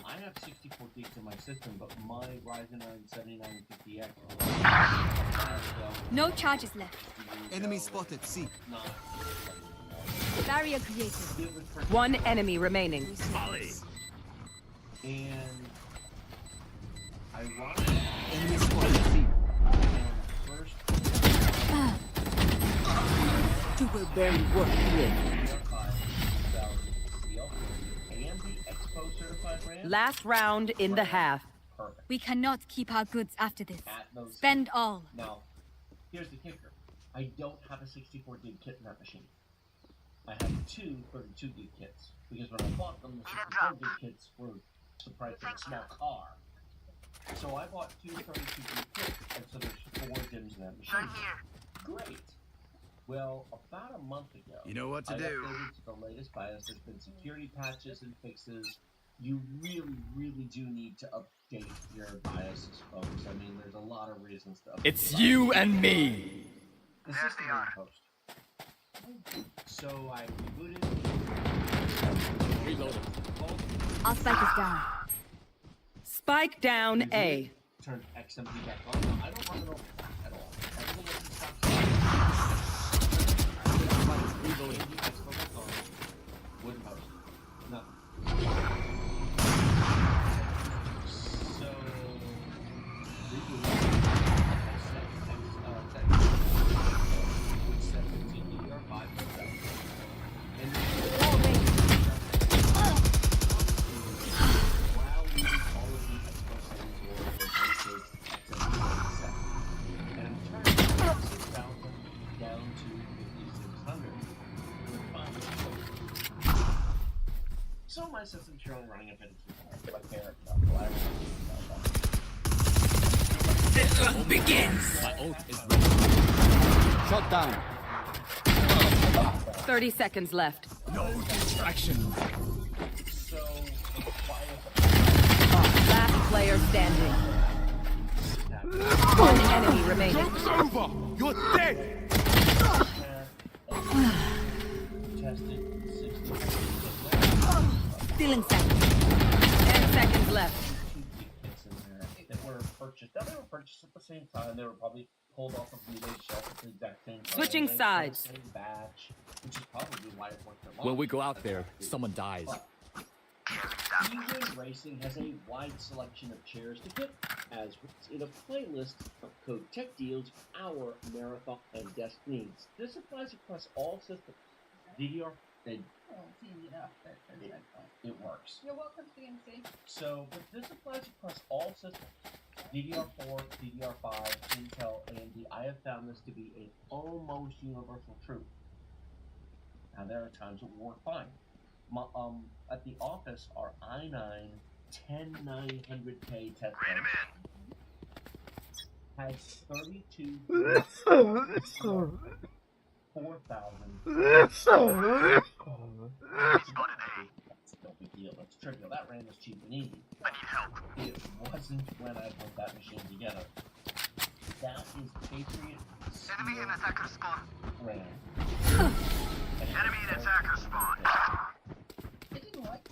[SPEAKER 11] I have 64 gigs in my system, but my Ryzen 9 7950X.
[SPEAKER 3] No charges left.
[SPEAKER 10] Enemy spotted. C.
[SPEAKER 3] Barrier created.
[SPEAKER 9] One enemy remaining.
[SPEAKER 11] And ironically,
[SPEAKER 10] enemy spotted. C.
[SPEAKER 18] You will barely work with.
[SPEAKER 9] Last round in the half.
[SPEAKER 3] We cannot keep our goods after this. Spend all.
[SPEAKER 11] Now, here's the kicker. I don't have a 64 gig kit in that machine. I have two 32 gig kits. Because when I bought them, the 64 gig kits were the price of a small car. So I bought two 32 gig kits, and so there's 4 DIMMs in that machine. Great. Well, about a month ago,
[SPEAKER 10] You know what to
[SPEAKER 11] I
[SPEAKER 10] do.
[SPEAKER 11] updated to the latest BIOS. There's been security patches and fixes. You really, really do need to update your BIOSes, folks. I mean, there's a lot of reasons to update.
[SPEAKER 19] It's you and me.
[SPEAKER 11] The system is post. So I rebooted.
[SPEAKER 19] Reloaded.
[SPEAKER 3] Our spike is down.
[SPEAKER 9] Spike down A.
[SPEAKER 11] Turned XMP back on. No, I don't run it over at all. Everything else is stopped. Reloading. Wooden post. Nothing. So, which set 15 DDR5 and while leaving all of the expo settings and I'm turning 6,000 down to 5,600 with 5 So my system's currently running at 52. Like there,
[SPEAKER 19] The hunt begins. My ult is ready. Shut down.
[SPEAKER 9] 30 seconds left.
[SPEAKER 19] No distraction.
[SPEAKER 11] So,
[SPEAKER 9] Last player standing. One enemy remaining.
[SPEAKER 19] Joke's over. You're dead.
[SPEAKER 3] Stealing seconds.
[SPEAKER 9] 10 seconds left.
[SPEAKER 11] That were purchased. Now, they were purchased at the same time. They were probably pulled off of eBay shelf at the exact same time.
[SPEAKER 9] Switching
[SPEAKER 11] They
[SPEAKER 9] sides.
[SPEAKER 11] same batch, which is probably why it worked a lot.
[SPEAKER 19] When we go out there, someone dies.
[SPEAKER 11] eWay Racing has a wide selection of chairs to pick, as in a playlist of code tech deals, our marathon and desk needs. This applies across all systems. DDR, it works.
[SPEAKER 13] You're welcome, CNC.
[SPEAKER 11] So, but this applies across all systems. DDR4, DDR5, Intel, AMD. I have found this to be an almost universal truth. Now, there are times it will work fine. At the office, our i9 10900K test has 32 4,000. That's no big deal. That's trivial. That RAM is cheap and easy. I need help. It wasn't when I put that machine together. That is Patriot
[SPEAKER 6] Enemy in attacker spawn.
[SPEAKER 11] RAM.
[SPEAKER 6] Enemy in attacker spawn.
[SPEAKER 13] It didn't like.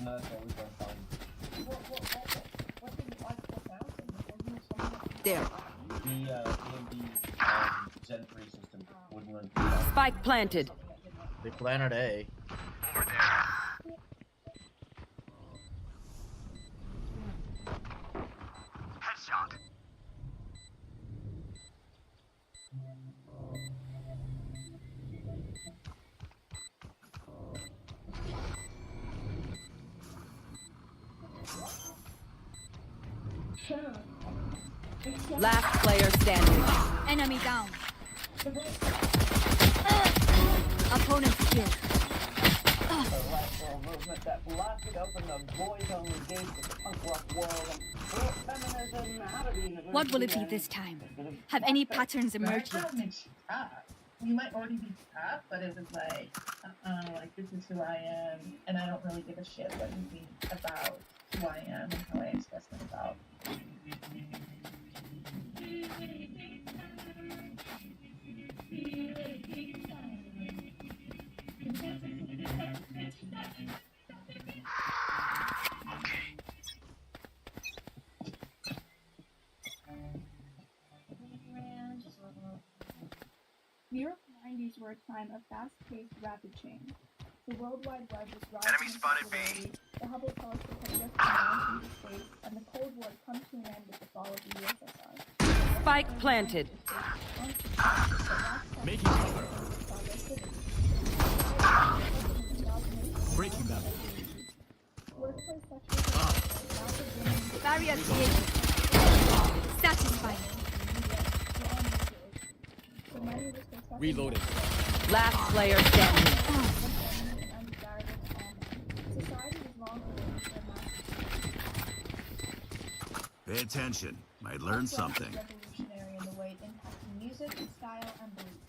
[SPEAKER 11] No, that's always been fine.
[SPEAKER 13] What didn't like 4,000?
[SPEAKER 9] There.
[SPEAKER 11] The AMD Zen 3 system wouldn't run.
[SPEAKER 9] Spike planted.
[SPEAKER 1] They planted A.
[SPEAKER 6] Over there. Headshot.
[SPEAKER 9] Last player standing.
[SPEAKER 3] Enemy down. Opponent's killed.
[SPEAKER 20] A lateral movement that blasted open the boys-only gates of the punk rock world and brought feminism out of the university.
[SPEAKER 3] What will it be this time? Have any patterns emerged yet?
[SPEAKER 13] We might already be tough, but it was like this is who I am, and I don't really give a shit what you think about who I am and how I express myself.
[SPEAKER 21] New York 90s were a time of fast-paced, rapid change. The World Wide Web was rising in popularity, the Hubble telescope had just been launched into space, and the Cold War had come to an end with the fall of the USSR.
[SPEAKER 9] Spike planted.
[SPEAKER 19] Making cover. Breaking them.
[SPEAKER 3] Barrier created. Satisfied.
[SPEAKER 19] Reloading.
[SPEAKER 9] Last player standing.
[SPEAKER 10] Pay attention. Might learn something.
[SPEAKER 21] Revolutionary in the way it impacted music, style, and belief.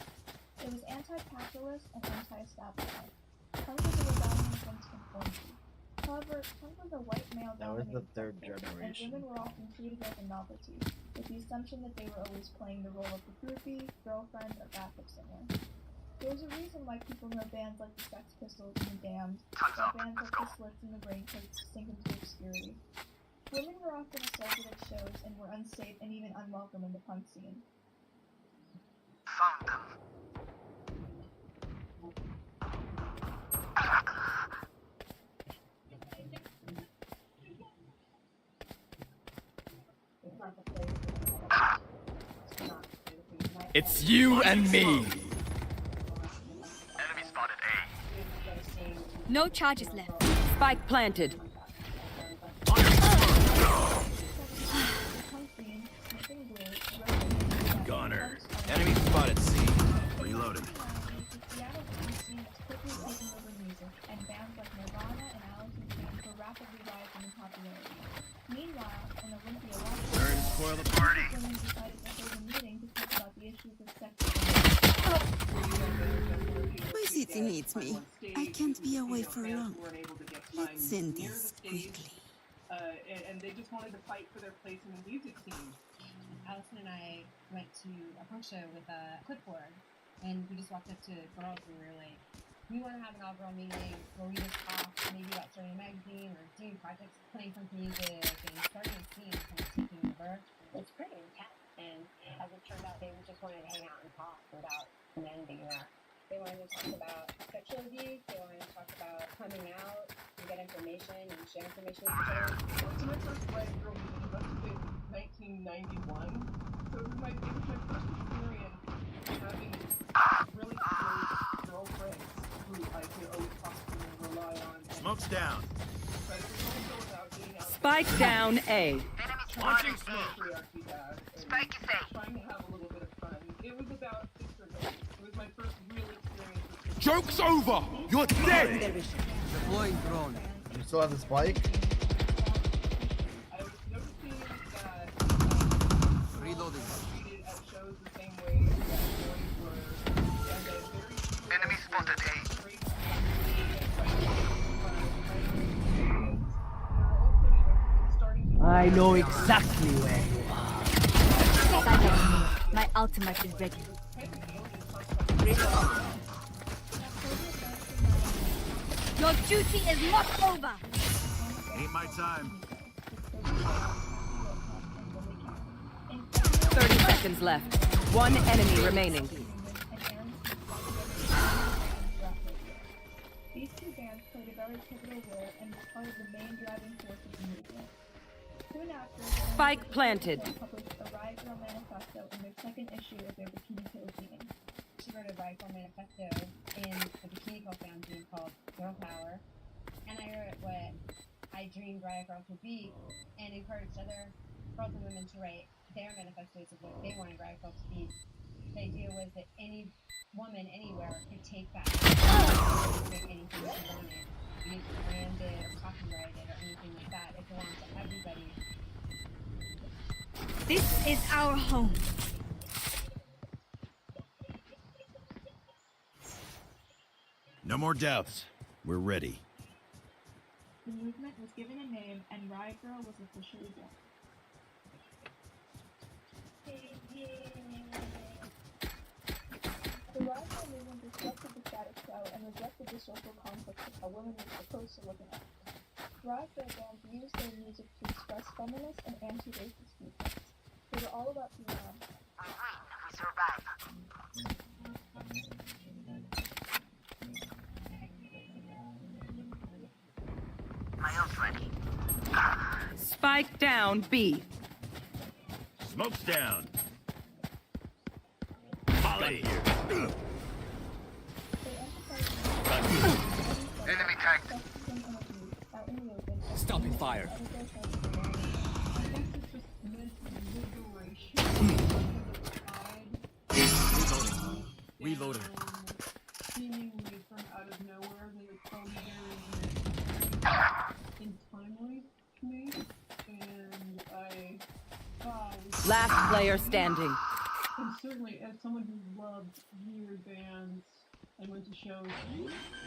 [SPEAKER 21] It was anti-capitalist and anti-establishment. Punk was a rebellion against conformity. However, punk was a white male-dominated
[SPEAKER 1] the third
[SPEAKER 21] subculture, and
[SPEAKER 1] generation.
[SPEAKER 21] women were often treated as a novelty, with the assumption that they were always playing the role of the groupie, girlfriend, or backup singer. There's a reason why people know bands like the Sex Pistols and the Damned, or bands like the Slits and the Raincoats sink into obscurity. Women were often assaulted at shows and were unsafe and even unwelcome in the punk scene.
[SPEAKER 6] Found them.
[SPEAKER 19] It's you and me.
[SPEAKER 6] Enemy spotted A.
[SPEAKER 3] No charges left.
[SPEAKER 9] Spike planted.
[SPEAKER 10] Goner.
[SPEAKER 19] Enemy spotted C.
[SPEAKER 10] Reloading.
[SPEAKER 21] Seattle punk scene was quickly taking over music, and bands like Nirvana and Alice in Chains were rapidly rising in popularity. Meanwhile, in Olympia,
[SPEAKER 10] Turn to spoil the party.
[SPEAKER 21] women decided to hold a meeting to talk about the issues of sex.
[SPEAKER 22] My city needs me. I can't be away for long. Let's end this quickly.
[SPEAKER 13] And they just wanted to fight for their place in the music scene.
[SPEAKER 7] Allison and I went to a punk show with a clipboard, and we just walked up to girls and we were like, we want to have an all-girl meeting where we just talk maybe about starting a magazine or doing projects, playing some music, and starting a scene kind of taking over. It's pretty intense, and as it turned out, they just wanted to hang out and talk without men being there. They wanted to talk about sexual abuse, they wanted to talk about coming out, and get information and share information with each other.
[SPEAKER 13] So my first white girl meeting must have been 1991. So it was my first experience having really close girlfriends who I could always talk to and rely on.
[SPEAKER 10] Smoke's down.
[SPEAKER 13] But it was also about getting out.
[SPEAKER 9] Spike down A.
[SPEAKER 6] Launching
[SPEAKER 13] smoke.
[SPEAKER 6] Spike is A.
[SPEAKER 13] Trying to have a little bit of fun. It was about sisterhood. It was my first real experience with
[SPEAKER 19] Joke's over. You're dead.
[SPEAKER 18] Deploying drone.
[SPEAKER 1] You still have the spike?
[SPEAKER 13] I was noticing that
[SPEAKER 18] Reloading.
[SPEAKER 13] treated at shows the same way that boys were. And that very
[SPEAKER 6] Enemy spotted A.
[SPEAKER 18] I know exactly where you are.
[SPEAKER 3] Silence. My ultimate is ready. Your duty is not over.
[SPEAKER 10] Ain't my time.
[SPEAKER 9] 30 seconds left. One enemy remaining.
[SPEAKER 21] These two bands played a very pivotal role and was part of the main driving force of the movement. Soon after,
[SPEAKER 9] Spike planted.
[SPEAKER 21] published a Riot Girl Manifesto in their second issue of their Bikini Kill zine.
[SPEAKER 7] She wrote a Riot Girl Manifesto in the Bikini Kill fanzine called Girl Power, and I wrote what I dreamed Riot Girls would be, and encouraged other girls and women to write their manifestos of what they wanted Riot Girls to be. the idea was that any woman anywhere could take that make anything she wanted, be it branded or copyrighted or anything like that. It belonged to everybody.
[SPEAKER 3] This is our home.
[SPEAKER 10] No more doubts. We're ready.
[SPEAKER 21] The movement was given a name, and Riot Girl was officially born. The Riot Girl movement disrupted the status quo and rejected the social conflict of how women were supposed to look and act. Riot Girl bands used their music to express feminist and anti-racist viewpoints. They were all about being on.
[SPEAKER 6] We survive. My ult's ready.
[SPEAKER 9] Spike down B.
[SPEAKER 10] Smoke's down. Volley.
[SPEAKER 6] Enemy tank.
[SPEAKER 19] Stopping fire. Reloading.
[SPEAKER 13] Seemingly from out of nowhere, they would come very untimely to me, and
[SPEAKER 9] Last player standing.
[SPEAKER 13] And certainly, as someone who loved weird bands and went to shows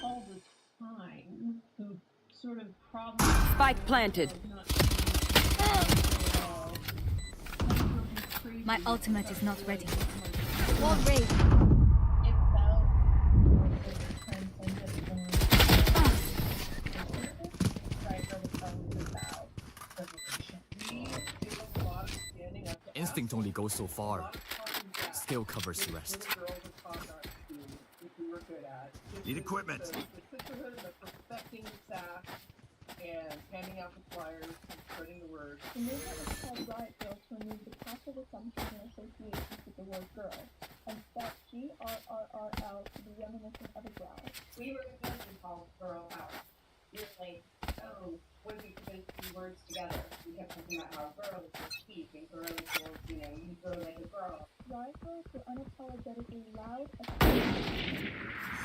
[SPEAKER 13] all the time, who sort of probably
[SPEAKER 9] Spike planted.
[SPEAKER 3] My ultimate is not ready. Wall raid.
[SPEAKER 21] It felt like it transcended Riot Girl was always about liberation.
[SPEAKER 13] we did a lot of standing up to
[SPEAKER 19] Instinct only goes so far. Skill covers the rest.
[SPEAKER 13] little girls were taught not to do, which we were good at.
[SPEAKER 10] Need equipment.
[SPEAKER 13] The sisterhood of perfecting the staff and handing out the flyers and spreading the word.
[SPEAKER 21] The movement was called Riot Girl to remove the passive assumptions and associations with the word girl, and spelled GRRRL to be reminiscent of a growl.
[SPEAKER 7] We were originally called Girl Power. We were like, oh, what if we put those two words together? We kept talking about how girls will speak and girls will, you grow like a girl.
[SPEAKER 21] Riot Girls were unapologetically loud as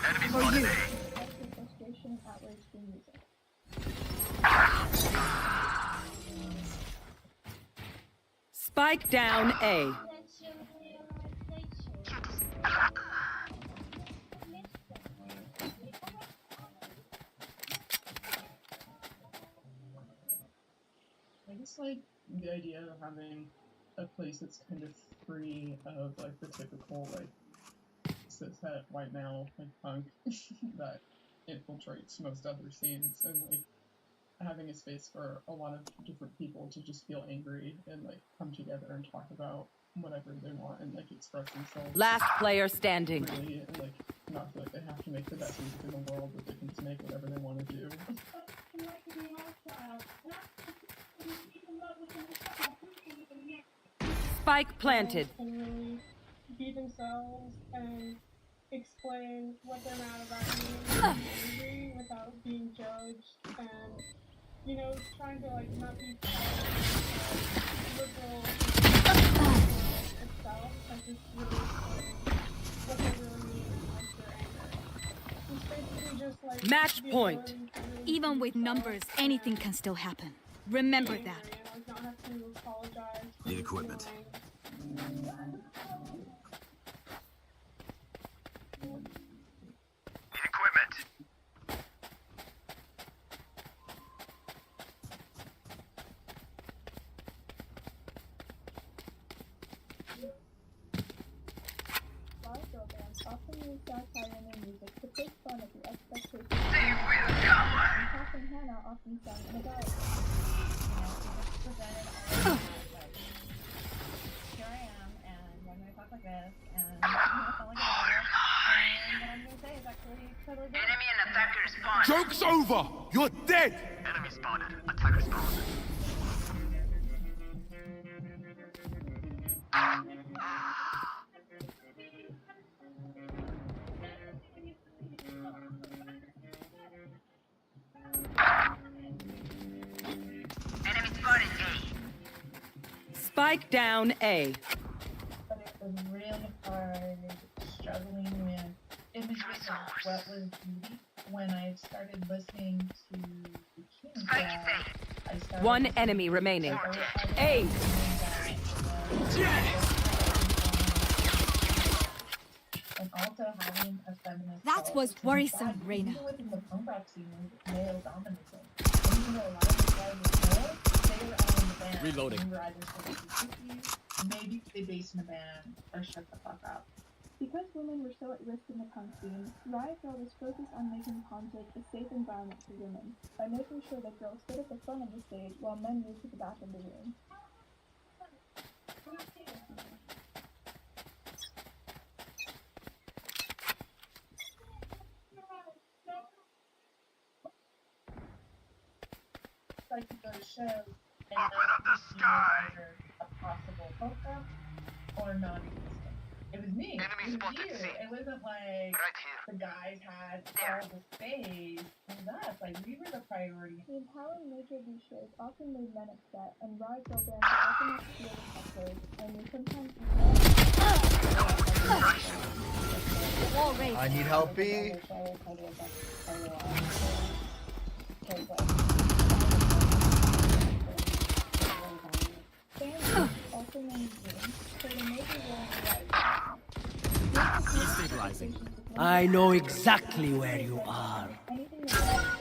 [SPEAKER 6] Enemy
[SPEAKER 21] for
[SPEAKER 6] spotted
[SPEAKER 21] you.
[SPEAKER 6] A.
[SPEAKER 21] Expressing frustration and outrage through music.
[SPEAKER 9] Spike down A.
[SPEAKER 13] I just like the idea of having a place that's kind of free of like the typical like cishet white male like punk that infiltrates most other scenes, and like having a space for a lot of different people to just feel angry and like come together and talk about whatever they want and like express themselves.
[SPEAKER 9] Last player standing.
[SPEAKER 13] Freely, and like not feel like they have to make the best music in the world, but they can just make whatever they want to do.
[SPEAKER 9] Spike planted.
[SPEAKER 13] Can really be themselves and explain what they're mad about and angry without being judged, and trying to like not be liberal itself and just really what they really mean and like their anger. It's basically just like
[SPEAKER 9] Match
[SPEAKER 13] the
[SPEAKER 9] point.
[SPEAKER 13] ability to really
[SPEAKER 3] Even
[SPEAKER 13] be
[SPEAKER 3] with
[SPEAKER 13] themselves
[SPEAKER 3] numbers, anything can still happen. Remember
[SPEAKER 13] and
[SPEAKER 3] that.
[SPEAKER 13] like not have to apologize for
[SPEAKER 10] Need
[SPEAKER 13] their
[SPEAKER 10] equipment.
[SPEAKER 13] feelings.
[SPEAKER 6] Need equipment.
[SPEAKER 21] Riot Girl bands often use satire in their music to poke fun at the expectations.
[SPEAKER 6] They will come.
[SPEAKER 21] And Kath and Hannah often sang in a dialect.
[SPEAKER 7] Presented all of that, like, here I am, and when I talk like this, and I sound like a girl, and what I'm gonna say is actually totally good.
[SPEAKER 6] Enemy and attacker spawned.
[SPEAKER 19] Joke's over! You're dead!
[SPEAKER 6] Enemy spotted. Attacker spawned. Enemy spotted A.
[SPEAKER 9] Spike down A.
[SPEAKER 21] But it was really hard
[SPEAKER 13] what was beauty when I started listening to the King Dad, I started
[SPEAKER 9] One
[SPEAKER 13] listening
[SPEAKER 9] enemy
[SPEAKER 13] to
[SPEAKER 9] remaining.
[SPEAKER 13] other
[SPEAKER 9] A.
[SPEAKER 13] and also having a feminist
[SPEAKER 21] That
[SPEAKER 13] cult,
[SPEAKER 21] was
[SPEAKER 13] which is
[SPEAKER 21] worrisome,
[SPEAKER 13] bad, because
[SPEAKER 21] Reina.
[SPEAKER 13] even within the punk rock scene, there's male domination. And even though a lot of the guys were male, they were all in the band.
[SPEAKER 19] Reloading.
[SPEAKER 13] We were either supposed to be you, maybe stay based in a band, or shut the fuck up.
[SPEAKER 21] Because women were so at risk in the punk scene, Riot Girl was focused on making conflict a safe environment for women, by making sure that girls stood at the front of the stage while men moved to the back of the room.
[SPEAKER 13] Like to go to shows and not see either a possible hookup or non-existent. It was me. It was you. It wasn't like the guys had all the space. It was us. Like, we were the priority.
[SPEAKER 21] The empowering nature of these shows often made men upset, and Riot Girl bands were often not to deal with hecklers, and were sometimes
[SPEAKER 1] I need help, B.
[SPEAKER 21] Fans also named Zoom, so they may be willing to Riot Girl.
[SPEAKER 18] Destabilizing. I know exactly where you are.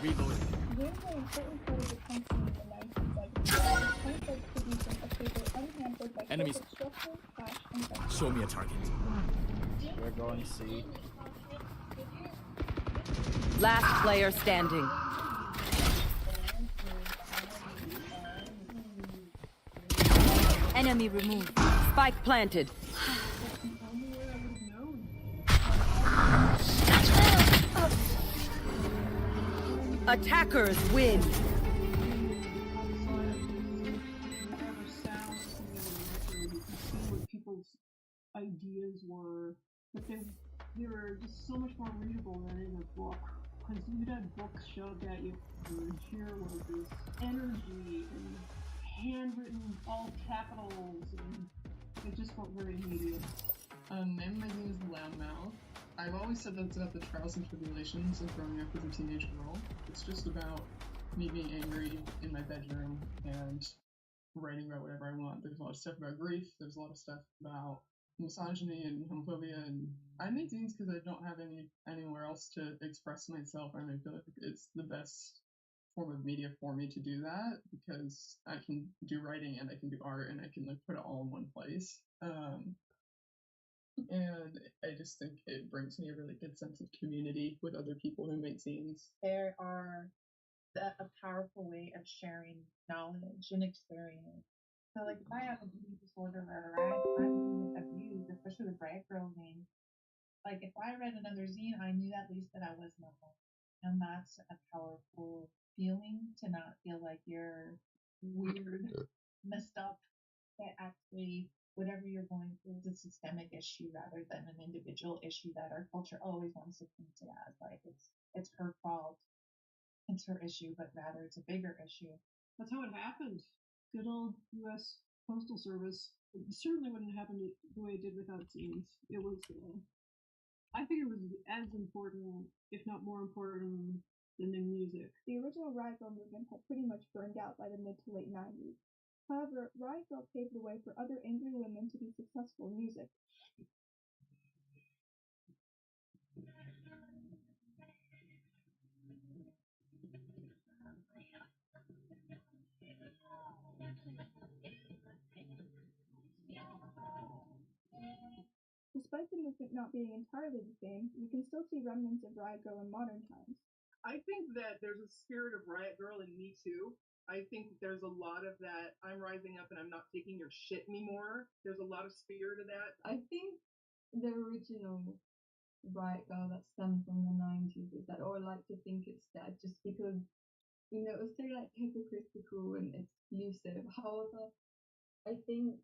[SPEAKER 21] Reloading. Games were an important part of the punk scene in the 1970s, with punk like producing a paper unhampered by
[SPEAKER 19] Enemies.
[SPEAKER 21] corporate structure, cash, and sex.
[SPEAKER 19] Show me a target.
[SPEAKER 12] We're going C.
[SPEAKER 9] Last player standing.
[SPEAKER 21] Enemy removed.
[SPEAKER 9] Spike planted. Attackers win.
[SPEAKER 2] What people's ideas were, but they were just so much more readable than in a book. Because you'd have books shoved at you, and here was this energy and handwritten all capitals, and it just felt very immediate. My name is Loudmouth. I've always said that it's about the trials and tribulations of growing up as a teenage girl. It's just about me being angry in my bedroom and writing about whatever I want. There's a lot of stuff about grief. There's a lot of stuff about misogyny and homophobia, and I make zines because I don't have anywhere else to express myself, and I feel like it's the best form of media for me to do that, because I can do writing and I can do art and I can like put it all in one place. And I just think it brings me a really good sense of community with other people who make zines.
[SPEAKER 13] There are a powerful way of sharing knowledge and experience. So, like, if I have an eating disorder or I'm being abused, especially with Riot Girl zines, like, if I read another zine, I knew at least that I was not alone. And that's a powerful feeling, to not feel like you're weird, messed up, that actually whatever you're going through is a systemic issue rather than an individual issue that our culture always wants to paint it as. Like, it's her fault, it's her issue, but rather it's a bigger issue.
[SPEAKER 2] That's how it happened. Good old U.S. Postal Service. It certainly wouldn't happen the way it did without zines. It was, I think it was as important, if not more important, than the music.
[SPEAKER 21] The original Riot Girl movement had pretty much burned out by the mid to late 90s. However, Riot Girl paved the way for other angry women to be successful in music. Despite the movement not being entirely the same, you can still see remnants of Riot Girl in modern times.
[SPEAKER 2] I think that there's a spirit of Riot Girl in me too. I think there's a lot of that, I'm rising up and I'm not taking your shit anymore. There's a lot of spirit of that.
[SPEAKER 13] I think the original Riot Girl that stemmed from the 90s is that, or I like to think it's dead, just because, you know, it was so like hypocritical and exclusive. However, I think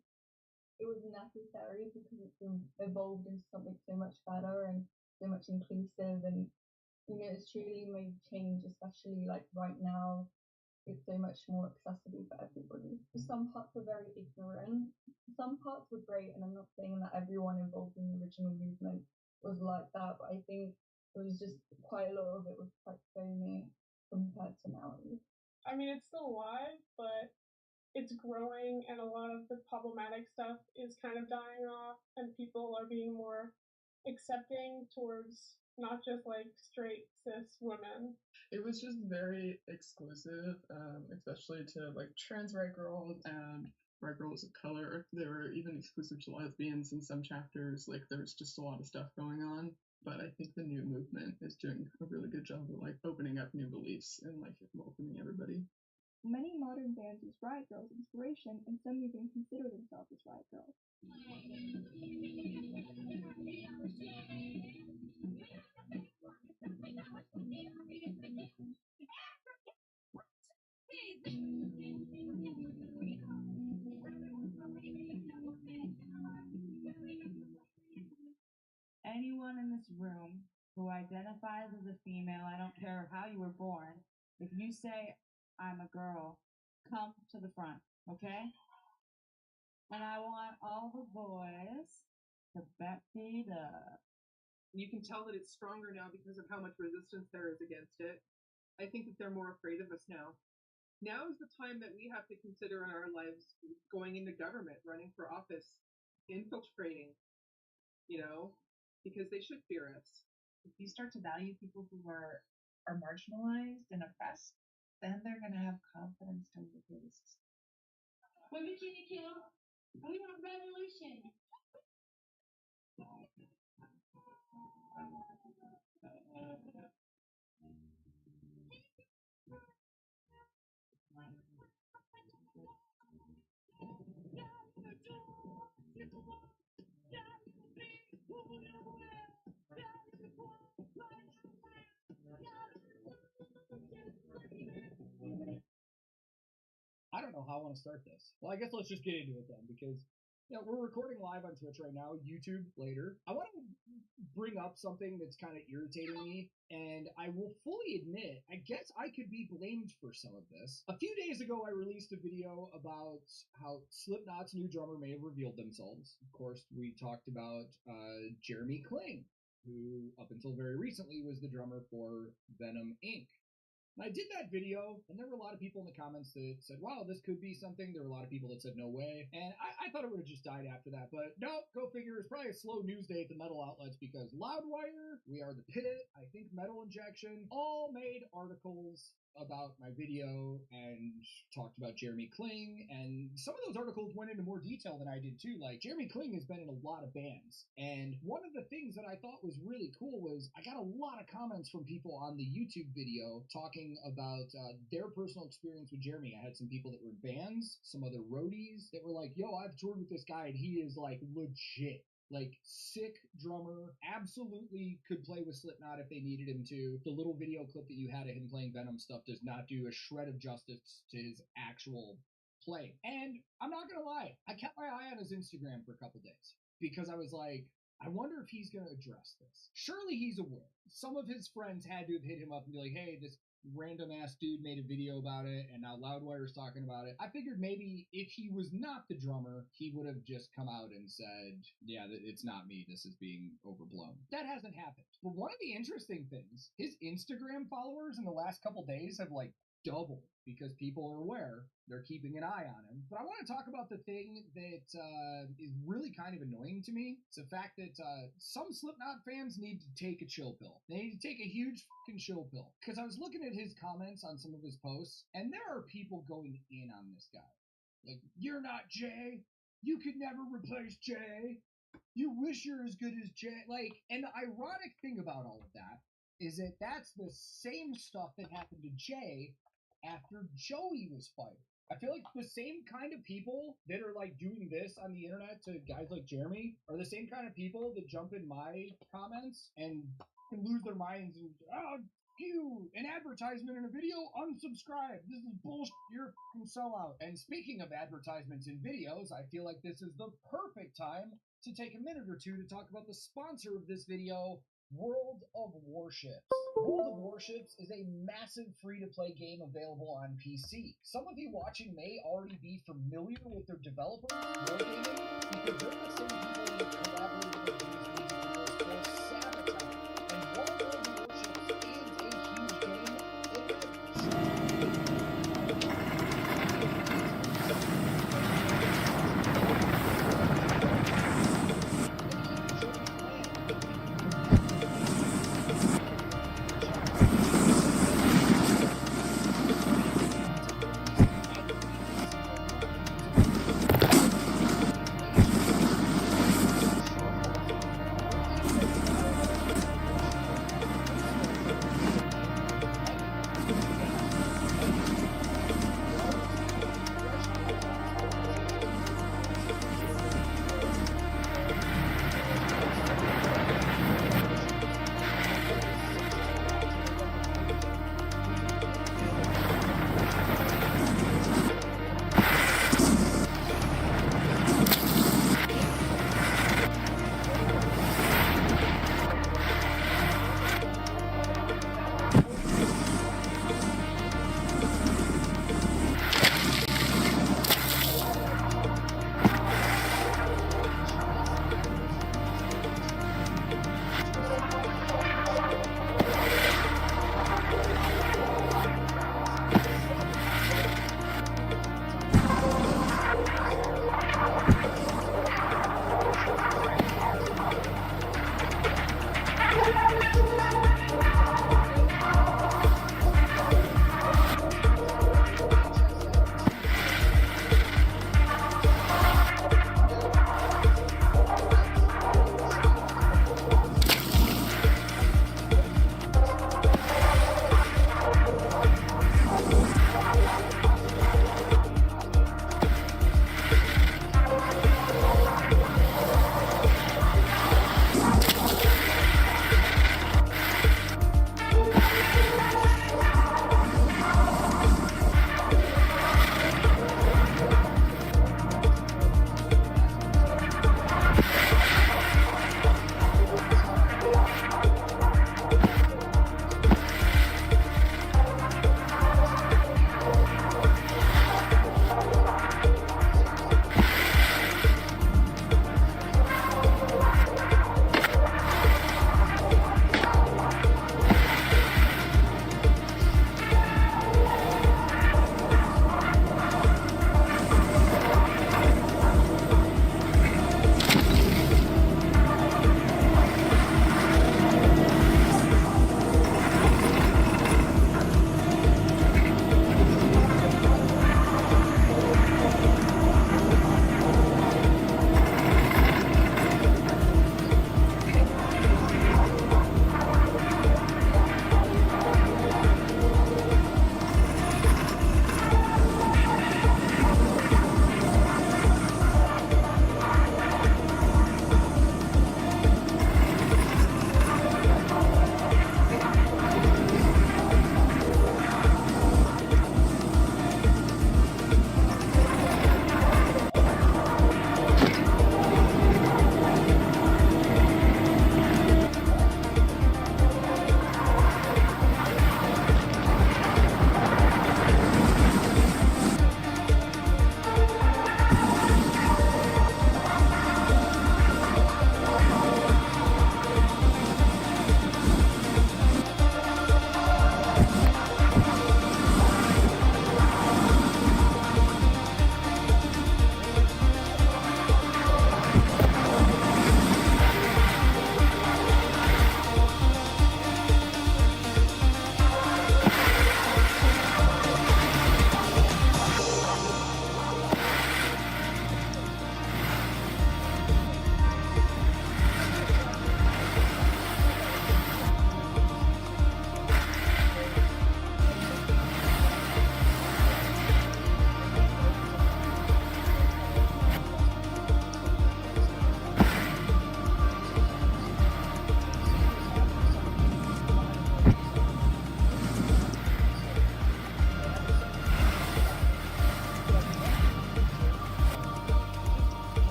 [SPEAKER 13] it was necessary because it's evolved into something so much better and so much inclusive, and you know, it's truly made change, especially like right now. It's so much more accessible for everybody. Some parts were very ignorant. Some parts were great, and I'm not saying that everyone involved in the original movement was like that, but I think
[SPEAKER 21] It was just quite a lot of it was quite foamy compared to Melody.
[SPEAKER 4] I mean, it's still alive, but it's growing, and a lot of the problematic stuff is kind of dying off, and people are being more accepting towards not just like straight cis women.
[SPEAKER 16] It was just very exclusive, especially to like trans white girls and white girls of color. They were even exclusive to lesbians in some chapters. Like there's just a lot of stuff going on. But I think the new movement is doing a really good job of like opening up new beliefs and like welcoming everybody.
[SPEAKER 21] Many modern bands use riot girls as inspiration, and some even consider themselves as riot girls.
[SPEAKER 23] Anyone in this room who identifies as a female, I don't care how you were born, if you say, I'm a girl, come to the front, okay? And I want all the boys to back it up.
[SPEAKER 24] You can tell that it's stronger now because of how much resistance there is against it. I think that they're more afraid of us now. Now is the time that we have to consider in our lives going into government, running for office, infiltrating, because they should fear us.
[SPEAKER 13] If you start to value people who are marginalized and oppressed, then they're going to have confidence to resist.
[SPEAKER 21] Women can't kill. We want revolution.
[SPEAKER 25] I don't know how I want to start this. Well, I guess let's just get into it then, because we're recording live on Twitch right now, YouTube later. I want to bring up something that's kind of irritating me, and I will fully admit, I guess I could be blamed for some of this. A few days ago, I released a video about how Slipknot's new drummer may have revealed themselves. Of course, we talked about Jeremy Kling, who up until very recently was the drummer for Venom Inc. And I did that video, and there were a lot of people in the comments that said, wow, this could be something. There were a lot of people that said, no way. And I thought it would have just died after that. But no, go figure. It's probably a slow news day at the metal outlets because Loudwire, We Are the Pit, I think Metal Injection, all made articles about my video and talked about Jeremy Kling. And some of those articles went into more detail than I did too. Like, Jeremy Kling has been in a lot of bands. And one of the things that I thought was really cool was I got a lot of comments from people on the YouTube video talking about their personal experience with Jeremy. I had some people that were in bands, some other roadies that were like, yo, I've toured with this guy and he is like legit. Like, sick drummer, absolutely could play with Slipknot if they needed him to. The little video clip that you had of him playing Venom stuff does not do a shred of justice to his actual playing. And I'm not gonna lie, I kept my eye on his Instagram for a couple days because I was like, I wonder if he's gonna address this. Surely he's aware. Some of his friends had to have hit him up and be like, hey, this random ass dude made a video about it and now Loudwire's talking about it. I figured maybe if he was not the drummer, he would have just come out and said, yeah, it's not me, this is being overblown. That hasn't happened. But one of the interesting things, his Instagram followers in the last couple days have like doubled because people are aware. They're keeping an eye on him. But I want to talk about the thing that is really kind of annoying to me. It's the fact that some Slipknot fans need to take a chill pill. They need to take a huge fucking chill pill. Because I was looking at his comments on some of his posts, and there are people going in on this guy. Like, you're not Jay. You could never replace Jay. You wish you're as good as Jay. Like, and the ironic thing about all of that is that that's the same stuff that happened to Jay after Joey was fired. I feel like the same kind of people that are like doing this on the internet to guys like Jeremy are the same kind of people that jump in my comments and lose their minds and, oh, you, an advertisement in a video, unsubscribe. This is bullshit. You're a fucking sellout. And speaking of advertisements in videos, I feel like this is the perfect time to take a minute or two to talk about the sponsor of this video, World of Warships. World of Warships is a massive free-to-play game available on PC. Some of you watching may already be familiar with their developer, Wargaming, because they're the same people that collaborated with these music videos for Sabotage. And World of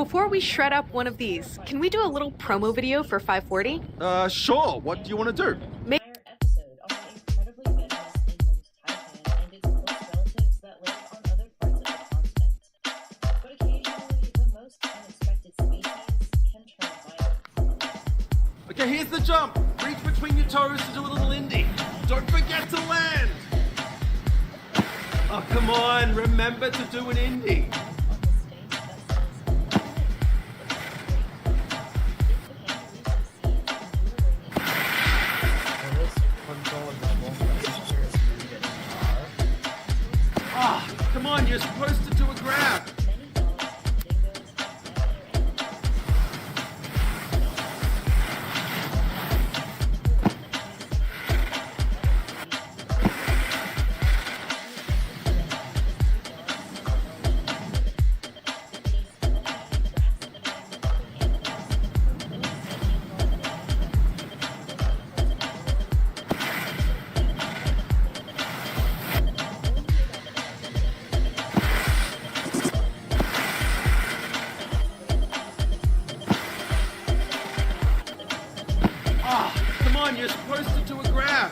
[SPEAKER 5] before we shred up one of these, can we do a little promo video for 540?
[SPEAKER 8] Sure. What do you want to do?
[SPEAKER 5] Make
[SPEAKER 21] episode on the incredibly venomous inland Titan and its close relatives that live on other parts of the continent. But occasionally, the most unexpected species can turn violent.
[SPEAKER 8] Okay, here's the jump. Reach between your toes to do a little indie. Don't forget to land. Oh, come on. Remember to do an indie. Ah, come on. You're supposed to do a grab. Come on, you're supposed to do a grab.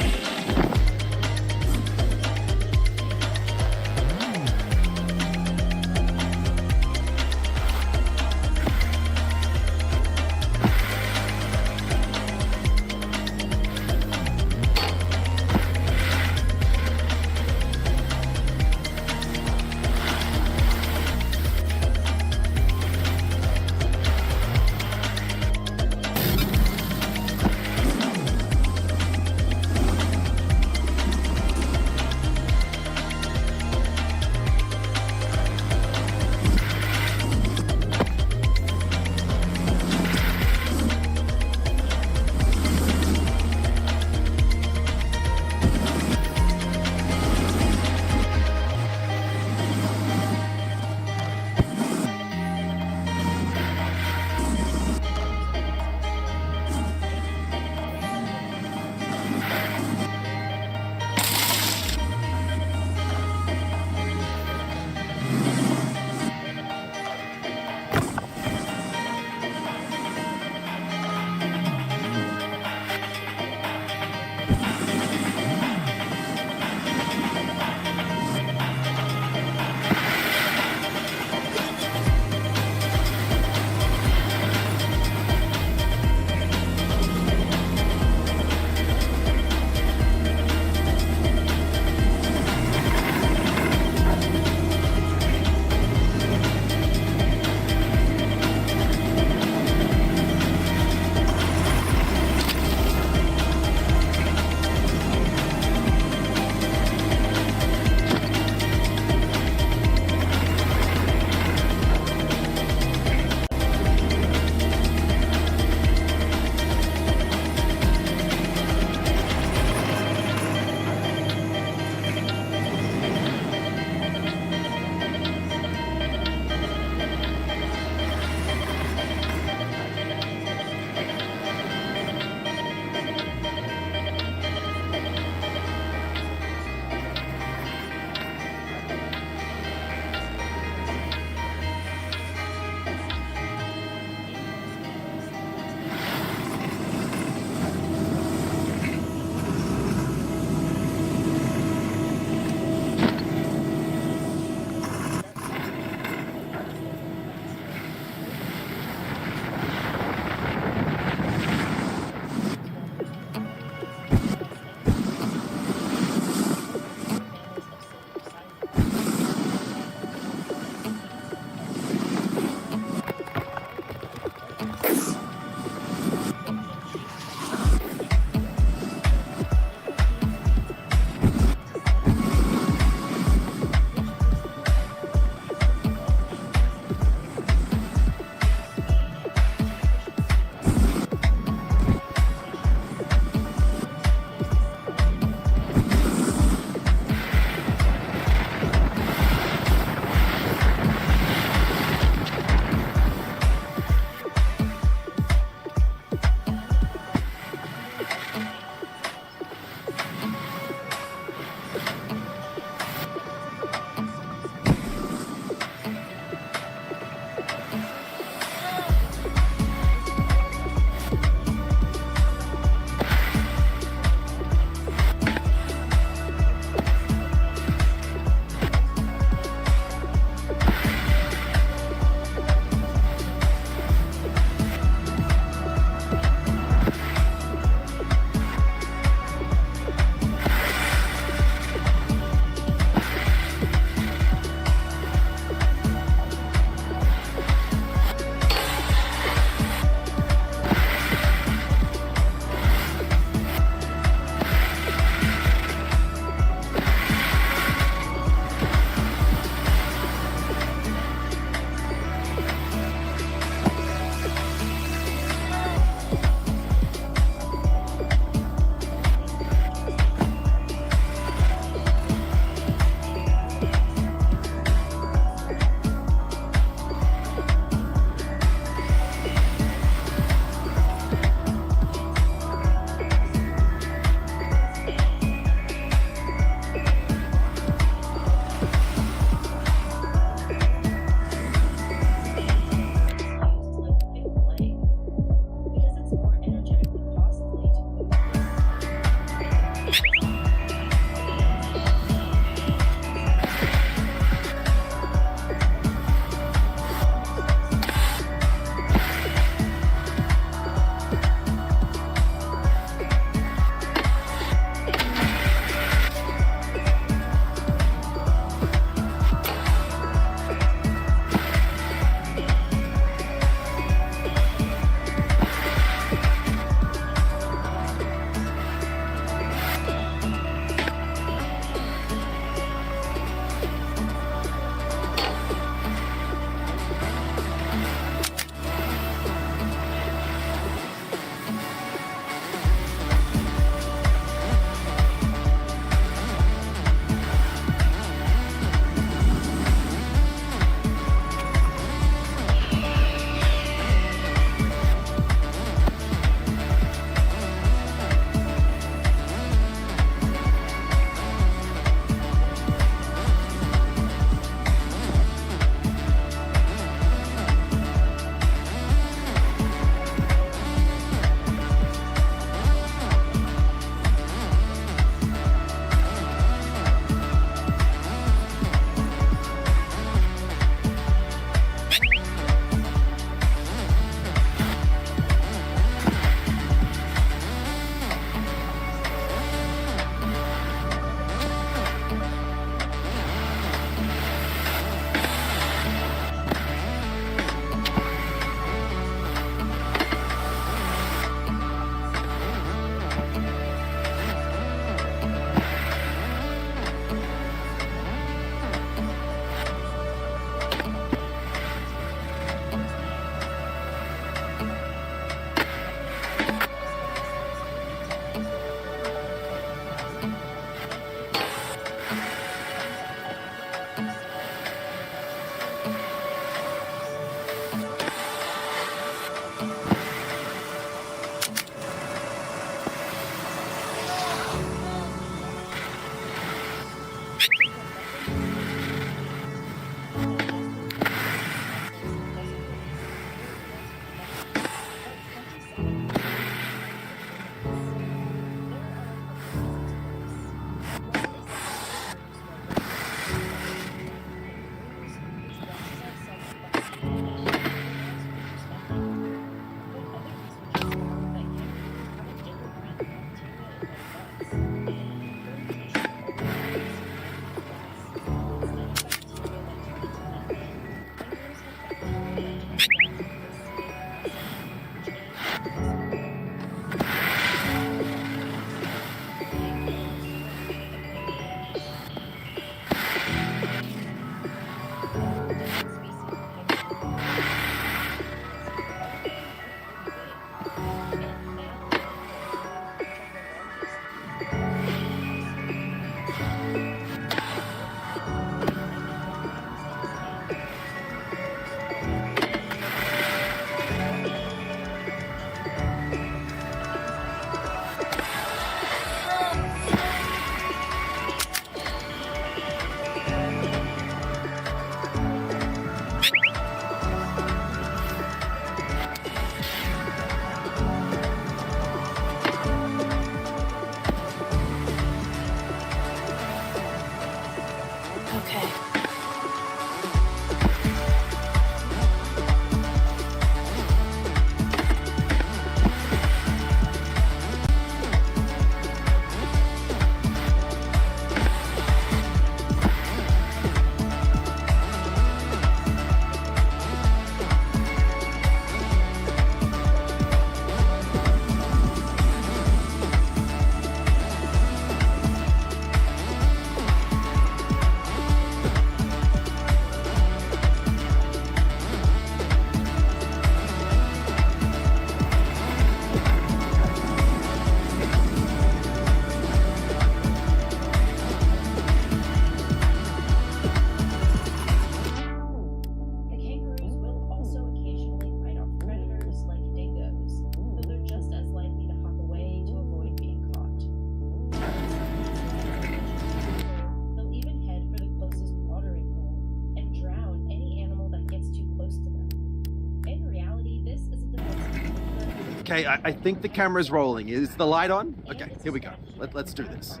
[SPEAKER 8] Okay, I think the camera's rolling. Is the light on? Okay, here we go. Let's do this.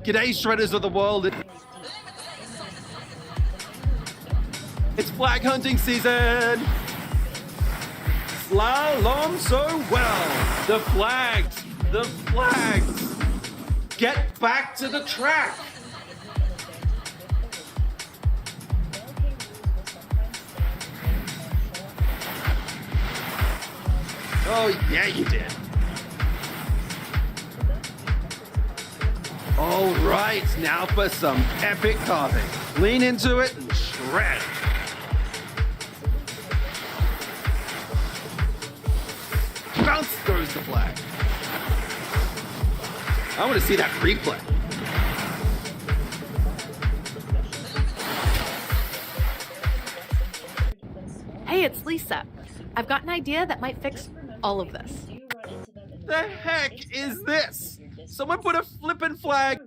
[SPEAKER 8] G'day, shredders of the world. It's flag hunting season. Slalom so well. The flags. The flags. Get back to the track. Oh, yeah, you did. All right, now for some epic carving. Lean into it and shred. Bounce goes the flag. I want to see that replay.
[SPEAKER 5] Hey, it's Lisa. I've got an idea that might fix all of this.
[SPEAKER 8] The heck is this? Someone put a flippin' flag.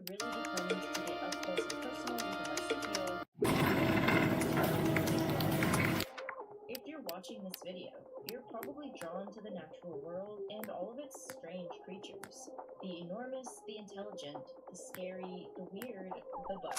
[SPEAKER 11] If you're watching this video, you're probably drawn to the natural world and all of its strange creatures. The enormous, the intelligent, the scary, the weird, the bug.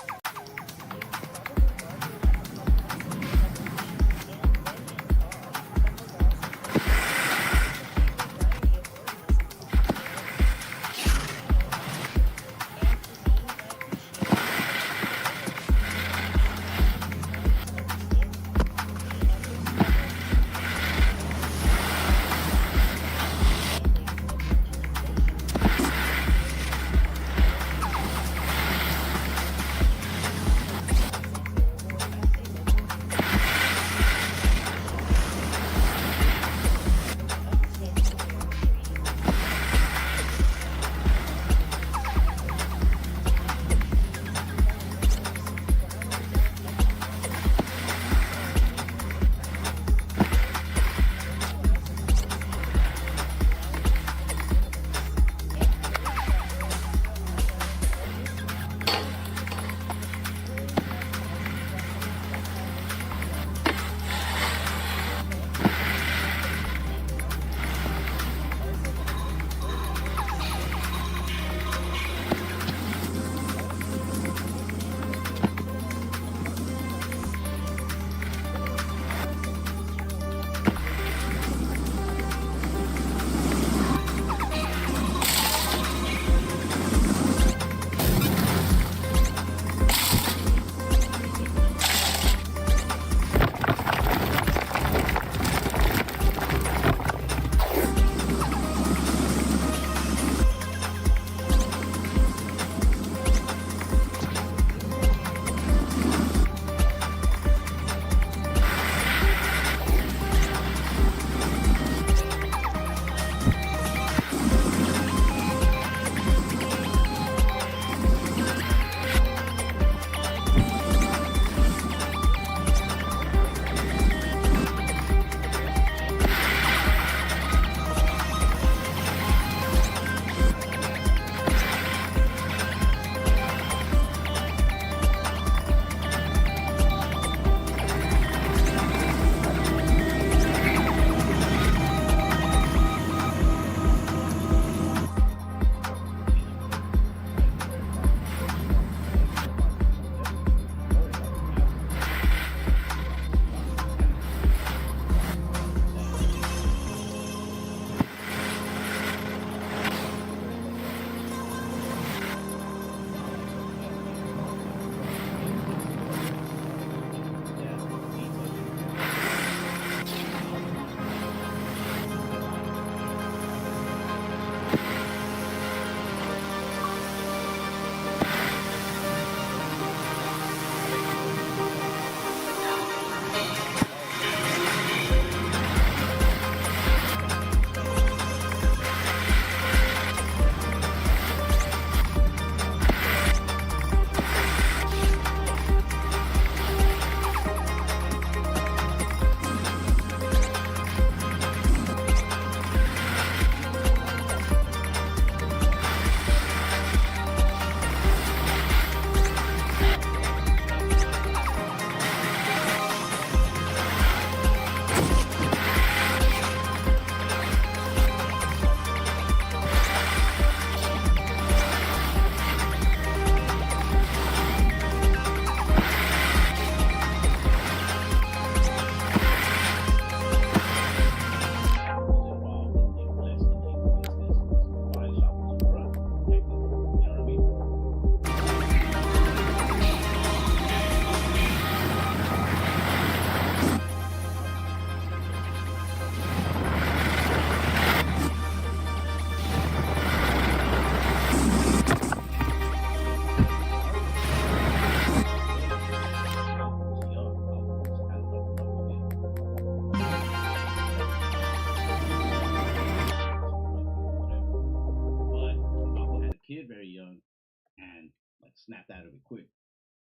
[SPEAKER 14] snapped out of it quick.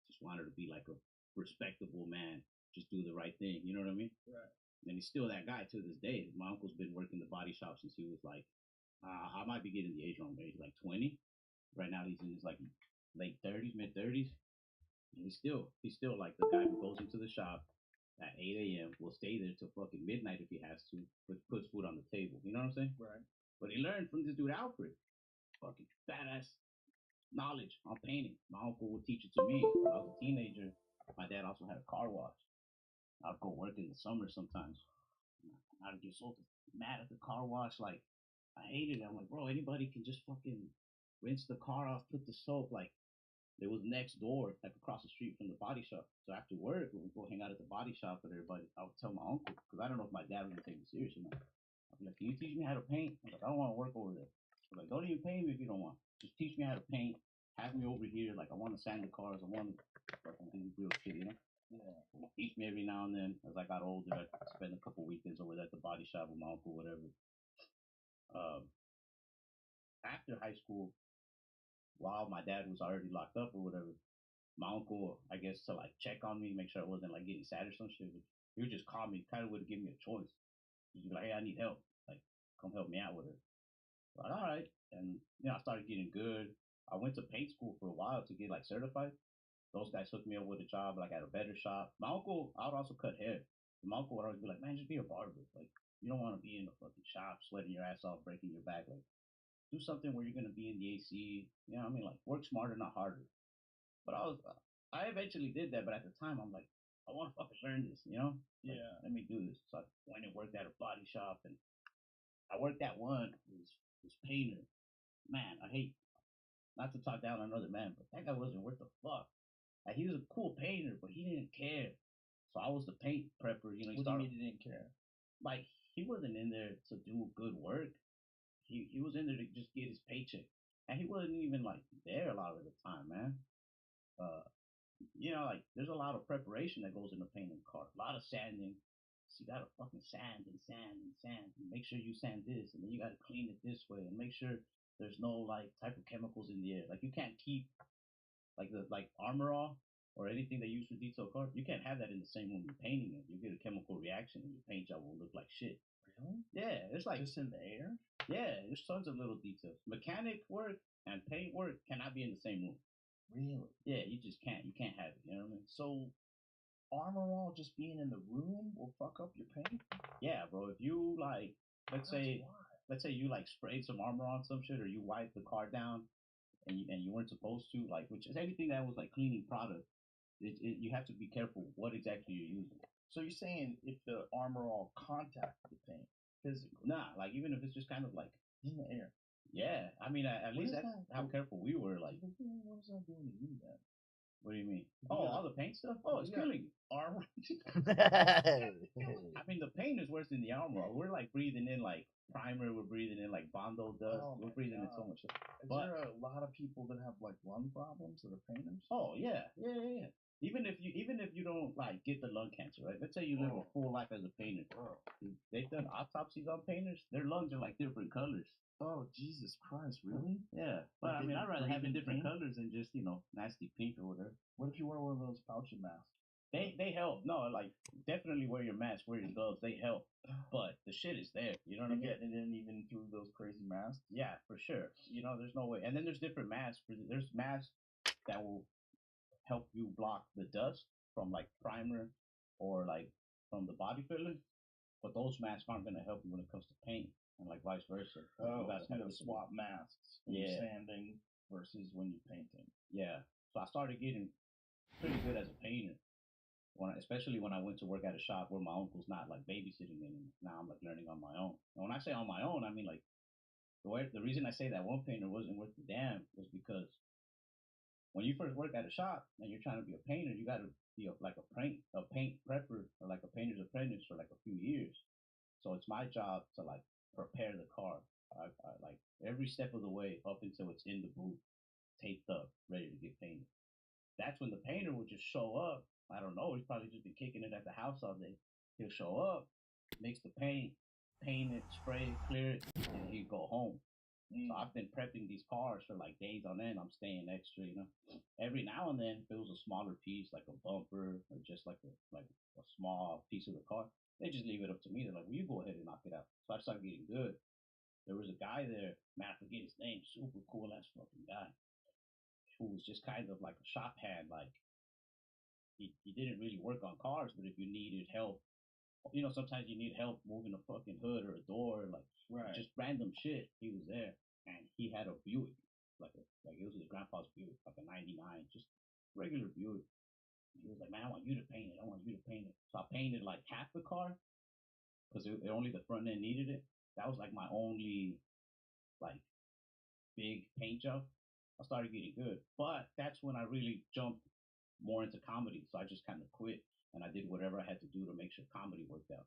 [SPEAKER 14] Just wanted to be like a respectable man, just do the right thing. You know what I mean?
[SPEAKER 25] Right.
[SPEAKER 14] And he's still that guy to this day. My uncle's been working the body shop since he was like, I might be getting the age wrong, maybe like 20. Right now he's in his like late 30s, mid 30s. And he's still like the guy who goes into the shop at 8 a.m. will stay there till fucking midnight if he has to, but puts food on the table. You know what I'm saying?
[SPEAKER 25] Right.
[SPEAKER 14] But he learned from this dude Alfred. Fucking badass knowledge on painting. My uncle would teach it to me. When I was a teenager, my dad also had a car wash. I'd go work in the summer sometimes. I'd get so mad at the car wash, like I hated it. I'm like, bro, anybody can just fucking rinse the car off, put the soap. Like it was next door, like across the street from the body shop. So after work, we would go hang out at the body shop with everybody. I would tell my uncle because I don't know if my dad was gonna take me serious or not. I'd be like, can you teach me how to paint? I'm like, I don't want to work over there. I'm like, don't even pay me if you don't want. Just teach me how to paint. Have me over here. Like I want to sand the cars. I want to fucking do real shit, you know? Yeah. Teach me every now and then. As I got older, I'd spend a couple weekends over there at the body shop with my uncle, whatever. After high school, while my dad was already locked up or whatever, my uncle, I guess, to like check on me, make sure I wasn't like getting sad or some shit, he would just call me, kind of would give me a choice. He'd be like, hey, I need help. Like, come help me out with it. Like, all right. And, I started getting good. I went to paint school for a while to get like certified. Those guys hooked me up with a job like at a better shop. My uncle, I would also cut hair. My uncle would always be like, man, just be a barber. Like, you don't want to be in the fucking shop, sweating your ass off, breaking your back. Like, do something where you're going to be in the AC. You know what I mean? Like, work smarter, not harder. But I eventually did that. But at the time, I'm like, I want to fucking learn this, you know? Like,
[SPEAKER 25] Yeah.
[SPEAKER 14] let me do this. So I went and worked at a body shop. And I worked at one, this painter. Man, I hate, not to talk down on another man, but that guy wasn't worth the fuck. Like, he was a cool painter, but he didn't care. So I was the paint prepper. You know,
[SPEAKER 25] What do you mean he didn't care?
[SPEAKER 14] Like, he wasn't in there to do good work. He was in there to just get his paycheck, and he wasn't even like there a lot of the time, man. Like there's a lot of preparation that goes into painting a car. A lot of sanding. So you gotta fucking sand and sand and sand. And make sure you sand this, and then you gotta clean it this way, and make sure there's no like type of chemicals in the air. Like you can't keep like Armor All or anything they use for detail car. You can't have that in the same room you're painting it. You get a chemical reaction, and your paint job will look like shit.
[SPEAKER 25] Really?
[SPEAKER 14] Yeah, it's like
[SPEAKER 25] just in the air.
[SPEAKER 14] Yeah, there's tons of little details. Mechanic work and paint work cannot be in the same room.
[SPEAKER 25] Really?
[SPEAKER 14] Yeah, you just can't. You can't have it. You know what I mean?
[SPEAKER 25] So, Armor All just being in the room will fuck up your paint?
[SPEAKER 14] Yeah, bro. If you like, let's say you like sprayed some armor on some shit, or you wiped the car down, and you weren't supposed to, like, which is anything that was like cleaning product, you have to be careful what exactly you're using.
[SPEAKER 25] So you're saying if the Armor All contacted the paint physically?
[SPEAKER 14] Nah, like even if it's just kind of like
[SPEAKER 25] in the air.
[SPEAKER 14] Yeah, I mean at least that's how careful we were. Like,
[SPEAKER 25] what is that doing to you then?
[SPEAKER 14] What do you mean? All the paint stuff? Oh, it's killing you.
[SPEAKER 25] Armor.
[SPEAKER 14] I mean, the paint is worse than the armor. We're like breathing in like primer. We're breathing in like Bondo dust. We're breathing in so much stuff.
[SPEAKER 25] Is there a lot of people that have like lung problems that are painters?
[SPEAKER 14] Oh yeah. Even if you don't like get the lung cancer, right? Let's say you live a full life as a painter. They've done autopsies on painters. Their lungs are like different colors.
[SPEAKER 25] Oh Jesus Christ! Really?
[SPEAKER 14] Yeah. But I mean, I'd rather have it different colors than just nasty pink or whatever.
[SPEAKER 25] What if you wear one of those pouchy masks?
[SPEAKER 14] They help. No, like definitely wear your mask, wear your gloves. They help. But the shit is there. You know what I mean?
[SPEAKER 25] Getting it in even through those crazy masks.
[SPEAKER 14] Yeah, for sure. There's no way. And then there's different masks. There's masks that will help you block the dust from like primer or like from the body filler. But those masks aren't gonna help you when it comes to paint, and like vice versa.
[SPEAKER 25] Oh, you gotta swap masks when you're sanding versus when you're painting.
[SPEAKER 14] Yeah. So I started getting pretty good as a painter. Especially when I went to work at a shop where my uncle's not like babysitting me anymore. Now I'm like learning on my own. And when I say on my own, I mean like the reason I say that one painter wasn't worth the damn was because when you first work at a shop and you're trying to be a painter, you got to be a paint prepper or like a painter's apprentice for like a few years. So it's my job to like prepare the car. I like every step of the way up until it's in the booth, taped up, ready to get painted. That's when the painter will just show up. I don't know. He's probably just been kicking it at the house all day. He'll show up, mix the paint it, spray it, clear it, and he'd go home. So I've been prepping these cars for like days on end. I'm staying extra, you know. Every now and then, if it was a smaller piece, like a bumper or just like a small piece of the car, they just leave it up to me. They're like, "Well, you go ahead and knock it out." So I started getting good. There was a guy there, man, I forget his name, super cool ass fucking guy, who was just kind of like a shop hand. Like he didn't really work on cars, but if you needed help, you know, sometimes you need help moving a fucking hood or a door, like just random shit. He was there, and he had a Buick, like it was his grandpa's Buick, like a '99, just regular Buick. And he was like, "Man, I want you to paint it. I want you to paint it." So I painted like half the car because only the front end needed it. That was like my only like big paint job. I started getting good, but that's when I really jumped more into comedy. So I just kind of quit and I did whatever I had to do to make sure comedy worked out.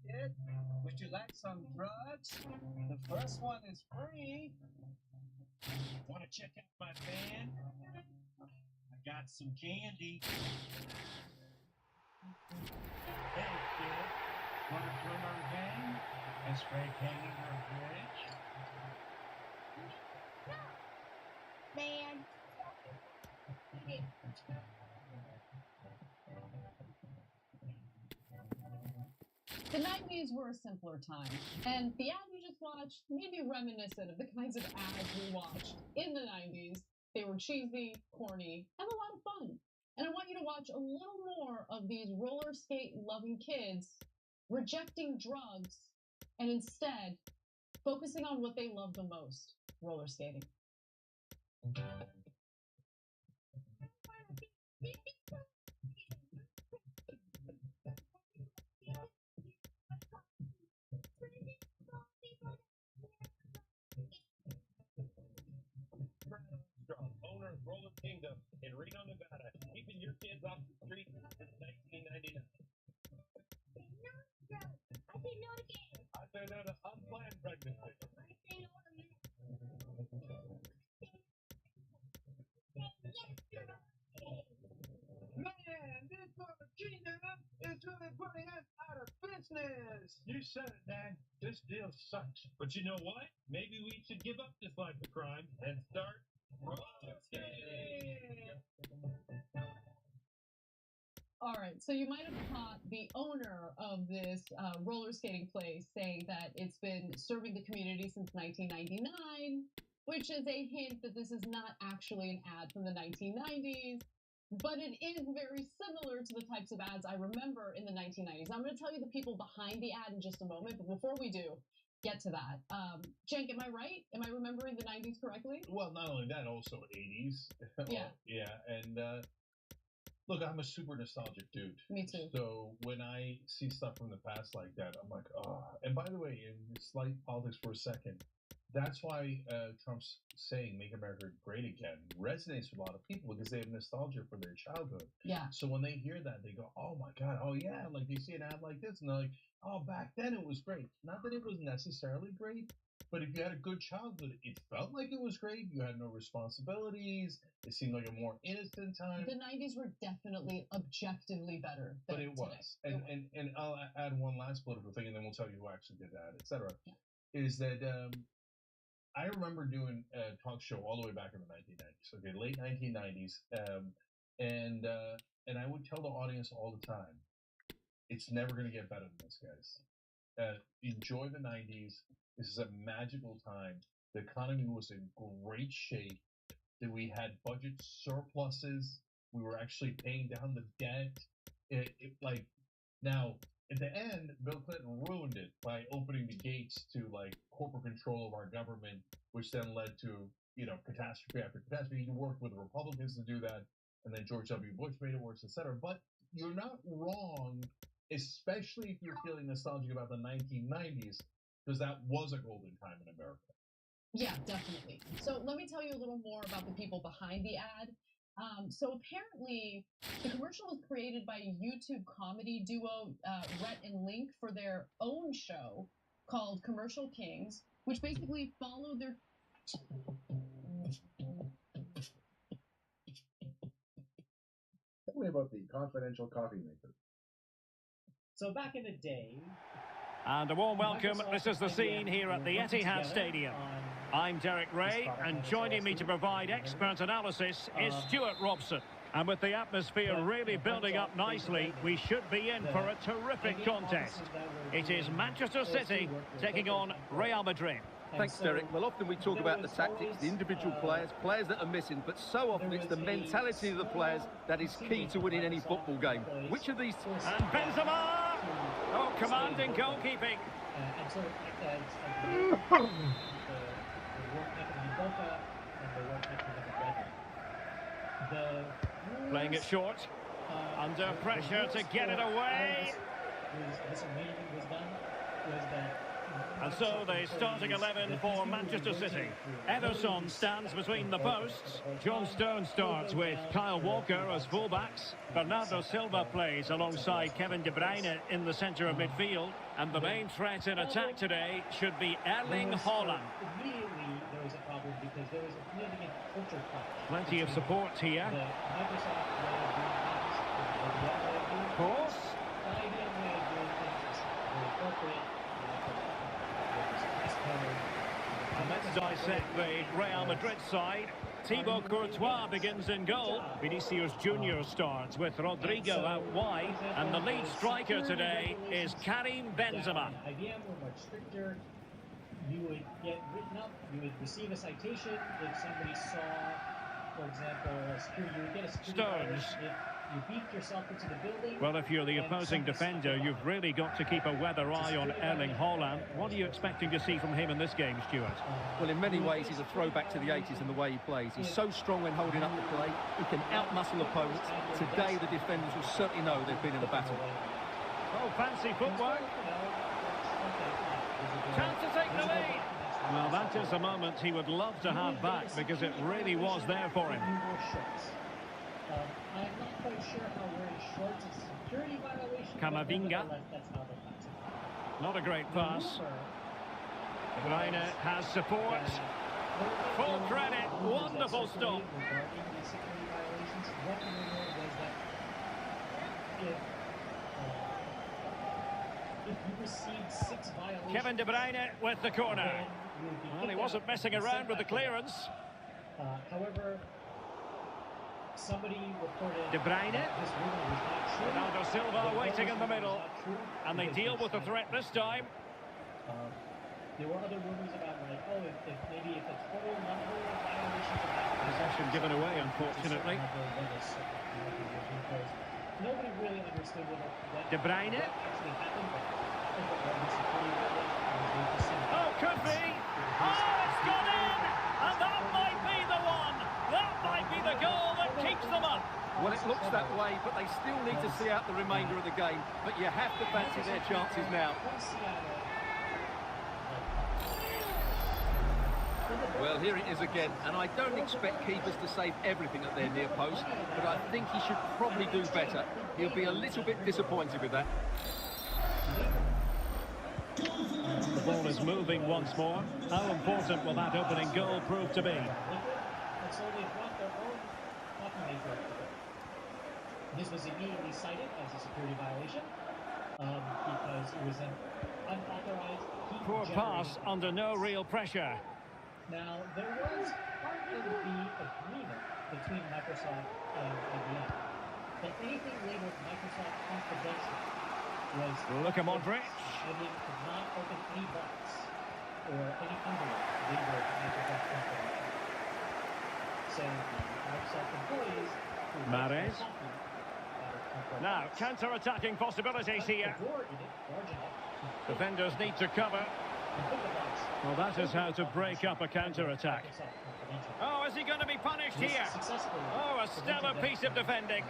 [SPEAKER 3] Kid, would you like some drugs? The first one is free. Want to check out my van? I got some candy. Hey, kid, want to join our gang and spray painting our bridge?
[SPEAKER 7] Man.
[SPEAKER 15] The 90s were a simpler time, and the ad you just watched may be reminiscent of the kinds of ads we watched in the 90s. They were cheesy, corny, and a lot of fun. And I want you to watch a little more of these roller skate loving kids rejecting drugs and instead focusing on what they love the most, roller skating.
[SPEAKER 3] Owner of Roller Kingdom in Reno, Nevada, keeping your kids off the street since 1999.
[SPEAKER 7] I say no again.
[SPEAKER 3] I say no to unplanned pregnancy.
[SPEAKER 7] I say no to you.
[SPEAKER 3] Man, this Roller Kingdom is really putting us out of business. You said it, man. This deal sucks. But you know what? Maybe we should give up this life of crime and start roller skating.
[SPEAKER 15] All right, so you might have caught the owner of this roller skating place saying that it's been serving the community since 1999, which is a hint that this is not actually an ad from the 1990s, but it is very similar to the types of ads I remember in the 1990s. I'm going to tell you the people behind the ad in just a moment, but before we do, get to that. Cenk, am I right? Am I remembering the 90s correctly?
[SPEAKER 17] Well, not only that, also 80s.
[SPEAKER 15] Yeah.
[SPEAKER 17] Yeah, and look, I'm a super nostalgic dude.
[SPEAKER 15] Me too.
[SPEAKER 17] So when I see stuff from the past like that, I'm like, oh. And by the way, in slight politics for a second, that's why Trump's saying "Make America Great Again" resonates with a lot of people because they have nostalgia for their childhood.
[SPEAKER 15] Yeah.
[SPEAKER 17] So when they hear that, they go, "Oh my God, oh yeah!" Like they see an ad like this, and they're like, "Oh, back then it was great." Not that it was necessarily great, but if you had a good childhood, it felt like it was great. You had no responsibilities. It seemed like a more innocent time.
[SPEAKER 15] The 90s were definitely objectively better than
[SPEAKER 17] But it was. And I'll add one last political thing, and then we'll tell you who actually did that, etc.
[SPEAKER 15] Yeah.
[SPEAKER 17] Is that I remember doing a talk show all the way back in the 1990s. Okay, late 1990s, and I would tell the audience all the time, it's never going to get better than this, guys. Enjoy the 90s. This is a magical time. The economy was in great shape. That we had budget surpluses. We were actually paying down the debt. Like now, at the end, Bill Clinton ruined it by opening the gates to like corporate control of our government, which then led to, you know, catastrophe after catastrophe. He worked with the Republicans to do that, and then George W. Bush made it worse, etc. But you're not wrong, especially if you're feeling nostalgic about the 1990s, because that was a golden time in America.
[SPEAKER 15] Yeah, definitely. So let me tell you a little more about the people behind the ad. So apparently, the commercial was created by a YouTube comedy duo, Rhett and Link, for their own show called Commercial Kings, which basically followed their...
[SPEAKER 17] Tell me about the confidential coffee maker.
[SPEAKER 1] So back in the day...
[SPEAKER 6] And a warm welcome. This is the scene here at the Etihad Stadium. I'm Derek Ray, and joining me to provide expert analysis is Stuart Robson. And with the atmosphere really building up nicely, we should be in for a terrific contest. It is Manchester City taking on Real Madrid.
[SPEAKER 8] Thanks, Derek. Well, often we talk about the tactics, the individual players that are missing, but so often it's the mentality of the players that is key to winning any football game. Which of these...
[SPEAKER 6] And Benzema! Oh, commanding goalkeeping. Playing it short. Under pressure to get it away. And so the starting 11 for Manchester City. Ederson stands between the posts. John Stones starts with Kyle Walker as fullbacks. Bernardo Silva plays alongside Kevin De Bruyne in the centre of midfield. And the main threat in attack today should be Erling Haaland.
[SPEAKER 1] Immediately there was a problem because there was a significant culture clash.
[SPEAKER 6] Plenty of support here. Of course. And let's dissect the Real Madrid side. Thibaut Courtois begins in goal. Vinicius Junior starts with Rodrigo out wide. And the lead striker today is Karim Benzema.
[SPEAKER 1] IBM were much stricter. You would get written up. You would receive a citation if somebody saw, for example, you would get a security
[SPEAKER 6] Stones.
[SPEAKER 1] If you beat yourself into the building.
[SPEAKER 6] Well, if you're the opposing defender, you've really got to keep a weather eye on Erling Haaland. What are you expecting to see from him in this game, Stuart?
[SPEAKER 8] Well, in many ways, he's a throwback to the 80s in the way he plays. He's so strong when holding up the play. He can outmuscle opponents. Today, the defenders will certainly know they've been in a battle.
[SPEAKER 6] Oh, fancy footwork. Chance to take the lead. Well, that is a moment he would love to have back because it really was there for him.
[SPEAKER 1] I'm not quite sure how wearing shorts is a security violation.
[SPEAKER 6] Camavinga.
[SPEAKER 1] That's how they pass it.
[SPEAKER 6] Not a great pass. Bruyne has support. Full credit. Wonderful stop.
[SPEAKER 1] If you received 6 violations...
[SPEAKER 6] Kevin De Bruyne with the corner. Well, he wasn't messing around with the clearance.
[SPEAKER 1] However, somebody reported
[SPEAKER 6] De Bruyne.
[SPEAKER 1] this rumor was not true.
[SPEAKER 6] Bernardo Silva waiting in the middle. And they deal with the threat this time.
[SPEAKER 1] There were other rumors about, like, oh, if maybe if the total number of violations of that...
[SPEAKER 6] Possession given away, unfortunately.
[SPEAKER 1] Nobody really understood what
[SPEAKER 6] De Bruyne.
[SPEAKER 1] actually happened, but I think that the security violation...
[SPEAKER 6] Oh, could be! Oh, it's gone in! And that might be the one! That might be the goal that keeps them up!
[SPEAKER 8] Well, it looks that way, but they still need to see out the remainder of the game. But you have to fancy their chances now. Well, here it is again, and I don't expect keepers to save everything at their near post, but I think he should probably do better. He'll be a little bit disappointed with that.
[SPEAKER 6] The ball is moving once more. How important will that opening goal prove to be?
[SPEAKER 1] This was immediately cited as a security violation because it was an unauthorized heat
[SPEAKER 6] Poor pass under no real pressure.
[SPEAKER 1] Now, there was part of the agreement between Microsoft and IBM that anything labeled Microsoft Confidential was...
[SPEAKER 6] Luka Modric.
[SPEAKER 1] IBM could not open any box or any envelope labeled Microsoft Confidential. So, Microsoft employees who
[SPEAKER 6] Mahrez. Now, counter-attacking possibilities here. Defenders need to cover. Well, that is how to break up a counter-attack. Oh, is he going to be punished here? Oh, a stellar piece of defending.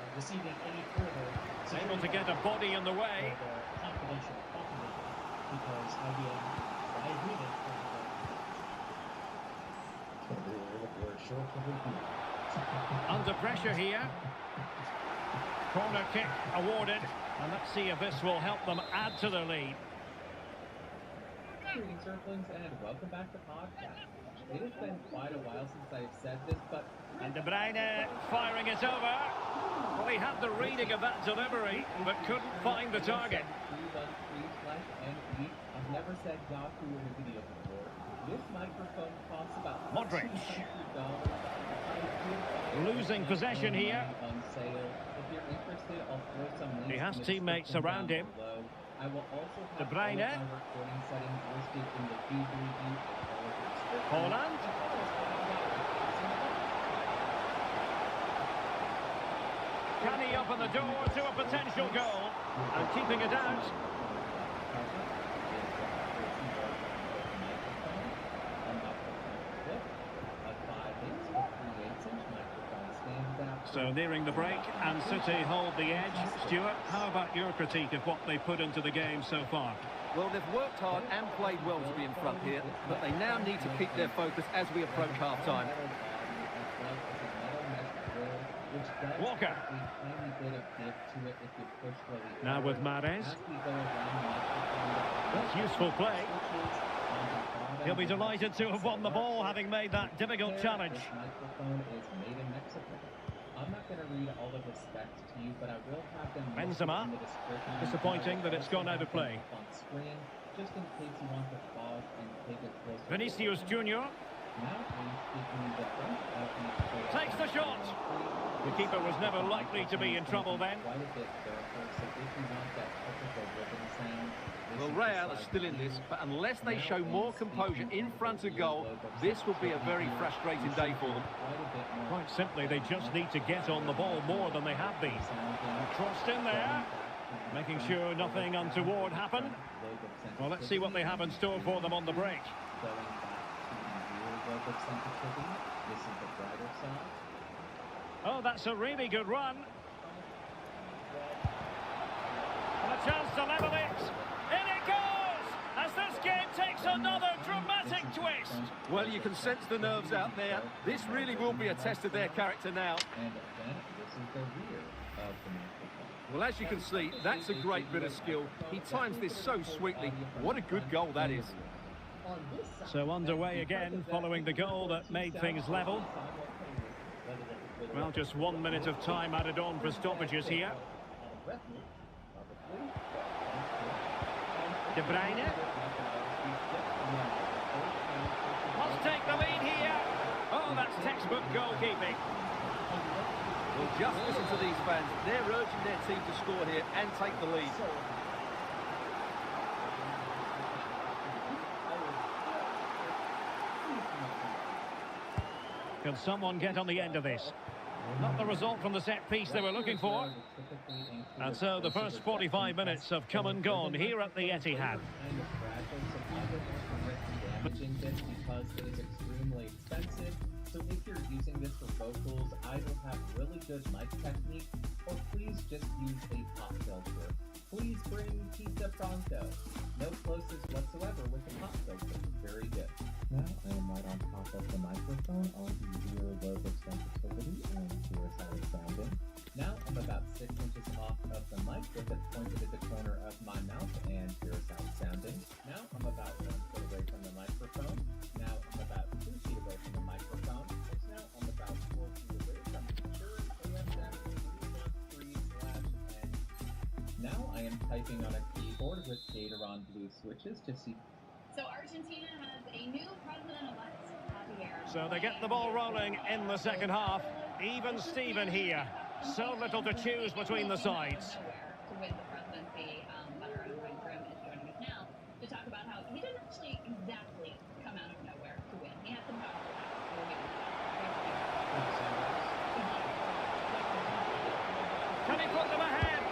[SPEAKER 6] Able to get a body in the way. Under pressure here. Corner kick awarded. And let's see if this will help them add to their lead.
[SPEAKER 10] Greetings, Earthlings, and welcome back to podcast. It has been quite a while since I've said this, but...
[SPEAKER 6] And De Bruyne firing it over. Well, he had the reading of that delivery, but couldn't find the target.
[SPEAKER 10] I've never said Yahoo in a video before. This microphone costs about
[SPEAKER 6] Modric.
[SPEAKER 10] $200.
[SPEAKER 6] Losing possession here.
[SPEAKER 10] On sale. If you're interested, I'll throw some links.
[SPEAKER 6] He has teammates around him.
[SPEAKER 10] Below. I will also
[SPEAKER 6] De
[SPEAKER 10] have
[SPEAKER 6] Bruyne.
[SPEAKER 10] all of my recording settings listed in the feed review.
[SPEAKER 6] Holland. Can he open the door to a potential goal? And keeping it out. So nearing the break, and City hold the edge. Stuart, how about your critique of what they put into the game so far?
[SPEAKER 8] Well, they've worked hard and played well to be in front here, but they now need to keep their focus as we approach half-time.
[SPEAKER 6] Walker. Now with Mahrez. That's useful play. He'll be delighted to have won the ball, having made that difficult challenge.
[SPEAKER 10] I'm not going to read all of the specs to you, but I will have them
[SPEAKER 6] Benzema.
[SPEAKER 10] in the description.
[SPEAKER 6] Disappointing that it's gone out of play.
[SPEAKER 10] On screen, just in case you want to pause and take a closer look.
[SPEAKER 6] Vinicius Junior.
[SPEAKER 10] Now I'm speaking the front of the
[SPEAKER 6] takes the shot. The keeper was never likely to be in trouble then.
[SPEAKER 10] Quite a bit there, so if you want that typical ribbon sound.
[SPEAKER 8] Well, Real are still in this, but unless they show more composure in front of goal, this will be a very frustrating day for them.
[SPEAKER 6] Quite simply, they just need to get on the ball more than they have been. Crossed in there, making sure nothing untoward happened. Well, let's see what they have in store for them on the break. Oh, that's a really good run. And a chance to level it. In it goes! As this game takes another dramatic twist.
[SPEAKER 8] Well, you can sense the nerves out there. This really will be a test of their character now.
[SPEAKER 10] And then this is the rear of the microphone.
[SPEAKER 8] Well, as you can see, that's a great bit of skill. He times this so sweetly. What a good goal that is.
[SPEAKER 6] So underway again, following the goal that made things level. Well, just 1 minute of time added on for stoppages here. De Bruyne. Must take the lead here. Oh, that's textbook goalkeeping.
[SPEAKER 8] Well, just listen to these fans. They're urging their team to score here and take the lead.
[SPEAKER 6] Can someone get on the end of this? Not the result from the set piece they were looking for. And so the first 45 minutes have come and gone here at the Etihad.
[SPEAKER 10] Because it is extremely expensive, so if you're using this for vocals, either have really good mic technique, or please just use a pop filter. Please bring pizza pronto. No closest whatsoever with the pop filter. Very good. Now I am right on top of the microphone on the rear lobe of sensitivity, and here's how it's sounding. Now I'm about 6 inches off of the mic with it pointed at the corner of my mouth, and here's how it's sounding. Now I'm about 1 foot away from the microphone. Now I'm about 2 feet away from the microphone. And now I'm about 4 feet away from the Shure ASM 313/N. Now I am typing on a keyboard with Gatoron blue switches to see.
[SPEAKER 7] So Argentina has a new president-elect, Javier.
[SPEAKER 6] So they get the ball rolling in the second half. Even Steven here. So little to choose between the sides.
[SPEAKER 7] To win the presidency, but our own Ryan Grimm is joining us now to talk about how he didn't actually exactly come out of nowhere to win. He had some power.
[SPEAKER 6] Can he put them ahead?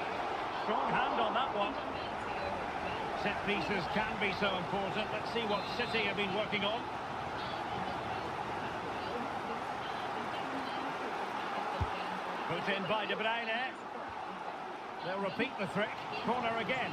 [SPEAKER 6] set pieces can be so important. Let's see what City have been working on. Put in by De Bruyne. They'll repeat the trick. Corner again.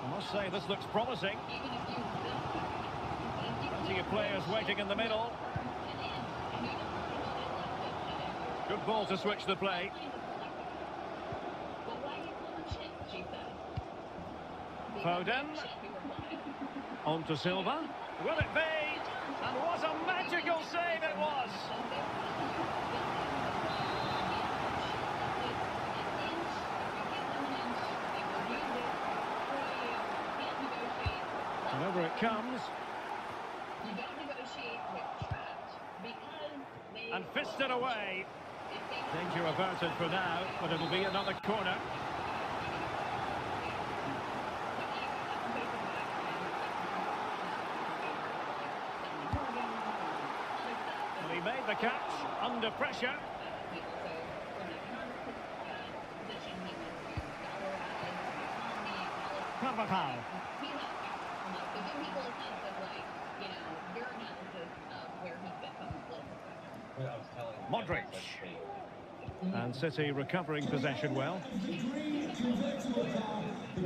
[SPEAKER 6] I must say, this looks promising. Plenty of players waiting in the middle. Good ball to switch the play. Foden. On to Silva. Will it be? And what a magical save it was! And over it comes. And fisted away. Danger averted for now, but it'll be another corner. Well, he made the catch under pressure. Carvajal. Modric. And City recovering possession well.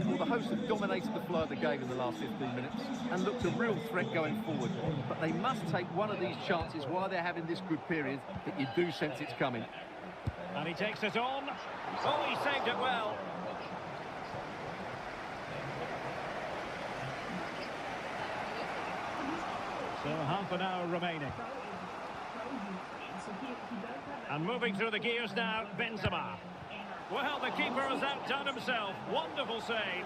[SPEAKER 8] Well, the hosts have dominated the flow of the game in the last 15 minutes and looked a real threat going forward. But they must take one of these chances while they're having this good period that you do sense it's coming.
[SPEAKER 6] And he takes it on. Oh, he saved it well. So half an hour remaining. And moving through the gears now, Benzema. Well, the keeper has outdone himself. Wonderful save.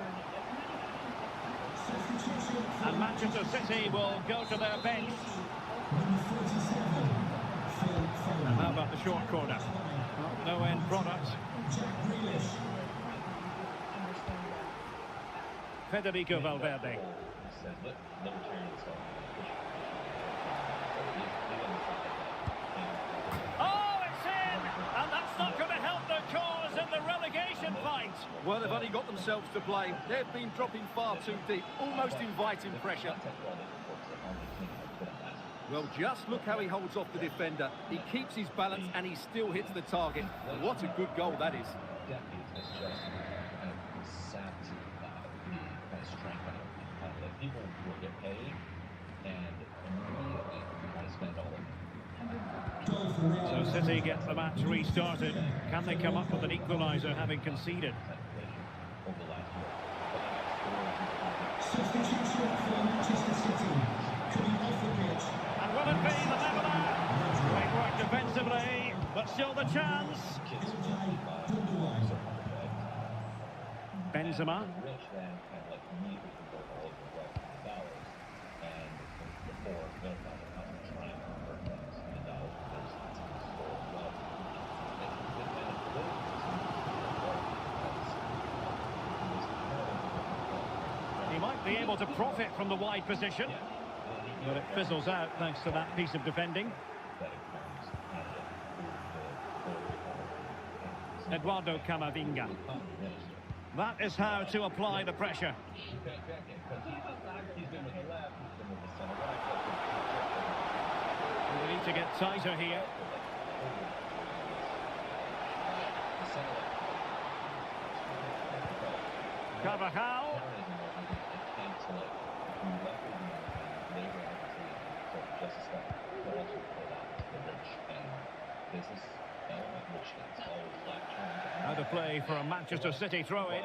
[SPEAKER 6] And Manchester City will go to their bench. And how about the short corner? Well, no end product. Federico Valverde.
[SPEAKER 8] Well, they've only got themselves to blame. They've been dropping far too deep, almost inviting pressure. Well, just look how he holds off the defender. He keeps his balance and he still hits the target. What a good goal that is.
[SPEAKER 10] People will get paid and immediately spend all of it.
[SPEAKER 6] So City get the match restarted. Can they come up with an equaliser having conceded? And will it be the leveller? Great work defensively, but still the chance. Benzema. He might be able to profit from the wide position, but it fizzles out thanks to that piece of defending. Eduardo Camavinga. That is how to apply the pressure. We need to get tighter here. Carvajal. How to play for a Manchester City throw-in.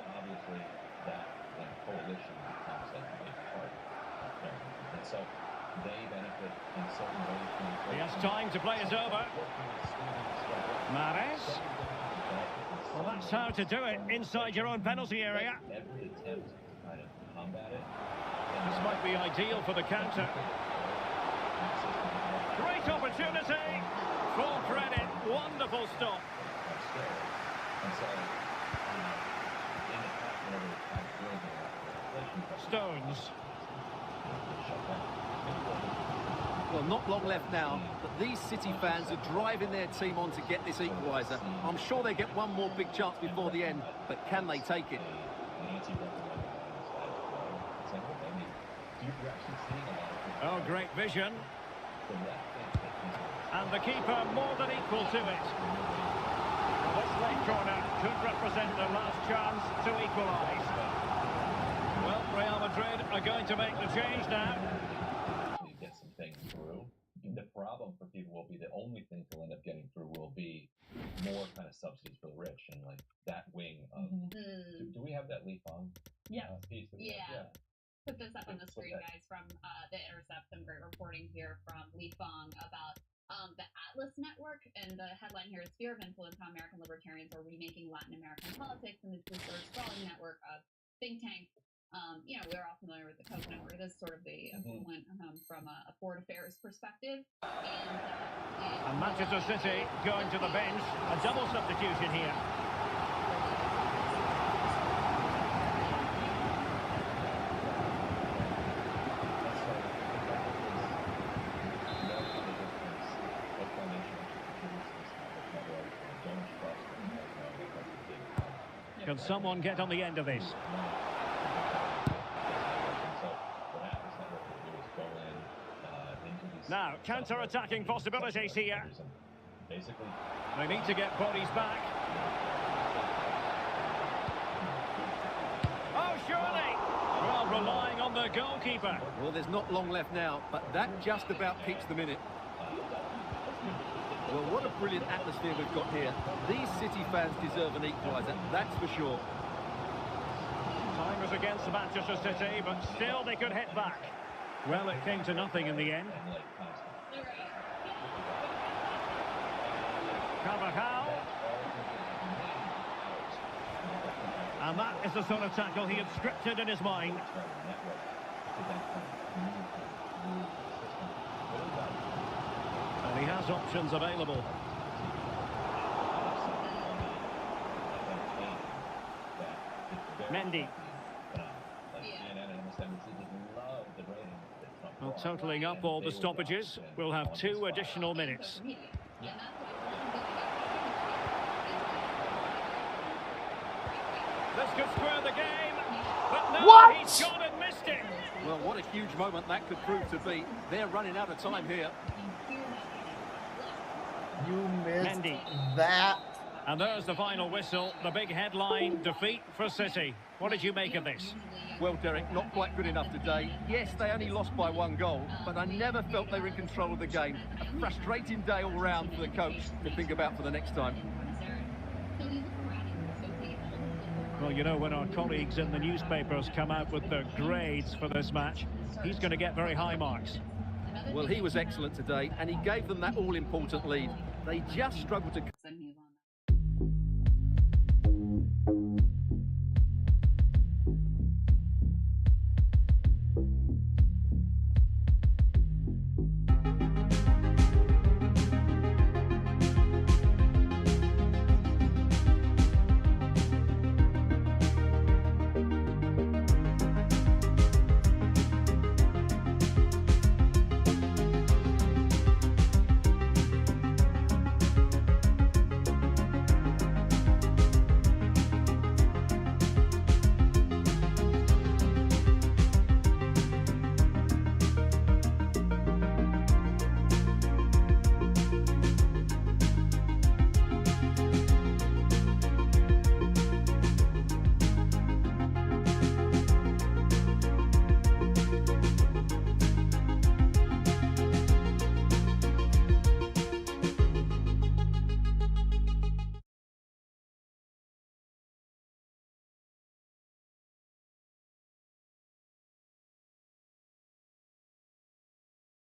[SPEAKER 6] He has time to play it over. Mahrez. Well, that's how to do it inside your own penalty area. This might be ideal for the counter. Great opportunity. Full credit. Wonderful stop. Stones.
[SPEAKER 8] Well, not long left now, but these City fans are driving their team on to get this equaliser. I'm sure they get one more big chance before the end, but can they take it?
[SPEAKER 6] Oh, great vision. And the keeper more than equal to it. This late corner could represent their last chance to equalise. Well, Real Madrid are going to make the change now.
[SPEAKER 10] Get some things through. The problem for people will be the only thing they'll end up getting through will be more kind of subsidies for the rich and like that wing of. Do we have that leaf on?
[SPEAKER 7] Yeah.
[SPEAKER 10] Piece that we have?
[SPEAKER 7] Yeah. Put this up on the screen, guys, from The Intercept. Some great reporting here from Li Feng about the Atlas Network, and the headline here is Sphere of Influence: How American Libertarians Are Remaking Latin American Politics, and it's this sort of sprawling network of think tanks. We're all familiar with the Coke Network. This is sort of the equivalent from a foreign affairs perspective.
[SPEAKER 6] And Manchester City going to the bench. A double substitution here. Can someone get on the end of this? Now, counter-attacking possibilities here. They need to get bodies back. Oh, surely! Well, relying on the goalkeeper.
[SPEAKER 8] Well, there's not long left now, but that just about keeps them in it. Well, what a brilliant atmosphere we've got here. These City fans deserve an equaliser, that's for sure.
[SPEAKER 6] Time was against Manchester City, but still they could hit back. Well, it came to nothing in the end. Carvajal. And that is the sort of tackle he had scripted in his mind. And he has options available. Mendy. Well, totalling up all the stoppages, we'll have 2 additional minutes. This could square the game, but no, he's gone and missed it.
[SPEAKER 8] Well, what a huge moment that could prove to be. They're running out of time here.
[SPEAKER 12] You missed
[SPEAKER 6] Mendy.
[SPEAKER 12] that.
[SPEAKER 6] And there's the final whistle, the big headline, defeat for City. What did you make of this?
[SPEAKER 8] Well, Derek, not quite good enough today. Yes, they only lost by 1 goal, but I never felt they were in control of the game. A frustrating day all round for the coach to think about for the next time.
[SPEAKER 6] Well, you know, when our colleagues in the newspapers come out with their grades for this match, he's going to get very high marks.
[SPEAKER 8] Well, he was excellent today, and he gave them that all-important lead. They just struggled to...